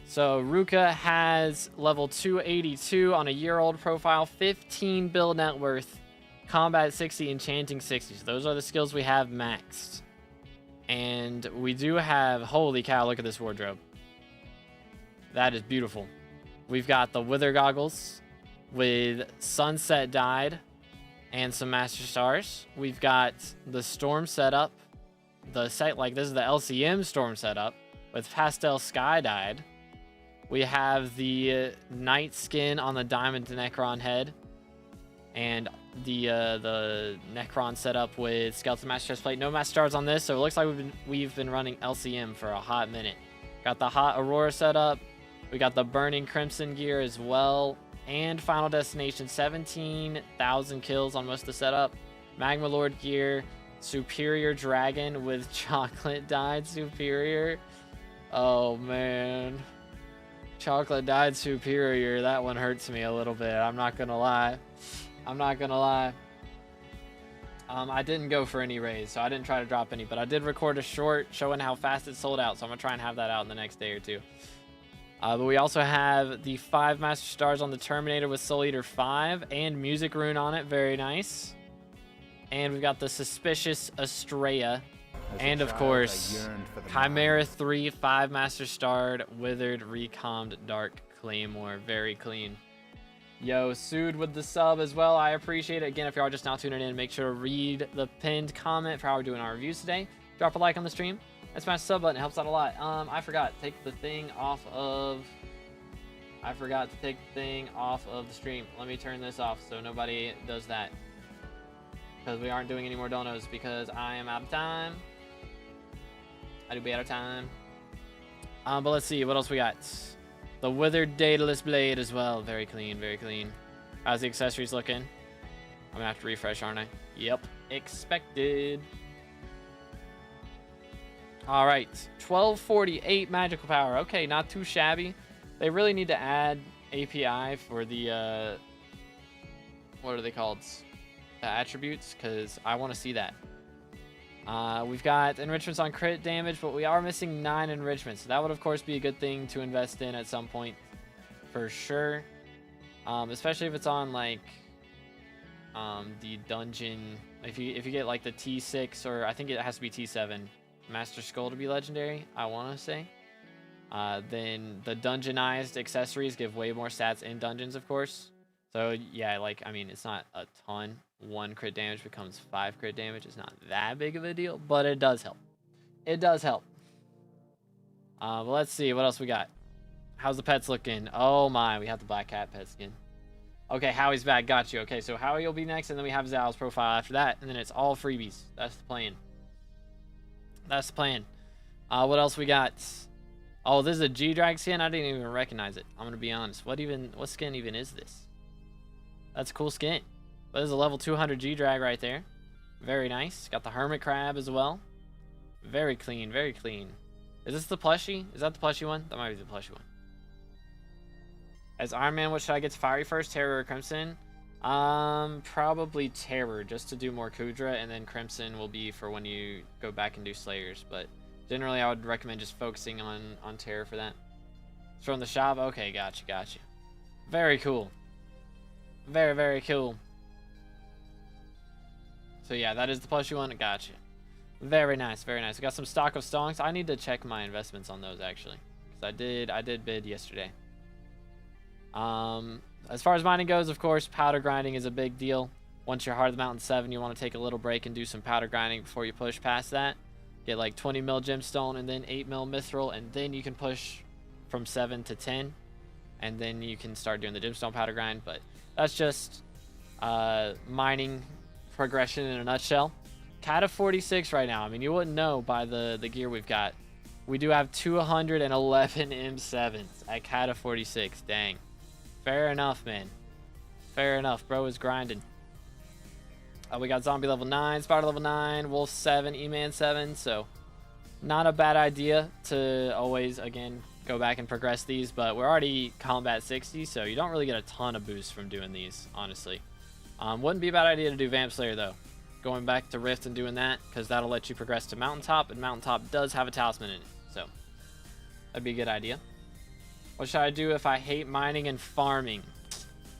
So Ruka has level 282 on a year-old profile, 15 build net worth, combat 60, enchanting 60. So those are the skills we have maxed. And we do have, holy cow, look at this wardrobe. That is beautiful. We've got the Wither Goggles with Sunset dyed and some Master Stars. We've got the Storm setup. The set, like, this is the LCM Storm setup with Pastel Sky dyed. We have the Night skin on the Diamond Necron head. And the Necron setup with Skeleton Master Chestplate. No Master Stars on this, so it looks like we've been running LCM for a hot minute. Got the Hot Aurora setup. We got the Burning Crimson gear as well. And Final Destination, 17,000 kills on most of the setup. Magma Lord gear. Superior Dragon with Chocolate dyed Superior. Oh, man. Chocolate dyed Superior. That one hurts me a little bit. I'm not going to lie. I didn't go for any raids, so I didn't try to drop any, but I did record a short showing how fast it sold out, so I'm going to try and have that out in the next day or two. But we also have the 5 Master Stars on the Terminator with Soul Eater 5 and Music Rune on it. Very nice. And we've got the Suspicious Estrella. And of course, Chimera 3, 5 Master Starred, Withered, Recommed, Dark Claymore. Very clean. Yo, Sood with the sub as well. I appreciate it. Again, if you are just now tuning in, make sure to read the pinned comment for how we're doing our reviews today. Drop a like on the stream. And smash the sub button. It helps out a lot. I forgot. Take the thing off of... I forgot to take the thing off of the stream. Let me turn this off so nobody does that. Because we aren't doing any more donos because I am out of time. I do be out of time. But let's see. What else we got? The Withered Daedalus Blade as well. Very clean, very clean. How's the accessories looking? I'm going to have to refresh, aren't I? Yep. Expected. All right. 1248 magical power. Okay, not too shabby. They really need to add API for the... what are they called? Attributes, because I want to see that. We've got enrichments on crit damage, but we are missing 9 enrichments. So that would, of course, be a good thing to invest in at some point, for sure. Especially if it's on, like, the dungeon. If you get, like, the T6, or I think it has to be T7, Master Skull to be legendary, I want to say. Then the dungeonized accessories give way more stats in dungeons, of course. So yeah, like, I mean, it's not a ton. 1 crit damage becomes 5 crit damage. It's not that big of a deal, but it does help. It does help. But let's see what else we got. How's the pets looking? Oh my, we have the black cat pet skin. Okay, Howie's back. Got you. Okay, so Howie will be next, and then we have Zal's profile after that, and then it's all freebies. That's the plan. That's the plan. What else we got? Oh, this is a G-Drag skin. I didn't even recognize it. I'm gonna be honest. What skin even is this? That's a cool skin. But there's a level 200 G-Drag right there. Very nice. Got the Hermit Crab as well. Very clean. Very clean. Is this the plushie? Is that the plushie one? That might be the plushie one. As Iron Man, what should I get to Fiery first? Terror or Crimson? Probably Terror, just to do more Kudra, and then Crimson will be for when you go back and do Slayers. But generally, I would recommend just focusing on Terror for that. It's from the shop? Okay, gotcha. Very cool. Very, very cool. So yeah, that is the plushie one. Gotcha. Very nice, very nice. I got some stock of stonks. I need to check my investments on those, actually. Because I did bid yesterday. As far as mining goes, of course, powder grinding is a big deal. Once you're Heart of the Mountain 7, you want to take a little break and do some powder grinding before you push past that. Get like 20 mil gemstone and then 8 mil mithril, and then you can push from 7 to 10. And then you can start doing the gemstone powder grind. But that's just mining progression in a nutshell. Cat of 46 right now. I mean, you wouldn't know by the gear we've got. We do have 211 M7s at Cat of 46. Dang. Fair enough, man. Fair enough. Bro is grinding. We got Zombie level 9, Spider level 9, Wolf 7, E-Man 7. So, not a bad idea to always, again, go back and progress these. But we're already Combat 60, so you don't really get a ton of boost from doing these, honestly. Wouldn't be a bad idea to do Vamp Slayer, though. Going back to Rift and doing that, because that'll let you progress to Mountaintop, and Mountaintop does have a talisman in it. So, that'd be a good idea. What should I do if I hate mining and farming?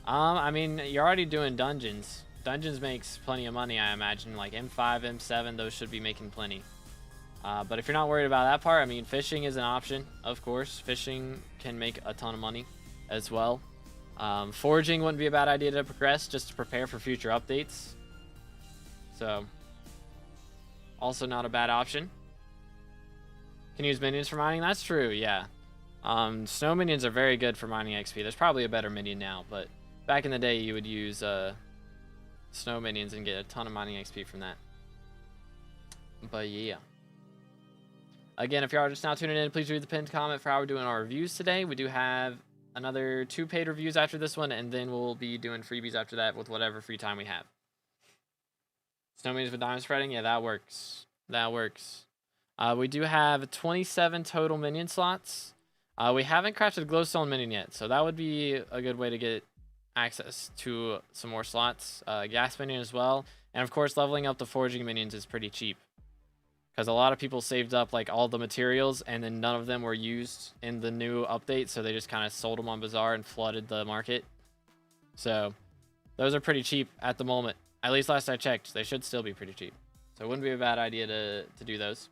I mean, you're already doing dungeons. Dungeons makes plenty of money, I imagine. Like M5, M7, those should be making plenty. But if you're not worried about that part, I mean, fishing is an option, of course. Fishing can make a ton of money as well. Foraging wouldn't be a bad idea to progress, just to prepare for future updates. So, also not a bad option. Can use minions for mining? That's true, yeah. Snow minions are very good for mining XP. There's probably a better minion now, but back in the day, you would use snow minions and get a ton of mining XP from that. But yeah. Again, if you are just now tuning in, please read the pinned comment for how we're doing our reviews today. We do have another 2 paid reviews after this one, and then we'll be doing freebies after that with whatever free time we have. Snow minions with diamond spreading? Yeah, that works. That works. We do have 27 total minion slots. We haven't crafted glowstone minion yet, so that would be a good way to get access to some more slots. Gas minion as well. And of course, leveling up the foraging minions is pretty cheap. Because a lot of people saved up like all the materials, and then none of them were used in the new update, so they just kind of sold them on Bazaar and flooded the market. So, those are pretty cheap at the moment. At least last I checked, they should still be pretty cheap. So it wouldn't be a bad idea to do those.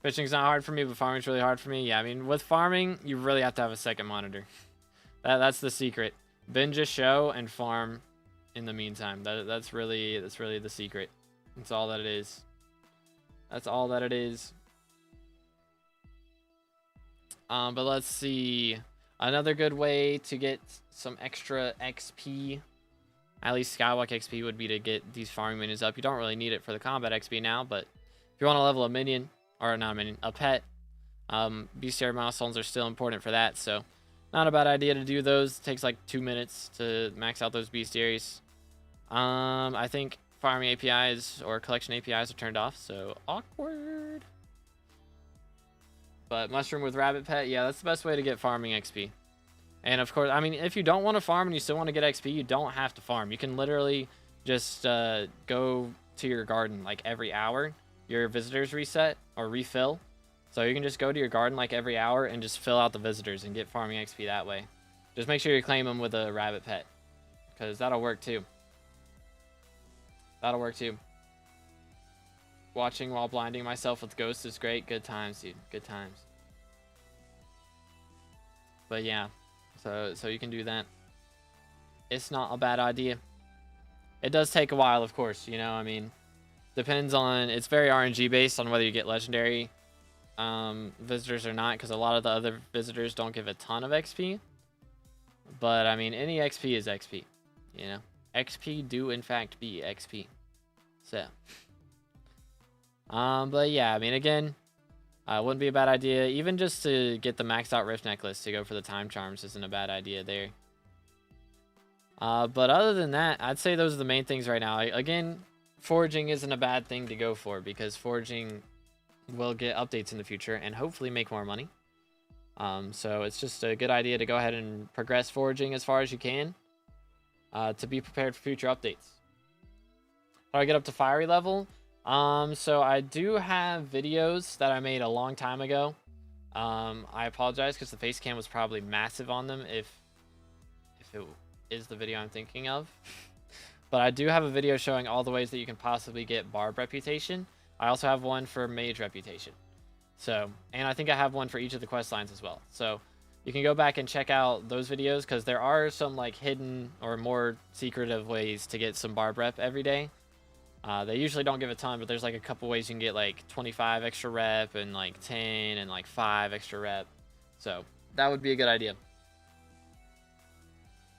Fishing's not hard for me, but farming's really hard for me. Yeah, I mean, with farming, you really have to have a second monitor. That's the secret. Binge a show and farm in the meantime. That's really the secret. That's all that it is. That's all that it is. But let's see. Another good way to get some extra XP, at least Skywalk XP, would be to get these farming minions up. You don't really need it for the combat XP now, but if you want to level a minion, or not a minion, a pet, bestiary milestones are still important for that, so not a bad idea to do those. It takes like 2 minutes to max out those bestiaries. I think farming APIs or collection APIs are turned off, so awkward. But mushroom with rabbit pet, yeah, that's the best way to get farming XP. And of course, I mean, if you don't want to farm and you still want to get XP, you don't have to farm. You can literally just go to your garden like every hour. Your visitors reset or refill. So you can just go to your garden like every hour and just fill out the visitors and get farming XP that way. Just make sure you claim them with a rabbit pet, because that'll work too. That'll work too. Watching while blinding myself with ghosts is great. Good times, dude. Good times. But yeah, so you can do that. It's not a bad idea. It does take a while, of course. You know, I mean, depends on. It's very RNG based on whether you get legendary visitors or not, because a lot of the other visitors don't give a ton of XP. But I mean, any XP is XP. You know, XP do in fact be XP. So, but yeah, I mean, again, wouldn't be a bad idea. Even just to get the maxed out Rift Necklace to go for the time charms isn't a bad idea there. But other than that, I'd say those are the main things right now. Again, foraging isn't a bad thing to go for, because foraging will get updates in the future and hopefully make more money. So it's just a good idea to go ahead and progress foraging as far as you can, to be prepared for future updates. How do I get up to fiery level? So I do have videos that I made a long time ago. I apologize because the face cam was probably massive on them if it is the video I'm thinking of. But I do have a video showing all the ways that you can possibly get barb reputation. I also have one for mage reputation. So, and I think I have one for each of the quest lines as well. So you can go back and check out those videos, because there are some like hidden or more secretive ways to get some barb rep every day. They usually don't give a ton, but there's like a couple ways you can get like 25 extra rep and like 10 and like 5 extra rep. So that would be a good idea.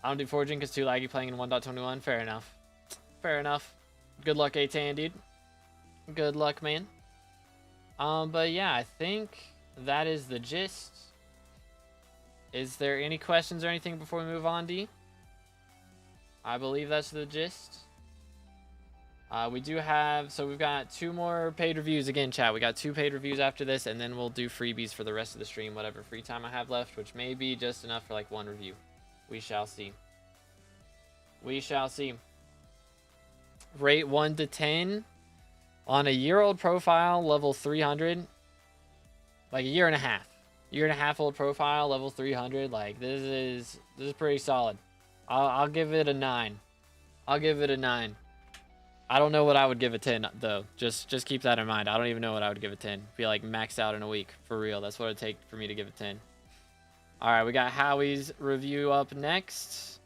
I don't do foraging because too laggy playing in 1.21. Fair enough. Fair enough. Good luck, A-Tan, dude. Good luck, man. But yeah, I think that is the gist. Is there any questions or anything before we move on, D? I believe that's the gist. We do have, so we've got 2 more paid reviews. Again, chat, we got 2 paid reviews after this, and then we'll do freebies for the rest of the stream, whatever free time I have left, which may be just enough for like 1 review. We shall see. We shall see. Rate 1 to 10 on a year-old profile, level 300. Like a year and a half. Year and a half old profile, level 300. Like this is pretty solid. I'll give it a 9. I'll give it a 9. I don't know what I would give a 10 though. Just keep that in mind. I don't even know what I would give a 10. Be like maxed out in a week for real. That's what it'd take for me to give a 10. All right, we got Howie's review up next.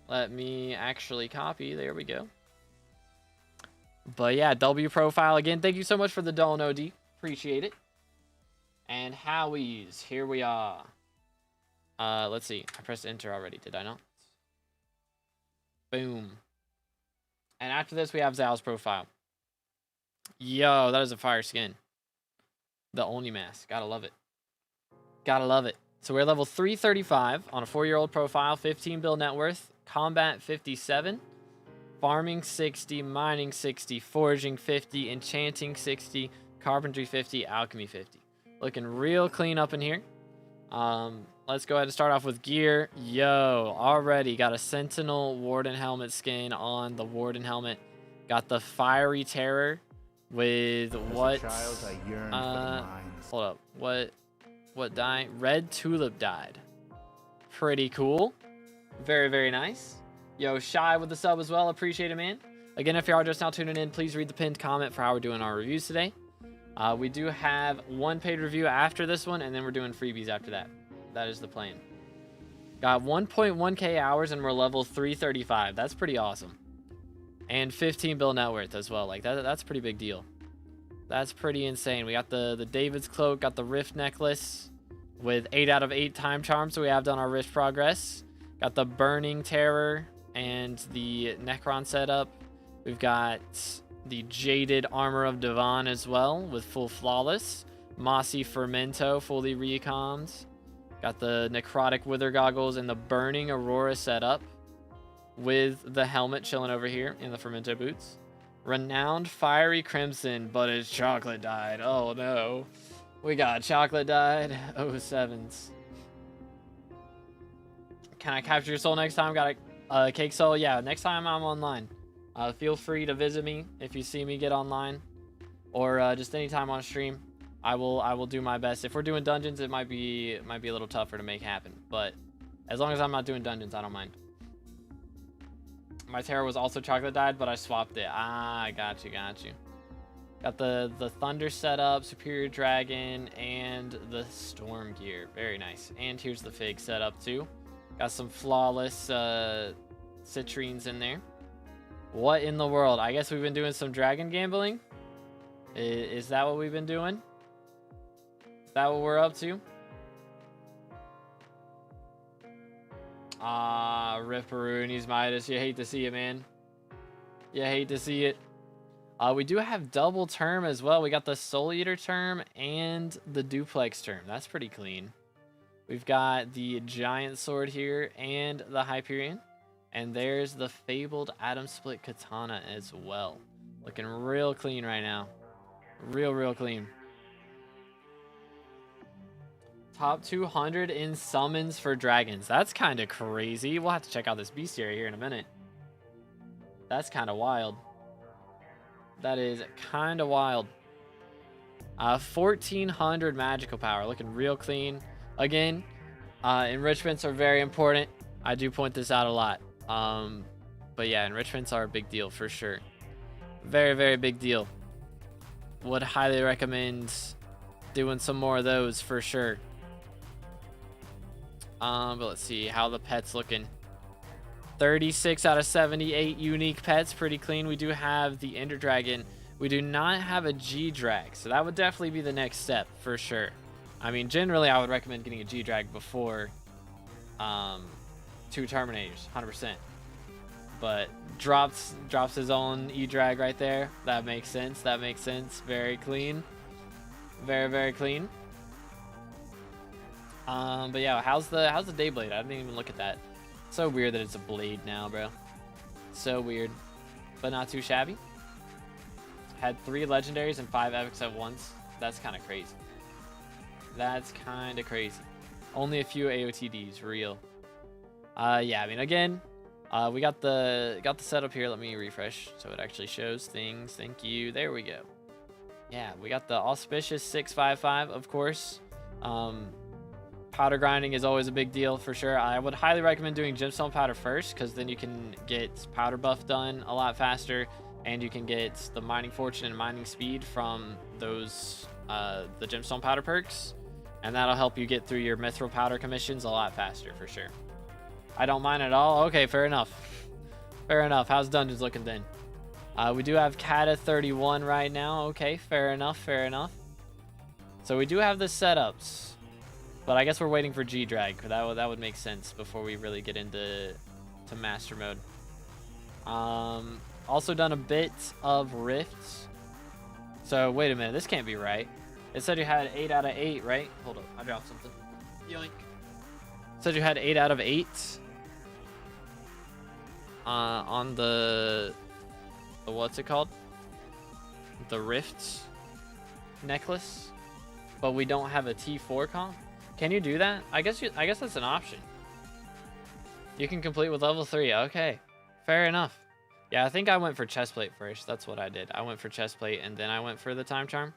Let me actually copy. There we go. But yeah, W profile again. Thank you so much for the dono, D. Appreciate it. And Howie's, here we are. Let's see. I pressed enter already, did I not? Boom. And after this, we have Zal's profile. Yo, that is a fire skin. The Oni mask. Gotta love it. Gotta love it. So we're level 335 on a 4-year-old profile, 15 bill net worth, combat 57, farming 60, mining 60, foraging 50, enchanting 60, carpentry 50, alchemy 50. Looking real clean up in here. Let's go ahead and start off with gear. Yo, already got a Sentinel Warden helmet skin on the Warden helmet. Got the Fiery Terror with what? Hold up. What dye? Red Tulip dyed. Pretty cool. Very, very nice. Yo, Shy with the sub as well. Appreciate it, man. Again, if you are just now tuning in, please read the pinned comment for how we're doing our reviews today. We do have 1 paid review after this one, and then we're doing freebies after that. That is the plan. Got 1.1k hours, and we're level 335. That's pretty awesome. And 15 bill net worth as well. Like that's a pretty big deal. That's pretty insane. We got the David's Cloak, got the Rift Necklace with 8 out of 8 time charms, so we have done our Rift progress. Got the Burning Terror and the Necron setup. We've got the Jaded Armor of Divan as well with full Flawless. Mossy Fermento, fully recommed. Got the Necrotic Wither Goggles and the Burning Aurora setup with the helmet chilling over here in the Fermento boots. Renowned Fiery Crimson, but it's chocolate dyed. Oh no. We got chocolate dyed 07s. Can I capture your soul next time? Got a cake soul? Yeah, next time I'm online. Feel free to visit me if you see me get online. Or just anytime on stream. I will do my best. If we're doing dungeons, it might be a little tougher to make happen. But as long as I'm not doing dungeons, I don't mind. My Terror was also chocolate dyed, but I swapped it. Ah, got you. Got the thunder setup, superior dragon, and the storm gear. Very nice. And here's the fig setup too. Got some flawless citrines in there. What in the world? I guess we've been doing some dragon gambling. Is that what we've been doing? Is that what we're up to? Ah, Ripperoonies Midas. You hate to see it, man. You hate to see it. We do have double term as well. We got the Soul Eater term and the Duplex term. That's pretty clean. We've got the Giant Sword here and the Hyperion. And there's the Fabled Atom Split Katana as well. Looking real clean right now. Real clean. Top 200 in summons for dragons. That's kind of crazy. We'll have to check out this bestiary here in a minute. That's kind of wild. That is kind of wild. 1400 magical power. Looking real clean. Again, enrichments are very important. I do point this out a lot. But yeah, enrichments are a big deal for sure. Very big deal. Would highly recommend doing some more of those for sure. But let's see how the pet's looking. 36 out of 78 unique pets, pretty clean. We do have the Ender Dragon. We do not have a G-Drag, so that would definitely be the next step for sure. I mean, generally I would recommend getting a G-Drag before 2 Terminators, 100%. But drops his own E-Drag right there. That makes sense. That makes sense. Very clean. Very clean. But yeah, how's the Dayblade? I didn't even look at that. So weird that it's a blade now, bro. So weird, but not too shabby. Had 3 legendaries and 5 epics at once. That's kind of crazy. That's kind of crazy. Only a few AOTDs, real. Yeah, I mean, again, we got the setup here. Let me refresh so it actually shows things. Thank you. There we go. Yeah, we got the auspicious 655, of course. Powder grinding is always a big deal for sure. I would highly recommend doing gemstone powder first, because then you can get powder buff done a lot faster, and you can get the mining fortune and mining speed from those the gemstone powder perks, and that'll help you get through your mithril powder commissions a lot faster for sure. I don't mind at all. Okay, fair enough. Fair enough. How's dungeons looking then? We do have Kata 31 right now. Okay, fair enough. So we do have the setups. But I guess we're waiting for G-Drag. That would make sense before we really get into master mode. Also done a bit of rifts. So wait a minute, this can't be right. It said you had 8 out of 8, right? Hold up, I dropped something. Yoink. It said you had 8 out of 8 on the what's it called? The rifts necklace, but we don't have a T4 comp. Can you do that? I guess that's an option. You can complete with level 3. Okay, fair enough. Yeah, I think I went for chestplate first. That's what I did. I went for chestplate and then I went for the time charm.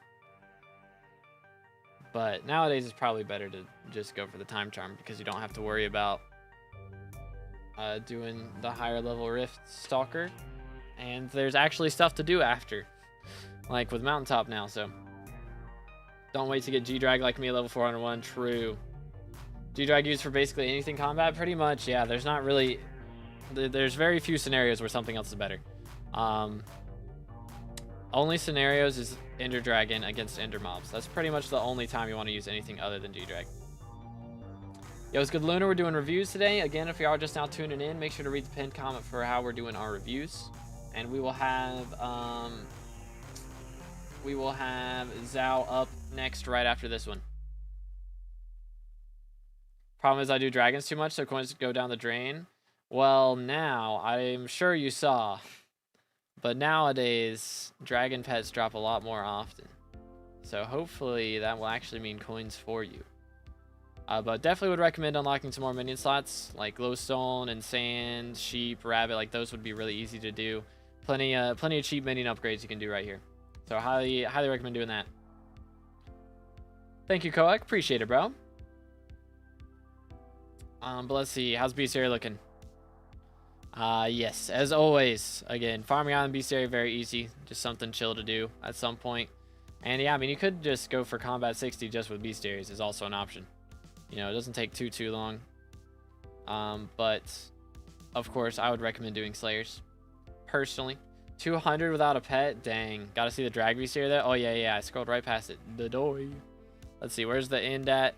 But nowadays it's probably better to just go for the time charm, because you don't have to worry about doing the higher level rift stalker, and there's actually stuff to do after, like with mountaintop now. So don't wait to get G-Drag like me at level 401. True. G-Drag used for basically anything combat, pretty much. Yeah, there's not really... There's very few scenarios where something else is better. Only scenarios is Ender Dragon against Ender Mobs. That's pretty much the only time you want to use anything other than G-Drag. Yo, it's good, Luna. We're doing reviews today. Again, if you are just now tuning in, make sure to read the pinned comment for how we're doing our reviews. And we will have... Zhao up next right after this one. Problem is I do dragons too much, so coins go down the drain. Well, now, I'm sure you saw, but nowadays, dragon pets drop a lot more often. So hopefully that will actually mean coins for you. But definitely would recommend unlocking some more minion slots, like glowstone and sand, sheep, rabbit. Like those would be really easy to do. Plenty of cheap minion upgrades you can do right here. So highly recommend doing that. Thank you, Koak. Appreciate it, bro. But let's see. How's bestiary looking? Yes, as always, again, farming island bestiary, very easy, just something chill to do at some point. And yeah, I mean, you could just go for combat 60 just with bestiaries is also an option. You know, it doesn't take too long. But of course, I would recommend doing slayers personally. 200 without a pet, dang. Gotta see the drag bestiary there. Oh yeah, I scrolled right past it. The door. Let's see, where's the end at?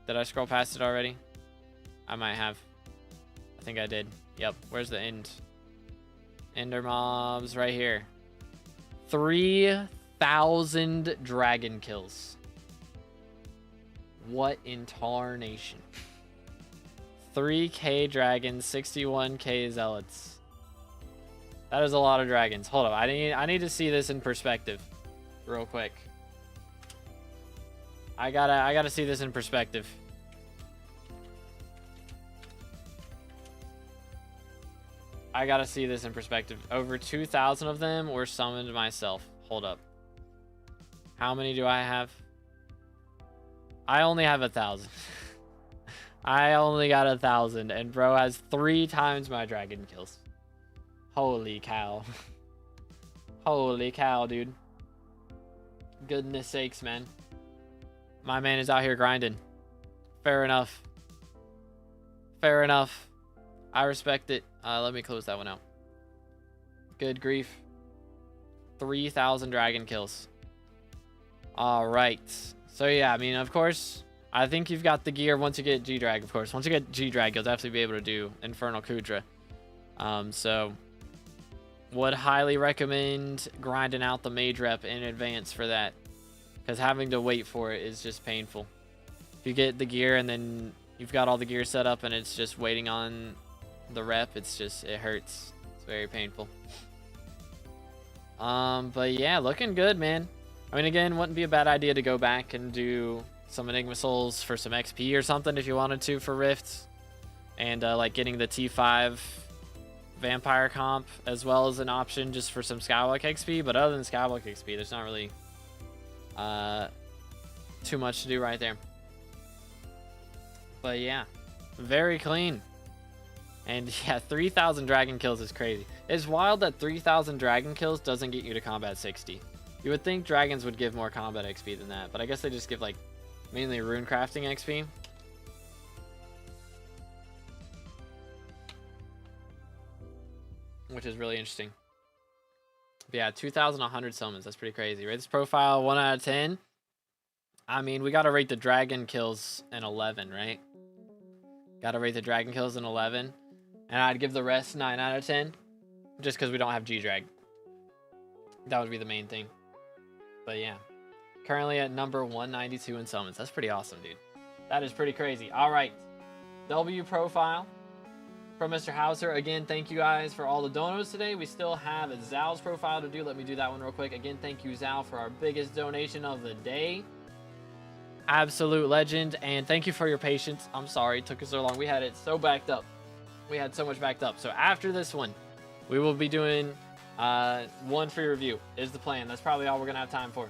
Did I scroll past it already? I might have. I think I did. Yep, where's the end? Ender mobs right here. 3,000 dragon kills. What in tarnation? 3k dragons, 61k zealots. That is a lot of dragons. Hold up, I need to see this in perspective real quick. I gotta see this in perspective. I gotta see this in perspective. Over 2,000 of them were summoned myself. Hold up. How many do I have? I only have 1,000. I only got 1,000, and bro has 3 times my dragon kills. Holy cow. Holy cow, dude. Goodness sakes, man. My man is out here grinding. Fair enough. Fair enough. I respect it. Let me close that one out. Good grief. 3,000 dragon kills. All right. So yeah, I mean, of course, I think you've got the gear once you get G-Drag, of course. Once you get G-Drag, you'll definitely be able to do Infernal Kudra. So would highly recommend grinding out the mage rep in advance for that, because having to wait for it is just painful. If you get the gear and then you've got all the gear set up and it's just waiting on the rep, it hurts. It's very painful. But yeah, looking good, man. I mean, again, wouldn't be a bad idea to go back and do some Enigma Souls for some XP or something if you wanted to for Rifts, and like getting the T5 Vampire comp as well as an option just for some SkyBlock XP. But other than SkyBlock XP, there's not really too much to do right there. But yeah, very clean. And yeah, 3,000 dragon kills is crazy. It's wild that 3,000 dragon kills doesn't get you to combat 60. You would think dragons would give more combat XP than that, but I guess they just give like mainly rune crafting XP. Which is really interesting. But yeah, 2,100 summons. That's pretty crazy. Rate this profile 1 out of 10. I mean, we gotta rate the dragon kills an 11, right? Gotta rate the dragon kills an 11. And I'd give the rest 9 out of 10. Just because we don't have G-Drag. That would be the main thing. But yeah. Currently at number 192 in summons. That's pretty awesome, dude. That is pretty crazy. Alright. W profile from Mr. Hauser. Again, thank you guys for all the donos today. We still have a Zal's profile to do. Let me do that one real quick. Again, thank you, Zal, for our biggest donation of the day. Absolute legend. And thank you for your patience. I'm sorry it took us so long. We had it so backed up. We had so much backed up. So after this one, we will be doing one free review is the plan. That's probably all we're going to have time for.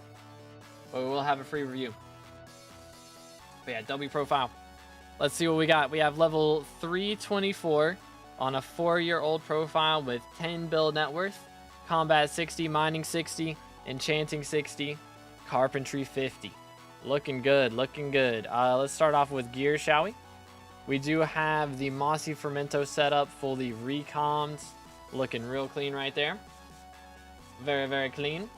But we will have a free review. But yeah, W profile. Let's see what we got. We have level 324 on a 4-year-old profile with 10 build net worth, combat 60, mining 60, enchanting 60, carpentry 50. Looking good, looking good. Let's start off with gear, shall we? We do have the Mossy Fermento setup, fully recommed. Looking real clean right there. Very, very clean.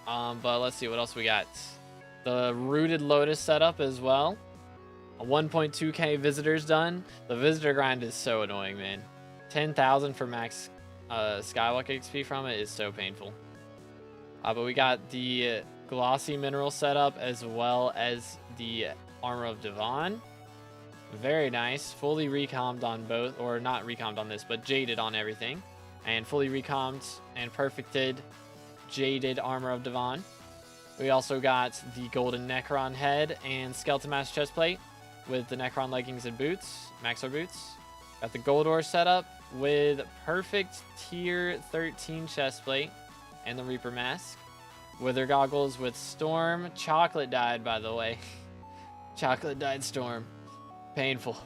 But let's see what else we got. The Rooted Lotus setup as well. A 1.2k visitors done. The visitor grind is so annoying, man. 10,000 for max Skywalk XP from it is so painful. But we got the Glossy Mineral setup as well as the Armor of Devon. Very nice. Fully recommed on both, or not recommed on this, but jaded on everything. And fully recommed and perfected jaded Armor of Devon. We also got the Golden Necron head and Skeleton Mask chestplate with the Necron leggings and boots, Maxor boots. Got the Goldor setup with perfect tier 13 chestplate and the Reaper mask. Wither goggles with Storm. Chocolate died, by the way. Chocolate died Storm. Painful.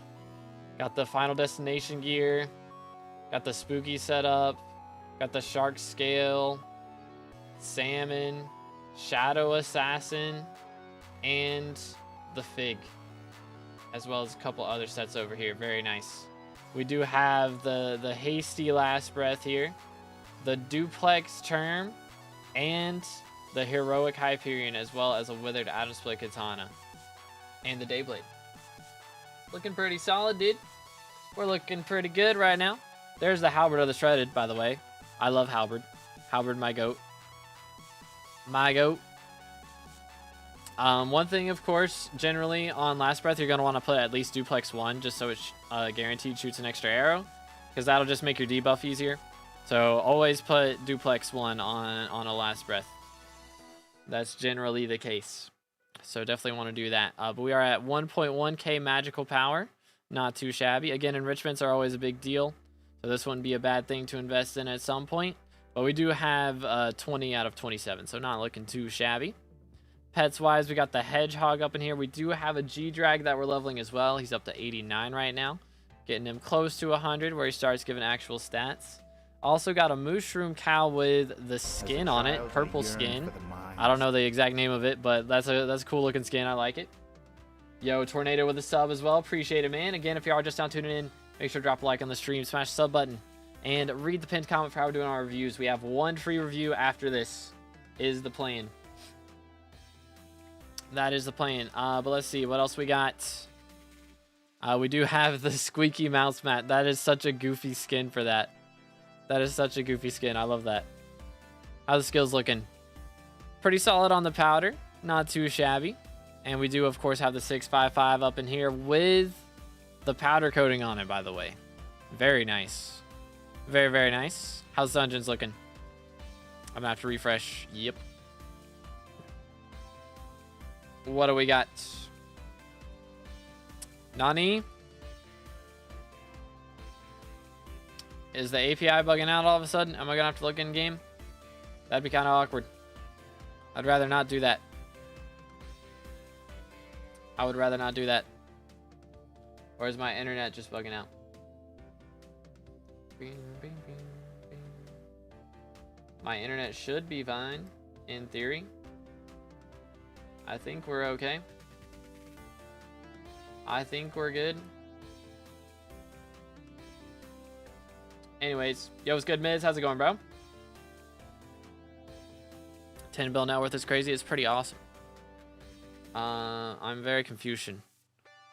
Got the Final Destination gear. Got the spooky setup. Got the shark scale. Salmon. Shadow Assassin. And the fig. As well as a couple other sets over here. Very nice. We do have the hasty last breath here. The duplex term. And the heroic Hyperion, as well as a withered Atom Split Katana. And the Dayblade. Looking pretty solid, dude. We're looking pretty good right now. There's the Halberd of the Shredded, by the way. I love Halberd. Halberd, my goat. My goat. One thing, of course, generally on Last Breath, you're going to want to put at least Duplex 1, just so it's guaranteed shoots an extra arrow. Because that'll just make your debuff easier. So always put Duplex 1 on a Last Breath. That's generally the case. So definitely want to do that. But we are at 1.1k magical power. Not too shabby. Again, enrichments are always a big deal. So this wouldn't be a bad thing to invest in at some point. But we do have 20 out of 27. So not looking too shabby. Pets wise, we got the Hedgehog up in here. We do have a G-Drag that we're leveling as well. He's up to 89 right now. Getting him close to 100 where he starts giving actual stats. Also got a Mushroom Cow with the skin on it. Purple skin. I don't know the exact name of it, but that's a cool looking skin. I like it. Yo, Tornado with a sub as well. Appreciate it, man. Again, if you are just now tuning in, make sure to drop a like on the stream, smash the sub button, and read the pinned comment for how we're doing our reviews. We have one free review after this is the plan. That is the plan. But let's see what else we got. We do have the Squeaky Mouse Mat. That is such a goofy skin for that. That is such a goofy skin. I love that. How's the skills looking? Pretty solid on the powder. Not too shabby. And we do, of course, have the 655 up in here with the powder coating on it, by the way. Very nice. Very, very nice. How's Dungeons looking? I'm going to have to refresh. Yep. What do we got? Nani? Is the API bugging out all of a sudden? Am I going to have to look in game? That'd be kind of awkward. I'd rather not do that. I would rather not do that. Or is my internet just bugging out? My internet should be fine, in theory. I think we're okay. I think we're good. Anyways, yo, what's good, Miz? How's it going, bro? 10 bill net worth is crazy. It's pretty awesome. I'm very Confucian.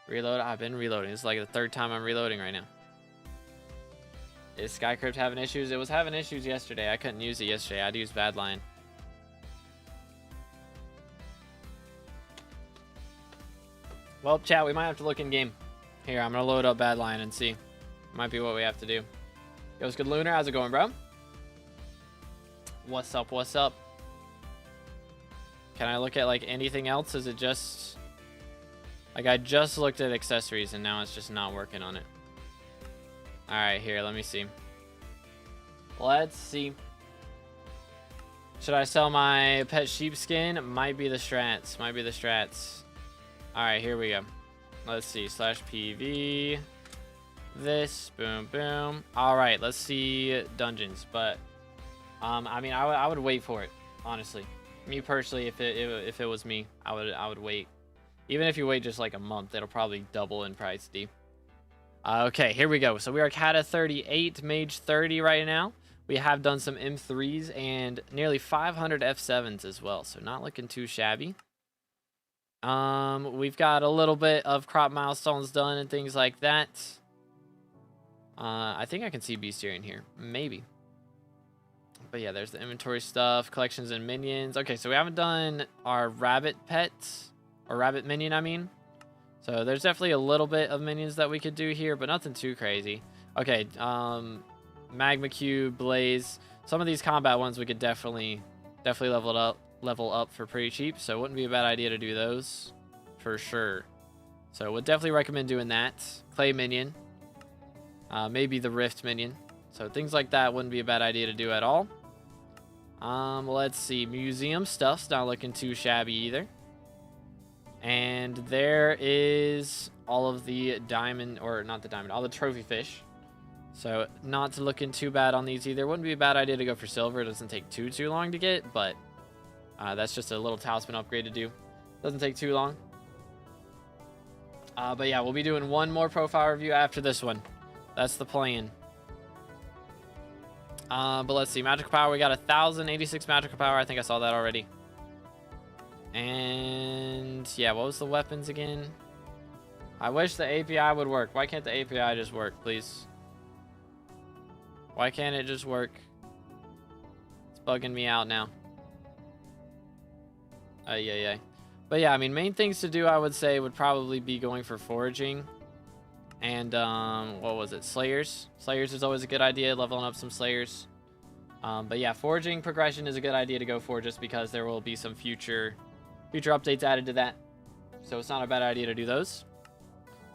Reload. I've been reloading. This is like the third time I'm reloading right now. Is Skycrypt having issues? It was having issues yesterday. I couldn't use it yesterday. I'd use Badlion. Well, chat, we might have to look in game. Here, I'm gonna load up Badlion and see. Might be what we have to do. Yo, what's good, Lunar? How's it going, bro? What's up? What's up? Can I look at like anything else? Is it just like I just looked at accessories and now it's just not working on it? All right, here, let me see. Let's see. Should I sell my pet sheepskin? Might be the strats. Might be the strats. All right, here we go. Let's see. /PV. This. Boom, boom. All right, let's see dungeons. But I mean, I would wait for it, honestly. Me personally, if it was me, I would wait. Even if you wait just like a month, it'll probably double in price, D. Okay, here we go. So we are Kata 38, Mage 30 right now. We have done some M3s and nearly 500 F7s as well, so not looking too shabby. We've got a little bit of crop milestones done and things like that. I think I can see Bestiary in here, maybe. But yeah, there's the inventory stuff, collections and minions. Okay, so we haven't done our rabbit pets, or rabbit minion, I mean. So there's definitely a little bit of minions that we could do here, but nothing too crazy. Okay, Magma Cube, Blaze. Some of these combat ones we could definitely level up for pretty cheap. So it wouldn't be a bad idea to do those for sure. So would definitely recommend doing that. Clay minion, maybe the Rift minion. So things like that wouldn't be a bad idea to do at all. Let's see, museum stuff's not looking too shabby either. And there is all of the diamond, or not the diamond, all the trophy fish. So not looking too bad on these either. Wouldn't be a bad idea to go for silver. It doesn't take too long to get, but that's just a little talisman upgrade to do. Doesn't take too long. But yeah, we'll be doing one more profile review after this one. That's the plan. But let's see. Magical power. We got 1,086 magical power. I think I saw that already. And yeah, what was the weapons again? I wish the API would work. Why can't the API just work, please? Why can't it just work? It's bugging me out now. Yeah. But yeah, I mean, main things to do, I would say, would probably be going for foraging. And, what was it? Slayers. Slayers is always a good idea, leveling up some Slayers. But yeah, foraging progression is a good idea to go for just because there will be some future updates added to that. So it's not a bad idea to do those.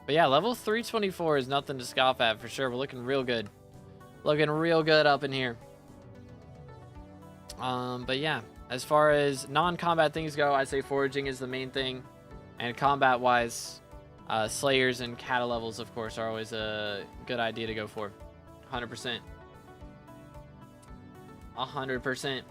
But yeah, level 324 is nothing to scoff at for sure. We're looking real good. Looking real good up in here. But yeah, as far as non-combat things go, I'd say foraging is the main thing. And combat-wise, Slayers and Kata levels, of course, are always a good idea to go for. 100%. 100%.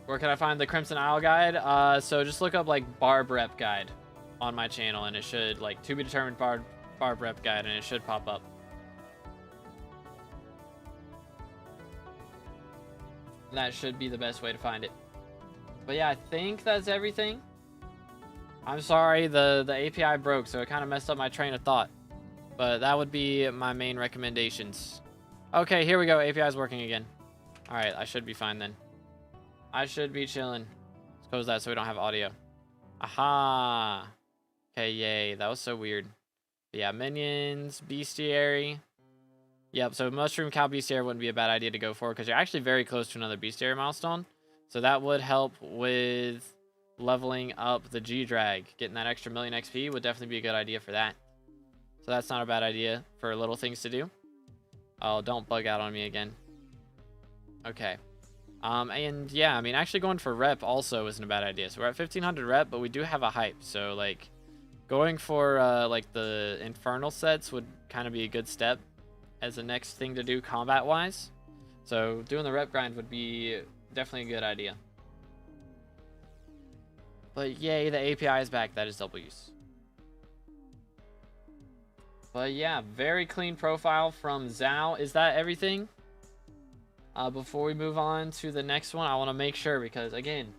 Where can I find the Crimson Isle guide? So just look up, like, Barb Rep guide on my channel, and it should, like, to be determined Barb Rep guide, and it should pop up. That should be the best way to find it. But yeah, I think that's everything. I'm sorry, the API broke, so it kind of messed up my train of thought. But that would be my main recommendations. Okay, here we go. API is working again. Alright, I should be fine then. I should be chilling. Let's close that so we don't have audio. Aha! Okay, yay. That was so weird. But yeah, minions, bestiary. Yep, so mushroom cow bestiary wouldn't be a bad idea to go for because you're actually very close to another bestiary milestone. So that would help with leveling up the G-Drag. Getting that extra million XP would definitely be a good idea for that. So that's not a bad idea for little things to do. Oh, don't bug out on me again. Okay. And yeah, I mean, actually going for rep also isn't a bad idea. So we're at 1500 rep, but we do have a hype. So like going for like the infernal sets would kind of be a good step as the next thing to do combat wise. So doing the rep grind would be definitely a good idea. But yay, the API is back. That is double use. But yeah, very clean profile from Zhao. Is that everything? Before we move on to the next one, I want to make sure because again,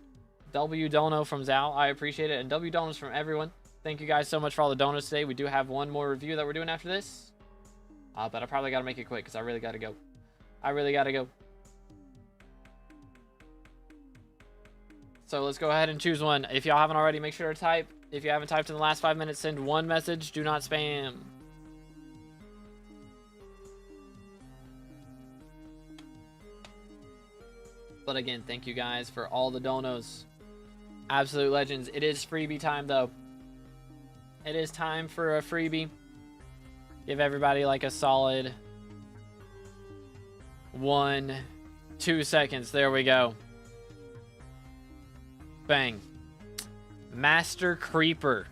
W dono from Zhao, I appreciate it, and W donos from everyone. Thank you guys so much for all the donos today. We do have one more review that we're doing after this. But I probably got to make it quick because I really got to go. So let's go ahead and choose one. If y'all haven't already, make sure to type. If you haven't typed in the last 5 minutes, send one message. Do not spam. But again, thank you guys for all the donos. Absolute legends. It is freebie time though. It is time for a freebie. Give everybody like a solid 1-2 seconds. There we go. Bang. Master Creeper.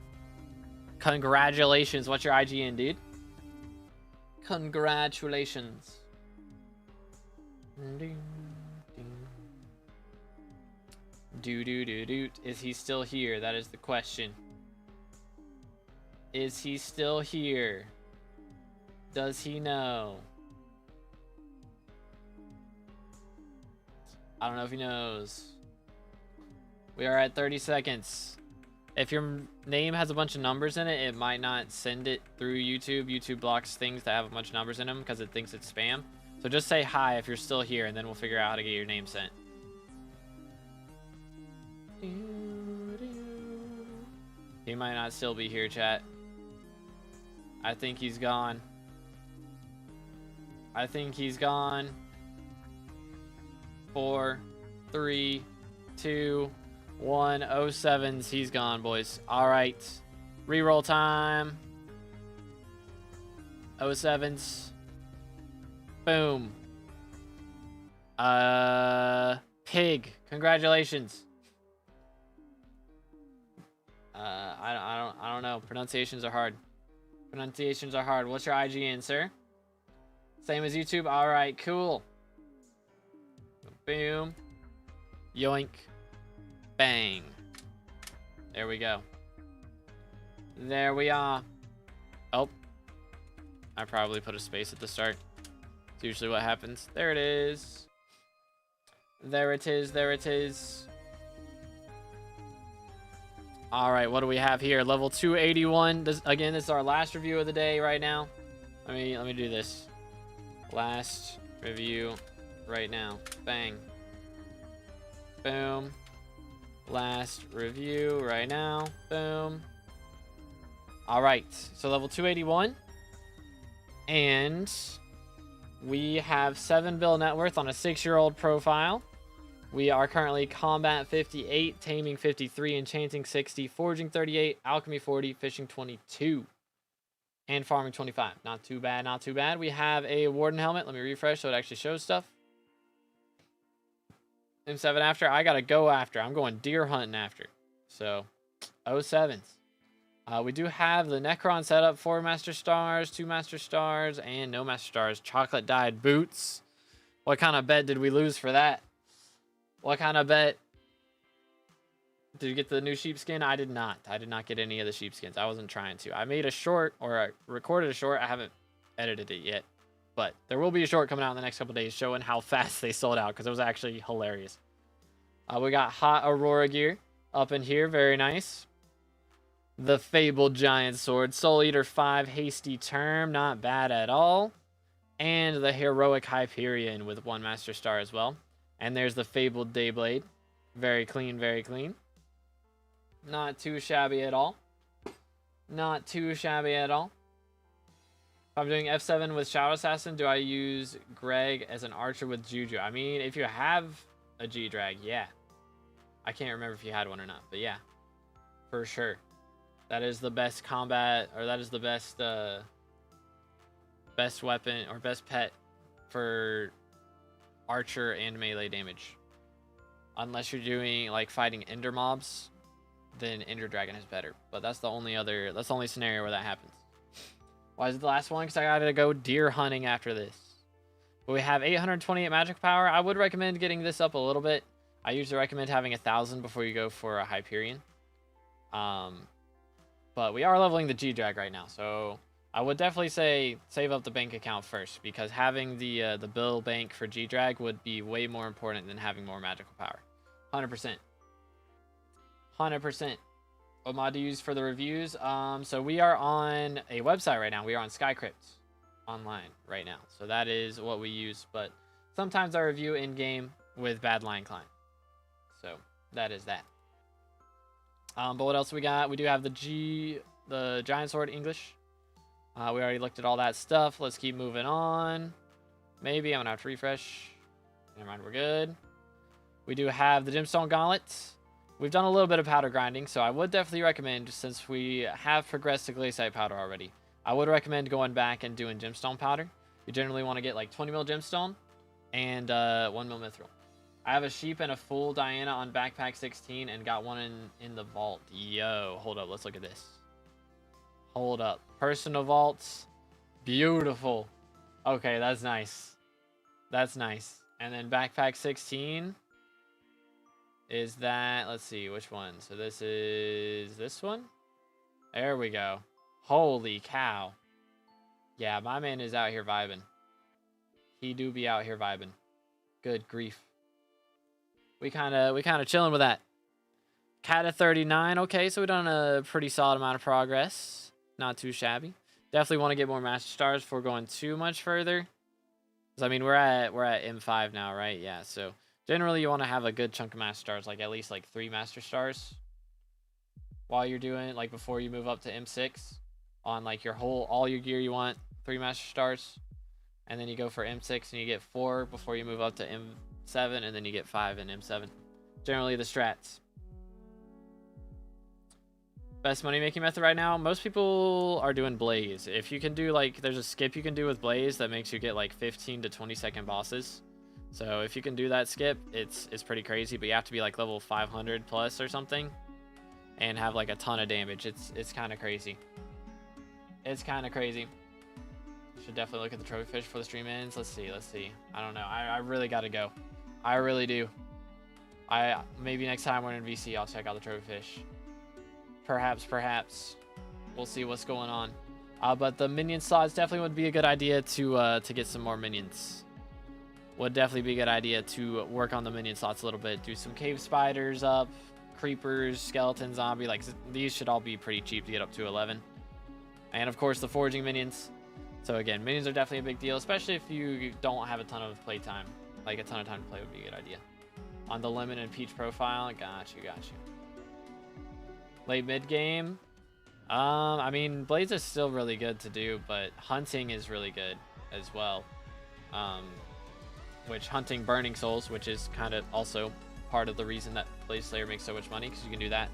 Congratulations. What's your IGN, dude? Congratulations. Do. Is he still here? That is the question. Is he still here? Does he know? I don't know if he knows. We are at 30 seconds. If your name has a bunch of numbers in it, it might not send it through YouTube. YouTube blocks things that have a bunch of numbers in them because it thinks it's spam. So just say hi if you're still here, and then we'll figure out how to get your name sent. He might not still be here, chat. I think he's gone. 4, 3, 2, 1. 07s. He's gone, boys. All right. Reroll time. 07s. Boom. Pig. Congratulations. I don't know. Pronunciations are hard. Pronunciations are hard. What's your IGN, sir? Same as YouTube. All right, cool. Boom. Yoink. Bang. There we go. There we are. Oh. I probably put a space at the start. It's usually what happens. There it is. There it is. There it is. All right, what do we have here? Level 281. Again, this is our last review of the day right now. Let me do this. Last review right now. Bang. Boom. Last review right now. Boom. All right, so level 281. And we have 7 bill net worth on a 6-year-old profile. We are currently combat 58, taming 53, enchanting 60, forging 38, alchemy 40, fishing 22, and farming 25. Not too bad, not too bad. We have a warden helmet. Let me refresh so it actually shows stuff. M7 after. I gotta go after. I'm going deer hunting after. So, 07s. We do have the Necron setup, 4 Master Stars, 2 Master Stars, and no Master Stars. Chocolate dyed boots. What kind of bet did we lose for that? What kind of bet? Did you get the new sheepskin? I did not. I did not get any of the sheepskins. I wasn't trying to. I made a short, or I recorded a short. I haven't edited it yet. But there will be a short coming out in the next couple days showing how fast they sold out, because it was actually hilarious. We got hot Aurora gear up in here. Very nice. The Fabled Giant Sword. Soul Eater 5 Hasty Term. Not bad at all. And the Heroic Hyperion with 1 Master Star as well. And there's the Fabled Dayblade. Very clean, very clean. Not too shabby at all. Not too shabby at all. If I'm doing F7 with Shadow Assassin, do I use Greg as an archer with Juju? I mean, if you have a G-Drag, yeah. I can't remember if you had one or not, but yeah. For sure. That is the best combat, or that is the best best weapon, or best pet for archer and melee damage. Unless you're doing like fighting ender mobs, then Ender Dragon is better. But that's the only scenario where that happens. Why is it the last one? Because I gotta go deer hunting after this. But we have 828 magic power. I would recommend getting this up a little bit. I usually recommend having 1,000 before you go for a Hyperion. But we are leveling the G-Drag right now, so I would definitely say save up the bank account first, because having the bill bank for G-Drag would be way more important than having more magical power. 100%. 100%. What mod to use for the reviews? So we are on a website right now. We are on Skycrypt online right now. So that is what we use, but sometimes I review in-game with Bad Lion Climb. So that is that. But what else we got? We do have the Giant Sword English. We already looked at all that stuff. Let's keep moving on. Maybe I'm gonna have to refresh. Never mind, we're good. We do have the Gemstone Gauntlets. We've done a little bit of powder grinding, so I would definitely recommend, since we have progressed to Glaciite powder already, I would recommend going back and doing gemstone powder. You generally want to get like 20 mil gemstone and 1 mil mithril. I have a sheep and a full Diana on backpack 16 and got one in the vault. Yo, hold up, let's look at this. Hold up. Personal vaults. Beautiful. Okay, that's nice. That's nice. And then backpack 16 is that, let's see, which one? So this is this one? There we go. Holy cow. Yeah, my man is out here vibing. He do be out here vibing. Good grief. We kind of chilling with that. Cat at 39. Okay, so we've done a pretty solid amount of progress. Not too shabby. Definitely want to get more Master Stars before going too much further. I mean, we're at M5 now, right? Yeah, so generally you want to have a good chunk of Master Stars, like at least like 3 Master Stars while you're doing, like before you move up to M6. On like your all your gear, you want 3 Master Stars. And then you go for M6 and you get 4 before you move up to M7, and then you get 5 in M7. Generally the strats. Best money making method right now, most people are doing Blaze. If you can do like, there's a skip you can do with Blaze that makes you get like 15 to 20 second bosses. So if you can do that skip, it's pretty crazy, but you have to be like level 500 plus or something. and have like a ton of damage. It's kind of crazy. It's kind of crazy. Should definitely look at the trophy fish before the stream ends. Let's see. I don't know. I really got to go. I really do. Maybe next time we're in VC, I'll check out the trophy fish. Perhaps. We'll see what's going on. But the minion slots definitely would be a good idea to get some more minions. Would definitely be a good idea to work on the minion slots a little bit. Do some cave spiders up, creepers, skeleton, zombie. Like these should all be pretty cheap to get up to 11. And of course the foraging minions. So again, minions are definitely a big deal, especially if you don't have a ton of play time. Like a ton of time to play would be a good idea. On the lemon and peach profile, got you. Late mid game. I mean, blades is still really good to do, but hunting is really good as well. Which hunting burning souls, which is kind of also part of the reason that Blaze Slayer makes so much money, because you can do that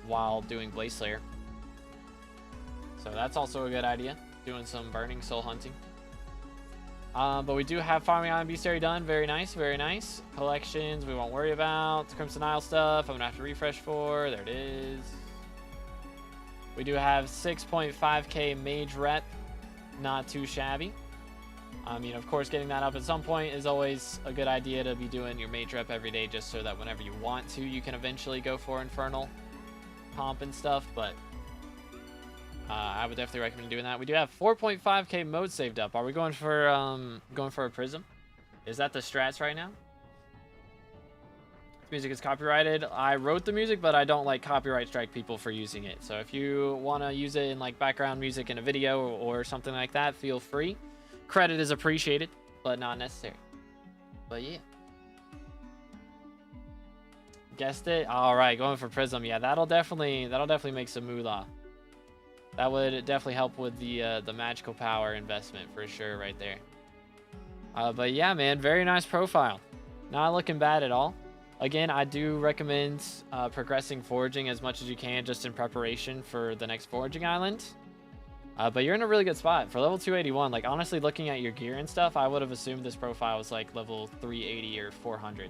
while doing Blaze Slayer. So that's also a good idea, doing some burning soul hunting. But we do have Farming Island Bestiary done. Very nice, very nice. Collections, we won't worry about. Crimson Isle stuff, I'm going to have to refresh for. There it is. We do have 6.5k mage rep. Not too shabby. I mean, of course, getting that up at some point is always a good idea to be doing your mage rep every day, just so that whenever you want to, you can eventually go for Infernal comp and stuff. But I would definitely recommend doing that. We do have 4.5k mode saved up. Are we going for a prism? Is that the strats right now? This music is copyrighted. I wrote the music, but I don't like copyright strike people for using it. So if you want to use it in like background music in a video or something like that, feel free. Credit is appreciated, but not necessary. But yeah. Guessed it. All right, going for prism. Yeah, that'll definitely make some moolah. That would definitely help with the magical power investment for sure right there. But yeah, man, very nice profile. Not looking bad at all. Again, I do recommend progressing foraging as much as you can just in preparation for the next foraging island. But you're in a really good spot. For level 281, like honestly looking at your gear and stuff, I would have assumed this profile was like level 380 or 400.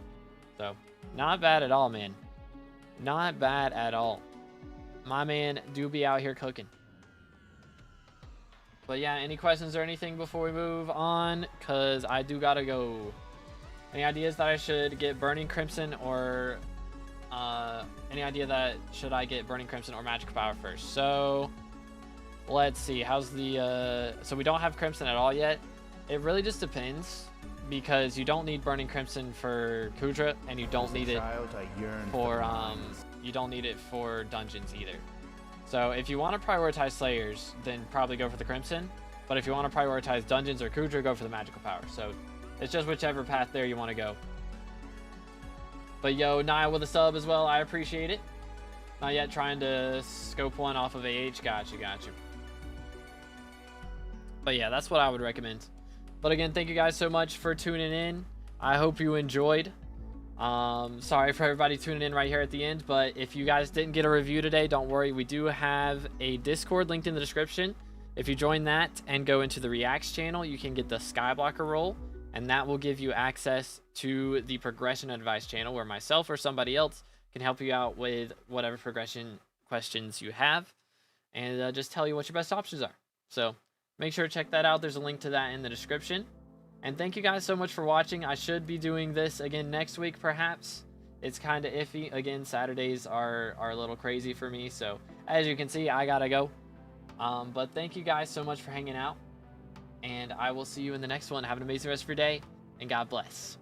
So not bad at all, man. Not bad at all. My man do be out here cooking. But yeah, any questions or anything before we move on? Because I do gotta go. Any ideas that I should get Burning Crimson or... any idea that should I get Burning Crimson or Magical Power first? So... let's see. How's the... so we don't have Crimson at all yet. It really just depends. Because you don't need Burning Crimson for Kudra. And you don't need it for... you don't need it for dungeons either. So if you want to prioritize Slayers, then probably go for the Crimson. But if you want to prioritize dungeons or Kudra, go for the Magical Power. So it's just whichever path there you want to go. But yo, Naya with a sub as well. I appreciate it. Not yet, trying to scope one off of AH. Got you. But yeah, that's what I would recommend. But again, thank you guys so much for tuning in. I hope you enjoyed. Sorry for everybody tuning in right here at the end, but if you guys didn't get a review today, don't worry. We do have a Discord linked in the description. If you join that and go into the Reacts channel, you can get the Skyblocker role, and that will give you access to the progression advice channel where myself or somebody else can help you out with whatever progression questions you have and just tell you what your best options are. So make sure to check that out. There's a link to that in the description. And thank you guys so much for watching. I should be doing this again next week, perhaps. It's kind of iffy. Again, Saturdays are a little crazy for me. So as you can see, I gotta go. But thank you guys so much for hanging out. And I will see you in the next one. Have an amazing rest of your day. And God bless.